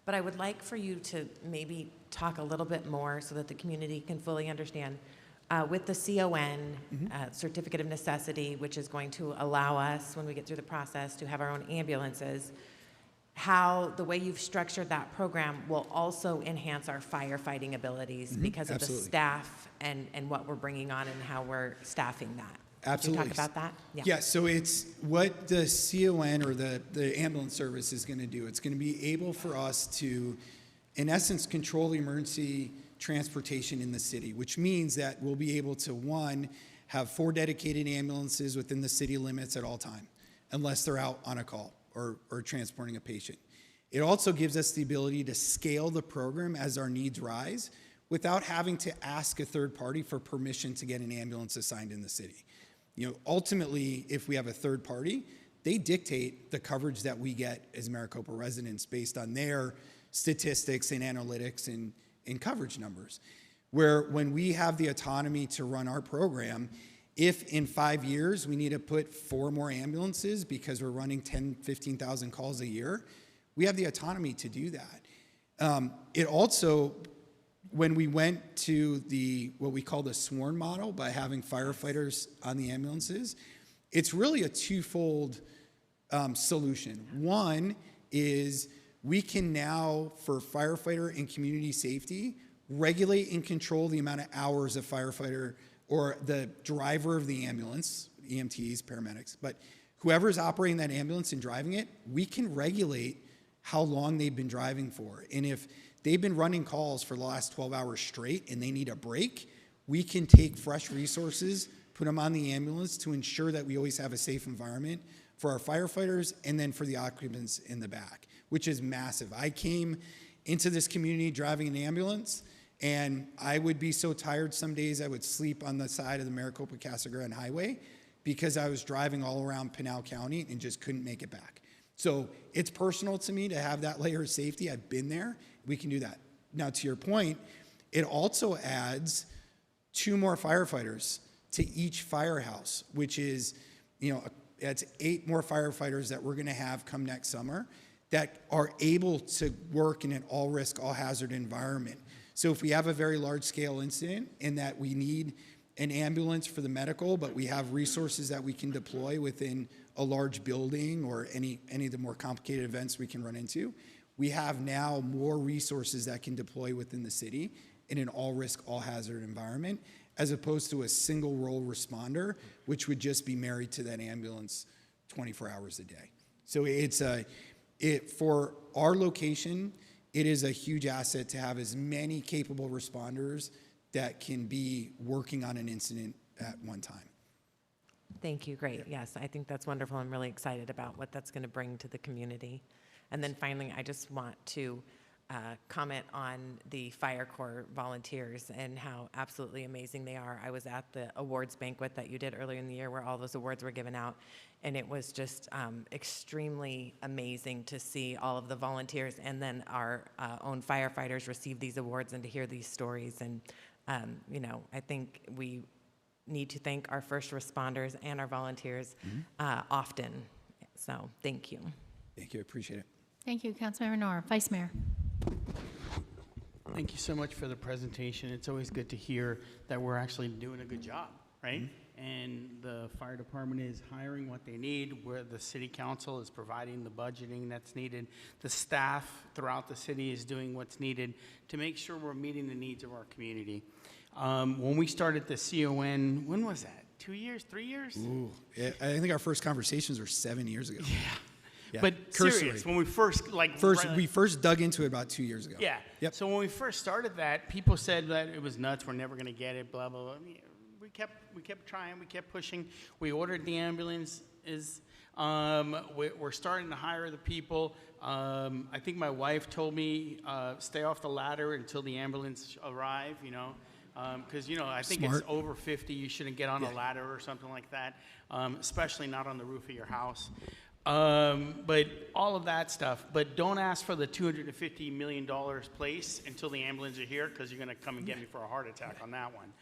But I would like for you to maybe talk a little bit more so that the community can fully understand. With the CON, Certificate of Necessity, which is going to allow us, when we get through the process, to have our own ambulances, how the way you've structured that program will also enhance our firefighting abilities because of the staff and what we're bringing on and how we're staffing that. Absolutely. Can you talk about that? Yeah, so it's what the CON or the ambulance service is going to do. It's going to be able for us to, in essence, control the emergency transportation in the city, which means that we'll be able to, one, have 4 dedicated ambulances within the city limits at all time, unless they're out on a call or transporting a patient. It also gives us the ability to scale the program as our needs rise without having to ask a third party for permission to get an ambulance assigned in the city. Ultimately, if we have a third party, they dictate the coverage that we get as Maricopa residents based on their statistics and analytics and coverage numbers. Where when we have the autonomy to run our program, if in 5 years we need to put 4 more ambulances because we're running 10, 15,000 calls a year, we have the autonomy to do that. It also, when we went to what we call the sworn model by having firefighters on the ambulances, it's really a twofold solution. One is we can now, for firefighter and community safety, regulate and control the amount of hours a firefighter or the driver of the ambulance, EMTs, paramedics, but whoever's operating that ambulance and driving it, we can regulate how long they've been driving for. And if they've been running calls for the last 12 hours straight and they need a break, we can take fresh resources, put them on the ambulance to ensure that we always have a safe environment for our firefighters and then for the occupants in the back, which is massive. I came into this community driving an ambulance, and I would be so tired some days I would sleep on the side of the Maricopa-Casa Grande Highway because I was driving all around Pinal County and just couldn't make it back. So it's personal to me to have that layer of safety. I've been there. We can do that. Now, to your point, it also adds 2 more firefighters to each firehouse, which is, it's 8 more firefighters that we're going to have come next summer that are able to work in an all-risk, all-hazard environment. So if we have a very large-scale incident and that we need an ambulance for the medical, but we have resources that we can deploy within a large building or any of the more complicated events we can run into, we have now more resources that can deploy within the city in an all-risk, all-hazard environment, as opposed to a single role responder, which would just be married to that ambulance 24 hours a day. So for our location, it is a huge asset to have as many capable responders that can be working on an incident at one time. Thank you. Great. Yes, I think that's wonderful. I'm really excited about what that's going to bring to the community. And then finally, I just want to comment on the Fire Corps volunteers and how absolutely amazing they are. I was at the awards banquet that you did earlier in the year where all those awards were given out, and it was just extremely amazing to see all of the volunteers and then our own firefighters receive these awards and to hear these stories. And, I think we need to thank our first responders and our volunteers often. So thank you. Thank you. I appreciate it. Thank you, Councilmember Noor. Vice Mayor. Thank you so much for the presentation. It's always good to hear that we're actually doing a good job, right? And the fire department is hiring what they need, where the city council is providing the budgeting that's needed. The staff throughout the city is doing what's needed to make sure we're meeting the needs of our community. When we started the CON, when was that? 2 years, 3 years? Ooh, I think our first conversations were 7 years ago. Yeah. But serious, when we first we first dug into it about 2 years ago. Yeah. Yep. So when we first started that, people said that it was nuts. We're never going to get it. Blah blah blah. We kept trying. We kept pushing. We ordered the ambulances. We're starting to hire the people. I think my wife told me stay off the ladder until the ambulance arrive. Because I think Smart. it's over 50. You shouldn't get on a ladder or something like that, especially not on the roof of your house. But all of that stuff. But don't ask for the $250 million place until the ambulance are here, because you're going to come and get me for a heart attack on that one.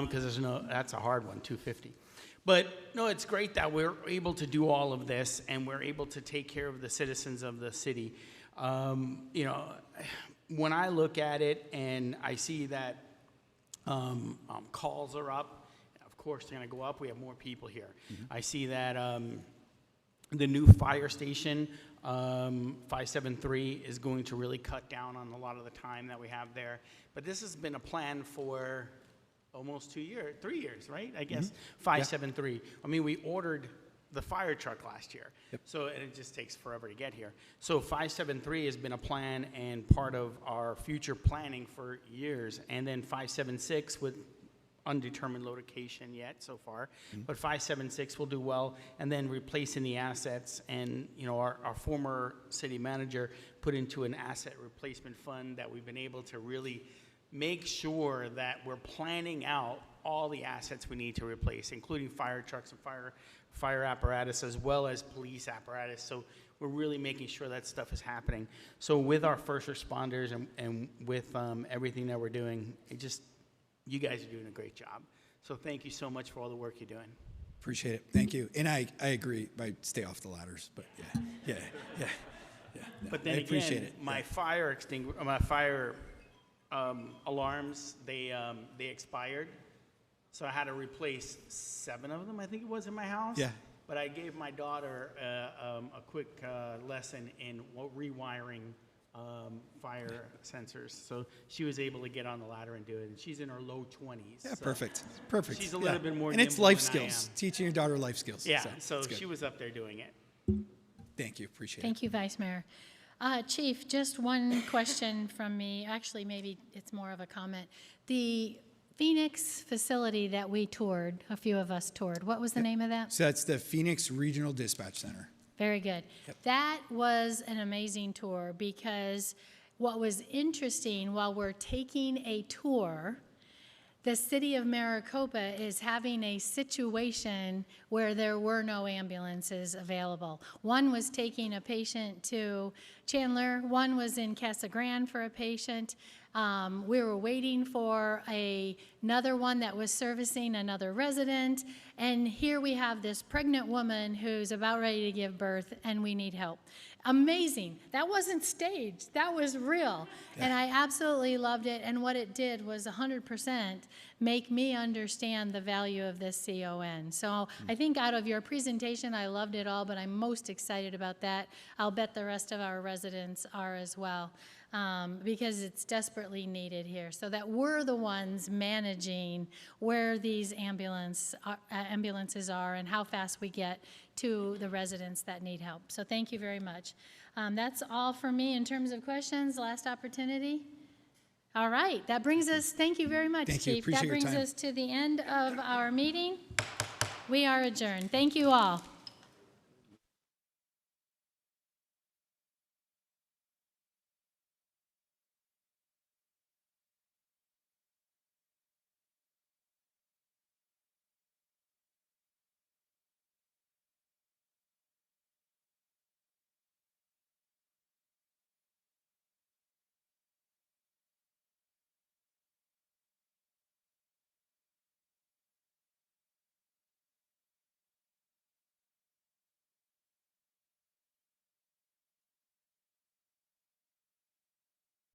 Because that's a hard one, 250. But no, it's great that we're able to do all of this and we're able to take care of the citizens of the city. When I look at it and I see that calls are up, of course they're going to go up. We have more people here. I see that the new fire station, 573, is going to really cut down on a lot of the time that we have there. But this has been a plan for almost 3 years, right? I guess 573. Yeah. I mean, we ordered the fire truck last year, so and it just takes forever to get here. So 573 has been a plan and part of our future planning for years, and then 576 with undetermined location yet so far, but 576 will do well, and then replacing the assets. And our former city manager put into an asset replacement fund that we've been able to really make sure that we're planning out all the assets we need to replace, including fire trucks and fire apparatus, as well as police apparatus. So we're really making sure that stuff is happening. So with our first responders and with everything that we're doing, you guys are doing a great job. So thank you so much for all the work you're doing. Appreciate it. Thank you. And I agree. I stay off the ladders, but yeah. No, but then I appreciate again, it. my fire alarms, they expired. So I had to replace 7 of them, I think it was, in my house. Yeah. But I gave my daughter a quick lesson in rewiring fire sensors. So she was able to get on the ladder and do it. And she's in her low 20s. Yeah, so perfect. She's a little bit more And it's nimble life than I skills. am. Teaching your daughter life skills. Yeah, so she was up there doing it. Thank you. Appreciate it. Thank you, Vice Mayor. Chief, just one question from me. Actually, maybe it's more of a comment. The Phoenix facility that we toured, a few of us toured, what was the name of that? So that's the Phoenix Regional Dispatch Center. Very good. That was an amazing tour, because what was interesting, while we're taking a tour, the city of Maricopa is having a situation where there were no ambulances available. One was taking a patient to Chandler, one was in Casa Grande for a patient. We were waiting for another one that was servicing another resident, and here we have this pregnant woman who's about ready to give birth, and we need help. Amazing. That wasn't staged. That was real. And I absolutely loved it. And what it did was 100% make me understand the value of this CON. So I think out of your presentation, I loved it all, but I'm most excited about that. I'll bet the rest of our residents are as well. Because it's desperately needed here, so that we're the ones managing where these ambulances are and how fast we get to the residents that need help. So thank you very much. That's all for me in terms of questions. Last opportunity. All right, that brings us, thank you very much, Chief. That brings us to the end of our meeting. We are adjourned. Thank you all.